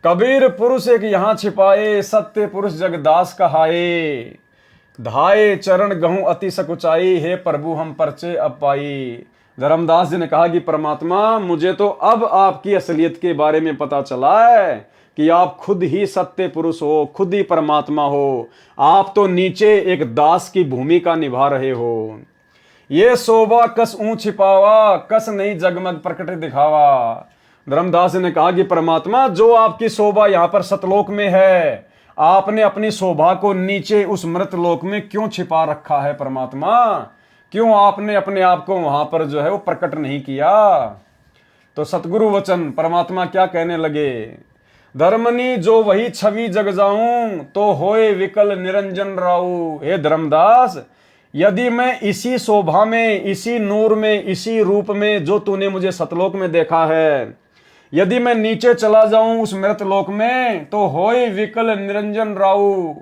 कबीर पुरुष एक यहाँ छिपाए, सत्य पुरुष जगदास कहाए। धाये चरण गहूं अति सकुचाई, हे प्रभु हम परचे अब पाई। धर्मदास जी ने कहा कि परमात्मा मुझे तो अब आपकी असलियत के बारे में पता चला है कि आप खुद ही सत्य पुरुष हो, खुद ही परमात्मा हो। आप तो नीचे एक दास की भूमिका निभा रहे हो। ये शोभा कस ऊं छिपावा, कस नहीं जगमग प्रकट दिखावा। धर्मदास ने कहा कि परमात्मा जो आपकी शोभा यहाँ पर सतलोक में है, आपने अपनी शोभा को नीचे उस मृत लोक में क्यों छिपा रखा है परमात्मा? क्यों आपने अपने आप को वहां पर जो है वो प्रकट नहीं किया? तो सतगुरु वचन परमात्मा क्या कहने लगे? धर्मनी जो वही छवि जग जाऊं, तो होए विकल निरंजन राऊ। हे धर्मदास, यदि मैं इसी शोभा में, इसी नूर में, इसी रूप में जो तूने मुझे सतलोक में देखा है, यदि मैं नीचे चला जाऊं उस मृत लोक में, तो होए विकल निरंजन राऊ।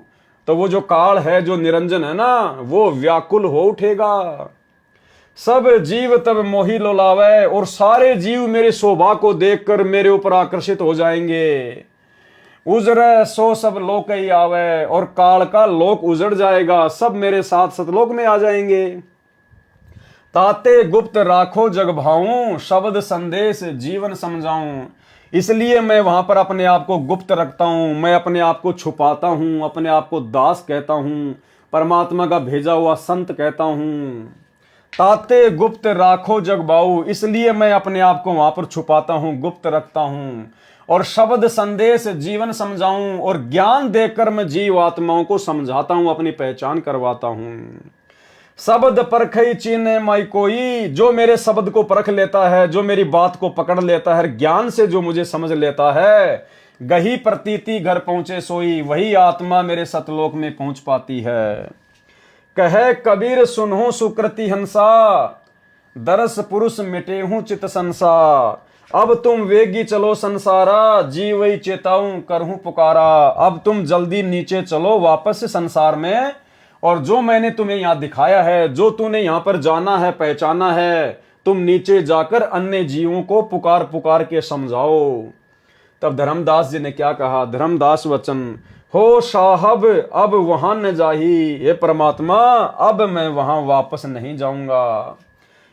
तो वो जो काल है, जो निरंजन है ना, वो व्याकुल हो उठेगा। सब जीव तब मोही लोलावे, और सारे जीव मेरी शोभा को देखकर मेरे ऊपर आकर्षित हो जाएंगे। उजरे सो सब लोक ही आवे, और काल का लोक उजड़ जाएगा, सब मेरे साथ सतलोक में आ जाएंगे। ताते गुप्त राखो जग भाऊं, शब्द संदेश जीवन समझाऊं। इसलिए मैं वहां पर अपने आप को गुप्त रखता हूं, मैं अपने आप को छुपाता हूं, अपने आप को दास कहता हूं, परमात्मा का भेजा हुआ संत कहता हूं। ताते गुप्त राखो जग बाऊ, इसलिए मैं अपने आप को वहां पर छुपाता हूं, गुप्त रखता हूं। और शब्द संदेश जीवन समझाऊं, और ज्ञान देकर मैं जीव आत्माओं को समझाता हूं, अपनी पहचान करवाता हूं। शब्द परखई चीने माई कोई, जो मेरे शब्द को परख लेता है, जो मेरी बात को पकड़ लेता है, ज्ञान से जो मुझे समझ लेता है, गही प्रतीति घर पहुंचे सोई, वही आत्मा मेरे सतलोक में पहुंच पाती है। कहे कबीर सुनहु सुकृति हंसा, दरस पुरुष मिटे हूं चित संसार। अब तुम वेगी चलो संसारा, जीवई चेताऊं करहूं पुकारा। अब तुम जल्दी नीचे चलो वापस से संसार में, और जो मैंने तुम्हें यहां दिखाया है, जो तूने यहां पर जाना है, पहचाना है, तुम नीचे जाकर अन्य जीवों को पुकार पुकार के समझाओ। तब धर्मदास जी ने क्या कहा? धर्मदास वचन, हो साहब अब वहां न जाही, हे परमात्मा अब मैं वहां वापस नहीं जाऊंगा।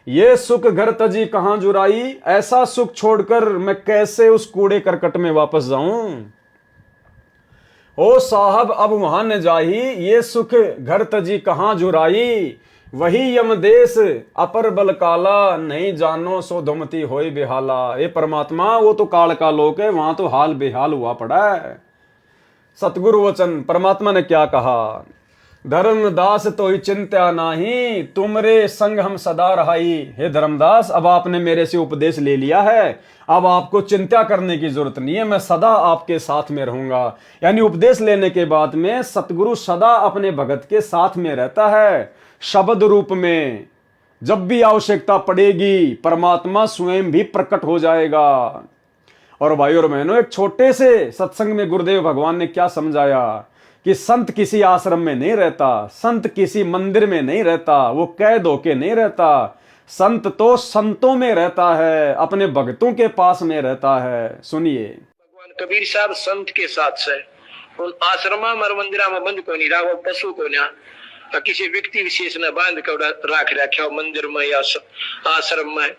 ये सुख घर तजी कहां जुराई, ऐसा सुख छोड़कर मैं कैसे उस कूड़े करकट में वापस जाऊं। ओ साहब अब वहां न जाही, ये सुख घर तजी कहां जुराई। वही यमदेश अपर बल काला, नहीं जानो सो धुमती होई बेहाला। ये परमात्मा वो तो काल का लोक है, वहां तो हाल बेहाल हुआ पड़ा है। सतगुरु वचन परमात्मा ने क्या कहा? धर्मदास तो ही चिंता नाही, तुमरे संग हम सदा रहाई। हे धर्मदास, अब आपने मेरे से उपदेश ले लिया है, अब आपको चिंता करने की जरूरत नहीं है, मैं सदा आपके साथ में रहूंगा। यानी उपदेश लेने के बाद में सतगुरु सदा अपने भगत के साथ में रहता है, शब्द रूप में। जब भी आवश्यकता पड़ेगी परमात्मा स्वयं भी प्रकट हो जाएगा। और भाई और बहनों, एक छोटे से सत्संग में गुरुदेव भगवान ने क्या समझाया कि संत किसी आश्रम में नहीं रहता, संत किसी मंदिर में नहीं रहता, वो कैद होके नहीं रहता। संत तो संतों में रहता है, अपने भक्तों के पास में रहता है। सुनिए, भगवान कबीर साहब संत के साथ से उन आश्रमा मर मंदिरा में बंद को नहीं रहा, पशु को ना किसी व्यक्ति विशेष ने बांध कर राख रखा मंदिर में या आश्रम में।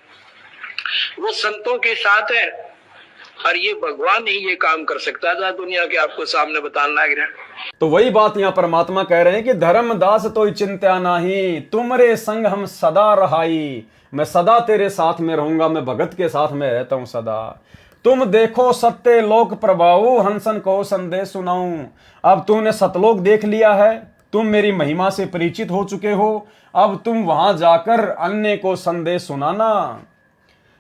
वो संतों के साथ है और ये भगवान ही ये काम कर सकता था, दुनिया के आपको सामने बताने लग रहा है। तो वही बात यहाँ परमात्मा कह रहे हैं कि धर्मदास तो चिंता नाही, तुमरे संग हम सदा रहाई। मैं सदा तेरे साथ में रहूंगा, मैं भगत के साथ में रहता हूं सदा। तुम देखो सत्य लोक प्रभाऊ, हंसन को संदेश सुनाऊं। अब तूने सतलोक देख लिया है, तुम मेरी महिमा से परिचित हो चुके हो, अब तुम वहां जाकर अन्य को संदेश सुनाना।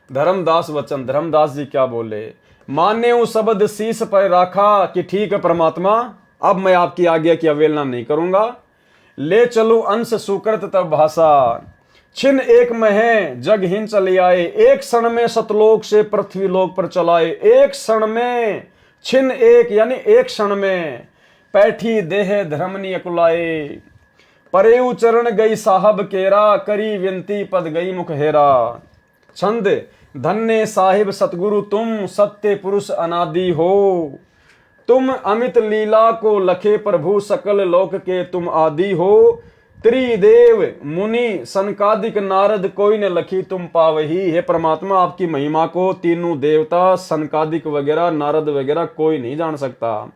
धर्मदास वचन, धर्मदास जी क्या बोले, माने वो शब्द शीश पर रखा कि ठीक है परमात्मा, अब मैं आपकी आज्ञा की अवहेलना नहीं करूंगा। ले चलू अंश सुकृत तब भाषा, छिन एक में है जग हिन चले आए। एक क्षण में सतलोक से पृथ्वी लोक पर चलाए। एक क्षण में, छिन एक यानी एक क्षण में, पैठी देह धर्मनी अकुलाए। परेऊ चरण गई साहब केरा, करी विनती पद गई मुख हेरा। छंद, धन्य साहिब सतगुरु तुम, सत्य पुरुष अनादि हो। तुम अमित लीला को लखे प्रभु, सकल लोक के तुम आदि हो। त्रिदेव मुनि सनकादिक नारद, कोई न लखी तुम पावही। हे परमात्मा, आपकी महिमा को तीनों देवता सनकादिक वगैरह नारद वगैरह कोई नहीं जान सकता।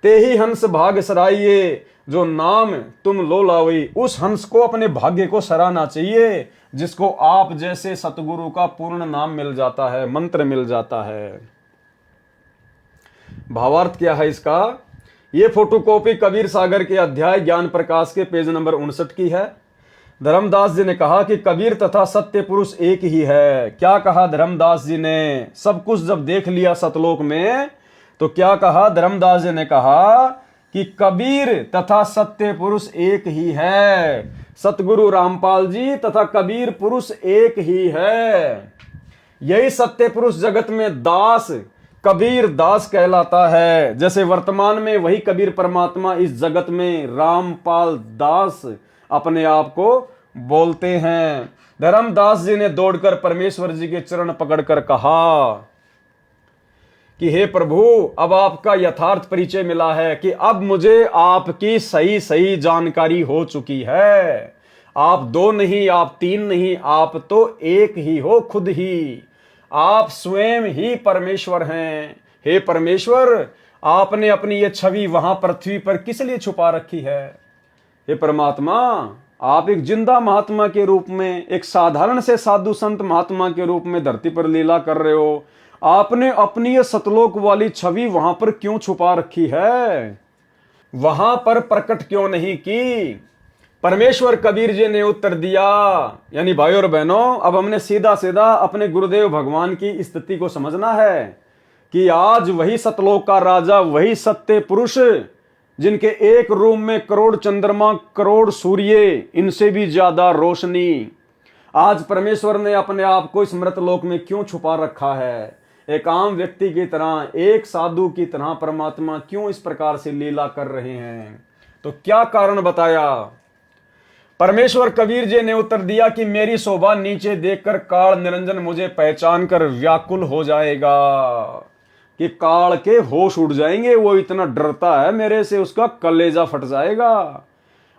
ते ही हंस भाग सराइये, जो नाम तुम लो लावई। उस हंस को अपने भाग्य को सराहना चाहिए जिसको आप जैसे सतगुरु का पूर्ण नाम मिल जाता है, मंत्र मिल जाता है। भावार्थ क्या है इसका? ये फोटोकॉपी कबीर सागर के अध्याय ज्ञान प्रकाश के पेज नंबर 59 की है। धर्मदास जी ने कहा कि कबीर तथा सत्य पुरुष एक ही है। क्या कहा धर्मदास जी ने? सब कुछ जब देख लिया सतलोक में तो क्या कहा धर्मदास जी ने? कहा कि कबीर तथा सत्य पुरुष एक ही है। सतगुरु रामपाल जी तथा कबीर पुरुष एक ही है। यही सत्य पुरुष जगत में दास, कबीर दास कहलाता है। जैसे वर्तमान में वही कबीर परमात्मा इस जगत में रामपाल दास अपने आप को बोलते हैं। धर्मदास जी ने दौड़कर परमेश्वर जी के चरण पकड़कर कहा कि हे प्रभु, अब आपका यथार्थ परिचय मिला है कि अब मुझे आपकी सही सही जानकारी हो चुकी है। आप दो नहीं, आप तीन नहीं, आप तो एक ही हो खुद ही। आप स्वयं ही परमेश्वर हैं। हे परमेश्वर, आपने अपनी ये छवि वहां पृथ्वी पर किस लिए छुपा रखी है? हे परमात्मा, आप एक जिंदा महात्मा के रूप में, एक साधारण से साधु संत महात्मा के रूप में धरती पर लीला कर रहे हो। आपने अपनी ये सतलोक वाली छवि वहां पर क्यों छुपा रखी है? वहां पर प्रकट क्यों नहीं की? परमेश्वर कबीर जी ने उत्तर दिया। यानी भाइयों और बहनों, अब हमने सीधा सीधा अपने गुरुदेव भगवान की स्थिति को समझना है कि आज वही सतलोक का राजा, वही सत्य पुरुष, जिनके एक रूम में करोड़ चंद्रमा, करोड़ सूर्य, इनसे भी ज्यादा रोशनी, आज परमेश्वर ने अपने आप को इस मृतलोक में क्यों छुपा रखा है? एक आम व्यक्ति की तरह, एक साधु की तरह परमात्मा क्यों इस प्रकार से लीला कर रहे हैं? तो क्या कारण बताया? परमेश्वर कबीर जी ने उत्तर दिया कि मेरी शोभा नीचे देखकर काल निरंजन मुझे पहचान कर व्याकुल हो जाएगा, कि काल के होश उड़ जाएंगे। वो इतना डरता है मेरे से, उसका कलेजा फट जाएगा।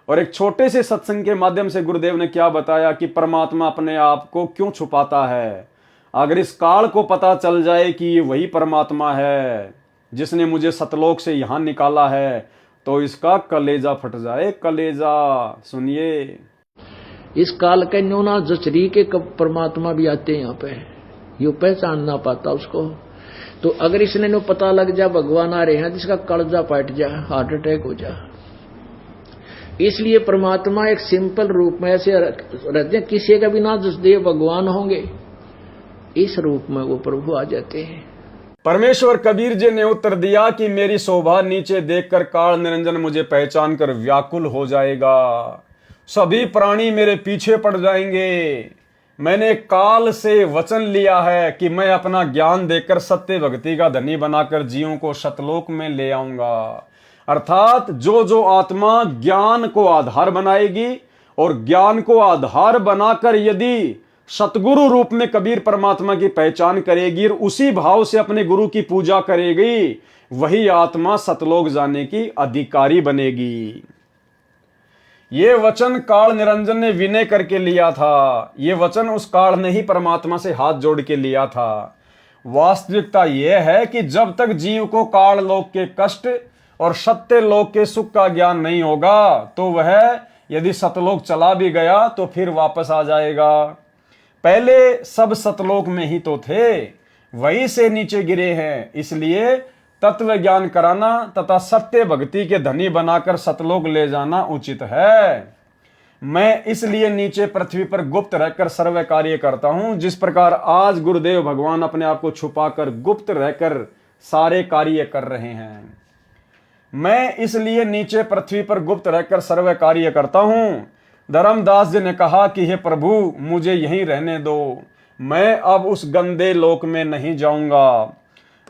और एक छोटे से सत्संग के माध्यम से गुरुदेव ने क्या बताया कि परमात्मा अपने आप को क्यों छुपाता है। अगर इस काल को पता चल जाए कि ये वही परमात्मा है जिसने मुझे सतलोक से यहां निकाला है, तो इसका कलेजा फट जाए, कलेजा। सुनिए, इस काल के न्यूना जचरी के परमात्मा भी आते हैं यहाँ पे, यू पहचान ना पाता उसको। तो अगर इसने नो पता लग जा भगवान आ रहे हैं, जिसका कलेजा फट जा, हार्ट अटैक हो जा। इसलिए परमात्मा एक सिंपल रूप में ऐसे रहते हैं, किसी का भी ना जसदेव भगवान होंगे, इस रूप में वो प्रभु आ जाते हैं। परमेश्वर कबीर जी ने उत्तर दिया कि मेरी शोभा नीचे देखकर काल निरंजन मुझे पहचान कर व्याकुल हो जाएगा। सभी प्राणी मेरे पीछे पड़ जाएंगे। मैंने काल से वचन लिया है कि मैं अपना ज्ञान देकर सत्य भक्ति का धनी बनाकर जीवों को सतलोक में ले आऊंगा। अर्थात जो जो आत्मा ज्ञान को आधार बनाएगी और ज्ञान को आधार बनाकर यदि सतगुरु रूप में कबीर परमात्मा की पहचान करेगी और उसी भाव से अपने गुरु की पूजा करेगी, वही आत्मा सतलोक जाने की अधिकारी बनेगी। ये वचन काल निरंजन ने विनय करके लिया था। ये वचन उस काल ने ही परमात्मा से हाथ जोड़ के लिया था। वास्तविकता यह है कि जब तक जीव को काल लोक के कष्ट और सत्य लोक के सुख का ज्ञान नहीं होगा तो वह यदि सतलोक चला भी गया तो फिर वापस आ जाएगा। पहले सब सतलोक में ही तो थे, वहीं से नीचे गिरे हैं। इसलिए तत्व ज्ञान कराना तथा सत्य भक्ति के धनी बनाकर सतलोक ले जाना उचित है। मैं इसलिए नीचे पृथ्वी पर गुप्त रहकर सर्व कार्य करता हूं, जिस प्रकार आज गुरुदेव भगवान अपने आप को छुपाकर गुप्त रहकर सारे कार्य कर रहे हैं। मैं इसलिए नीचे पृथ्वी पर गुप्त रहकर सर्व कार्य करता हूं। धर्मदास जी ने कहा कि हे प्रभु, मुझे यहीं रहने दो, मैं अब उस गंदे लोक में नहीं जाऊंगा।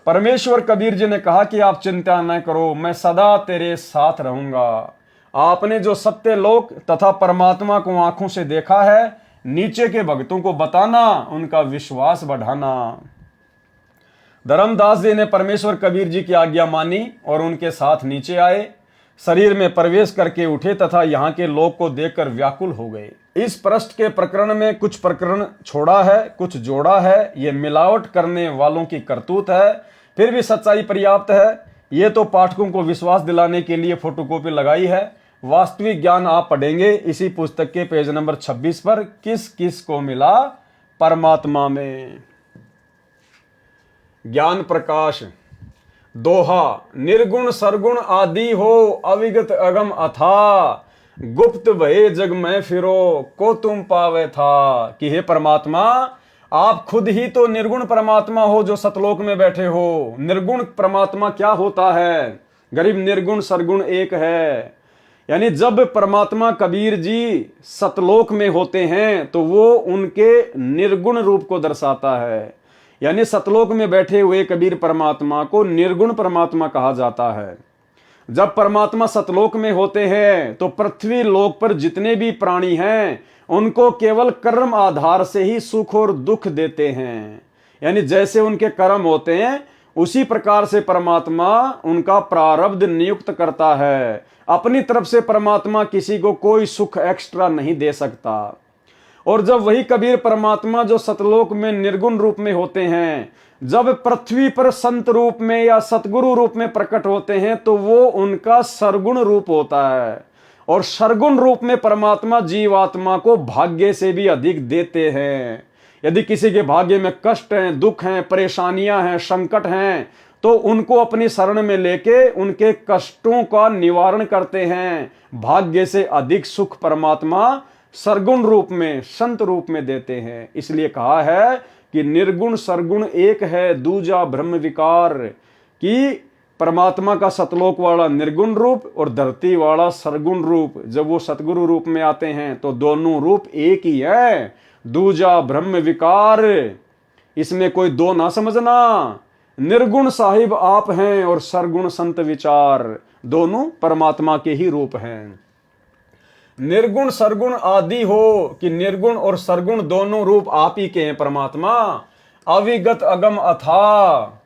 परमेश्वर कबीर जी ने कहा कि आप चिंता न करो, मैं सदा तेरे साथ रहूंगा। आपने जो सत्य लोक तथा परमात्मा को आंखों से देखा है, नीचे के भक्तों को बताना, उनका विश्वास बढ़ाना। धर्मदास जी ने परमेश्वर कबीर जी की आज्ञा मानी और उनके साथ नीचे आए, शरीर में प्रवेश करके उठे तथा यहाँ के लोक को देखकर व्याकुल हो गए। इस पृष्ठ के प्रकरण में कुछ प्रकरण छोड़ा है, कुछ जोड़ा है। ये मिलावट करने वालों की करतूत है, फिर भी सच्चाई पर्याप्त है। ये तो पाठकों को विश्वास दिलाने के लिए फोटोकॉपी लगाई है। वास्तविक ज्ञान आप पढ़ेंगे इसी पुस्तक के पेज नंबर 26 पर, किस किस को मिला परमात्मा में। ज्ञान प्रकाश दोहा, निर्गुण सरगुण आदि हो, अविगत अगम अथा, गुप्त भये जग में फिरो, को तुम पावे था। कि हे परमात्मा, आप खुद ही तो निर्गुण परमात्मा हो जो सतलोक में बैठे हो। निर्गुण परमात्मा क्या होता है? गरीब निर्गुण सरगुण एक है। यानी जब परमात्मा कबीर जी सतलोक में होते हैं तो वो उनके निर्गुण रूप को दर्शाता है। यानी सतलोक में बैठे हुए कबीर परमात्मा को निर्गुण परमात्मा कहा जाता है। जब परमात्मा सतलोक में होते हैं तो पृथ्वी लोक पर जितने भी प्राणी हैं उनको केवल कर्म आधार से ही सुख और दुख देते हैं। यानी जैसे उनके कर्म होते हैं उसी प्रकार से परमात्मा उनका प्रारब्ध नियुक्त करता है। अपनी तरफ से परमात्मा किसी को कोई सुख एक्स्ट्रा नहीं दे सकता। और जब वही कबीर परमात्मा जो सतलोक में निर्गुण रूप में होते हैं, जब पृथ्वी पर संत रूप में या सतगुरु रूप में प्रकट होते हैं तो वो उनका सरगुण रूप होता है। और सरगुण रूप में परमात्मा जीवात्मा को भाग्य से भी अधिक देते हैं। यदि किसी के भाग्य में कष्ट हैं, दुख हैं, परेशानियां हैं, संकट हैं, तो उनको अपनी शरण में लेके उनके कष्टों का निवारण करते हैं। भाग्य से अधिक सुख परमात्मा सरगुण रूप में, संत रूप में देते हैं। इसलिए कहा है कि निर्गुण सरगुण एक है, दूजा ब्रह्म विकार। कि परमात्मा का सतलोक वाला निर्गुण रूप और धरती वाला सरगुण रूप, जब वो सतगुरु रूप में आते हैं तो दोनों रूप एक ही है। दूजा ब्रह्म विकार, इसमें कोई दो ना समझना। निर्गुण साहिब आप हैं और सरगुण संत विचार, दोनों परमात्मा के ही रूप हैं। निर्गुण सरगुण आदि हो, कि निर्गुण और सरगुण दोनों रूप आप ही के हैं परमात्मा। अविगत अगम अथा,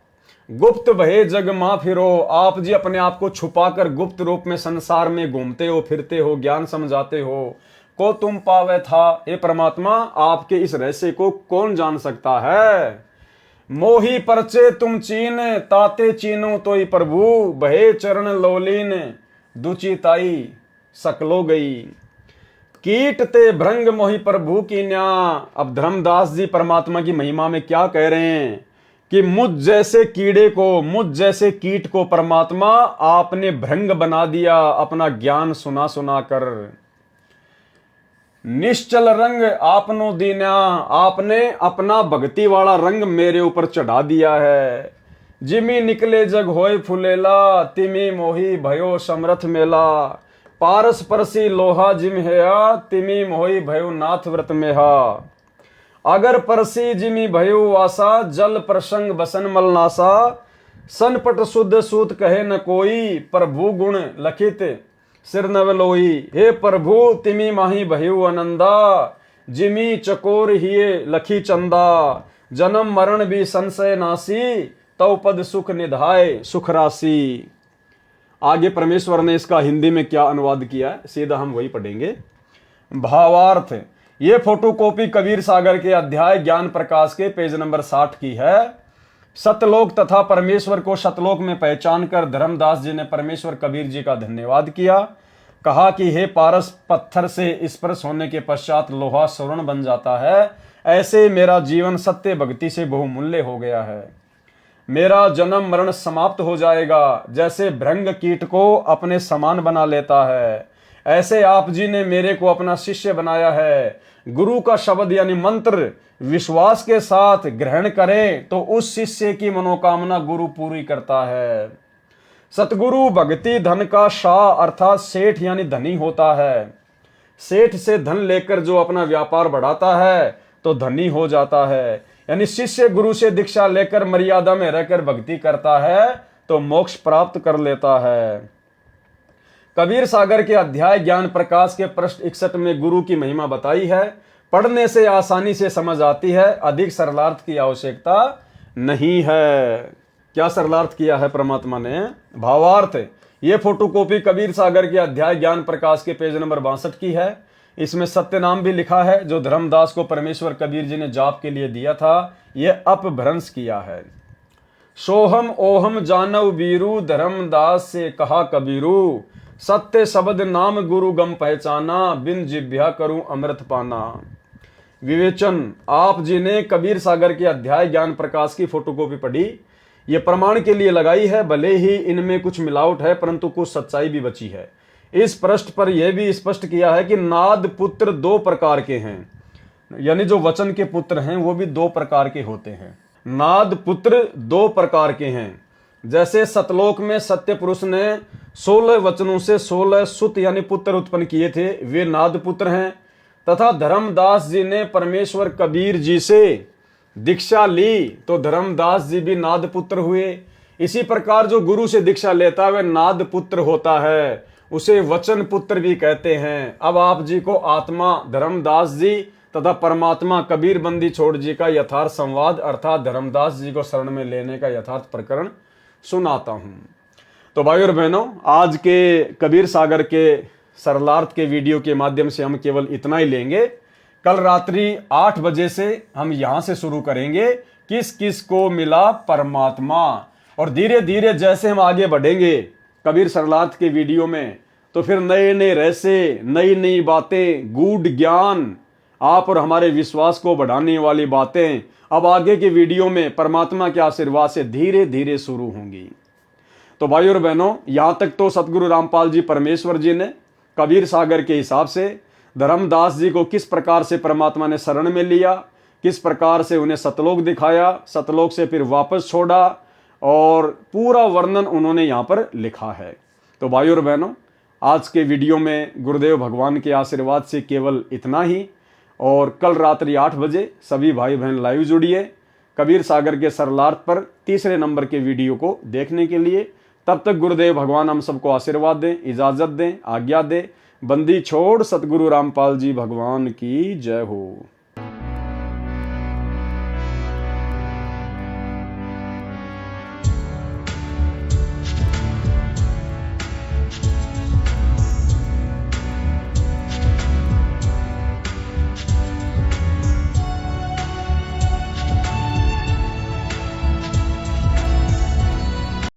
गुप्त भये जग मा फिरो। आप जी अपने आप को छुपाकर गुप्त रूप में संसार में घूमते हो, फिरते हो, ज्ञान समझाते हो। को तुम पावे था, हे परमात्मा आपके इस रहस्य को कौन जान सकता है। मोही परचे तुम चीन, ताते चीनो तोई प्रभु, भये चरण लोलीन, दुचिताई सकलो गई। कीट ते भृंग मोहि प्रभु की न्या। अब धर्मदास जी परमात्मा की महिमा में क्या कह रहे हैं कि मुझ जैसे कीड़े को, मुझ जैसे कीट को परमात्मा आपने भृंग बना दिया अपना ज्ञान सुना सुना कर। निश्चल रंग आपनो दीना, आपने अपना भक्ति वाला रंग मेरे ऊपर चढ़ा दिया है। जिमी निकले जग होय फुलेला, तिमी मोही भयो समरथ मेला। पारस परसी लोहा जिम हेया, तिमी मोही भयो नाथ व्रत मेहा। अगर परसी जिमी भयो वासा, जल प्रसंग बसन मलनासा। सनपट शुद्ध सूत कहे न कोई, प्रभु गुण लखित सिर नवलोई। हे प्रभु तिमी माही भयो आनंदा, जिमी चकोर हिये लखी चंदा। जन्म मरण भी संशय नासी, तव पद सुख निधाय सुख राशि। आगे परमेश्वर ने इसका हिंदी में क्या अनुवाद किया है, सीधा हम वही पढ़ेंगे। भावार्थ, ये फोटोकॉपी कबीर सागर के अध्याय ज्ञान प्रकाश के पेज नंबर 60 की है। सतलोक तथा परमेश्वर को शतलोक में पहचान कर धर्मदास जी ने परमेश्वर कबीर जी का धन्यवाद किया। कहा कि हे पारस, पत्थर से स्पर्श होने के पश्चात लोहा स्वर्ण बन जाता है, ऐसे मेरा जीवन सत्य भक्ति से बहुमूल्य हो गया है। मेरा जन्म मरण समाप्त हो जाएगा, जैसे भृंग कीट को अपने समान बना लेता है, ऐसे आप जी ने मेरे को अपना शिष्य बनाया है। गुरु का शब्द यानी मंत्र विश्वास के साथ ग्रहण करें तो उस शिष्य की मनोकामना गुरु पूरी करता है। सतगुरु भक्ति धन का शाह अर्थात सेठ यानी धनी होता है। सेठ से धन लेकर जो अपना व्यापार बढ़ाता है तो धनी हो जाता है। यानी शिष्य गुरु से दीक्षा लेकर मर्यादा में रहकर भक्ति करता है तो मोक्ष प्राप्त कर लेता है। कबीर सागर के अध्याय ज्ञान प्रकाश के पृष्ठ 61 में गुरु की महिमा बताई है। पढ़ने से आसानी से समझ आती है, अधिक सरलार्थ की आवश्यकता नहीं है। क्या सरलार्थ किया है परमात्मा ने? भावार्थ, ये फोटोकॉपी कबीर सागर के अध्याय ज्ञान प्रकाश के पेज नंबर 62 की है। इसमें सत्य नाम भी लिखा है जो धर्मदास को परमेश्वर कबीर जी ने जाप के लिए दिया था, यह अपभ्रंश किया है। सोहम ओहम जानव बीरू, धर्मदास से कहा कबीरू, सत्य शब्द नाम गुरु गम पहचाना, बिन जिभ्या करूं अमृत पाना। विवेचन, आप जी ने कबीर सागर के अध्याय ज्ञान प्रकाश की फोटोकॉपी पढ़ी, ये प्रमाण के लिए लगाई है। भले ही इनमें कुछ मिलावट है परंतु कुछ सच्चाई भी बची है। इस पृष्ठ पर यह भी स्पष्ट किया है कि नाद पुत्र 2 प्रकार के हैं, यानी जो वचन के पुत्र हैं वो भी 2 प्रकार के होते हैं। नाद पुत्र 2 प्रकार के हैं। जैसे सतलोक में सत्य पुरुष ने 16 वचनों से 16 सुत यानी पुत्र उत्पन्न किए थे, वे नाद पुत्र हैं। तथा धर्मदास जी ने परमेश्वर कबीर जी से दीक्षा ली तो धर्मदास जी भी नाद पुत्र हुए। इसी प्रकार जो गुरु से दीक्षा लेता है वह नाद पुत्र होता है, उसे वचन पुत्र भी कहते हैं। अब आप जी को आत्मा धर्मदास जी तथा परमात्मा कबीर बंदी छोड़ जी का यथार्थ संवाद अर्थात धर्मदास जी को शरण में लेने का यथार्थ प्रकरण सुनाता हूं। तो भाई और बहनों, आज के कबीर सागर के सरलार्थ के वीडियो के माध्यम से हम केवल इतना ही लेंगे। कल रात्रि 8 बजे से हम यहां से शुरू करेंगे किस किस को मिला परमात्मा, और धीरे धीरे जैसे हम आगे बढ़ेंगे कबीर सरलार्थ के वीडियो में तो फिर नए नए रहस्य, नई नई बातें, गूढ़ ज्ञान, आप और हमारे विश्वास को बढ़ाने वाली बातें अब आगे के वीडियो में परमात्मा के आशीर्वाद से धीरे धीरे शुरू होंगी। तो भाई और बहनों, यहां तक तो सतगुरु रामपाल जी परमेश्वर जी ने कबीर सागर के हिसाब से धर्मदास जी को किस प्रकार से परमात्मा ने शरण में लिया, किस प्रकार से उन्हें सतलोक दिखाया, सतलोक से फिर वापस छोड़ा, और पूरा वर्णन उन्होंने यहाँ पर लिखा है। तो भाई और बहनों, आज के वीडियो में गुरुदेव भगवान के आशीर्वाद से केवल इतना ही, और कल रात्रि 8 बजे सभी भाई बहन लाइव जुड़िए कबीर सागर के सरलार्थ पर 3रे नंबर के वीडियो को देखने के लिए। तब तक गुरुदेव भगवान हम सबको आशीर्वाद दें, इजाजत दें, आज्ञा दें। बंदी छोड़ सतगुरु रामपाल जी भगवान की जय हो।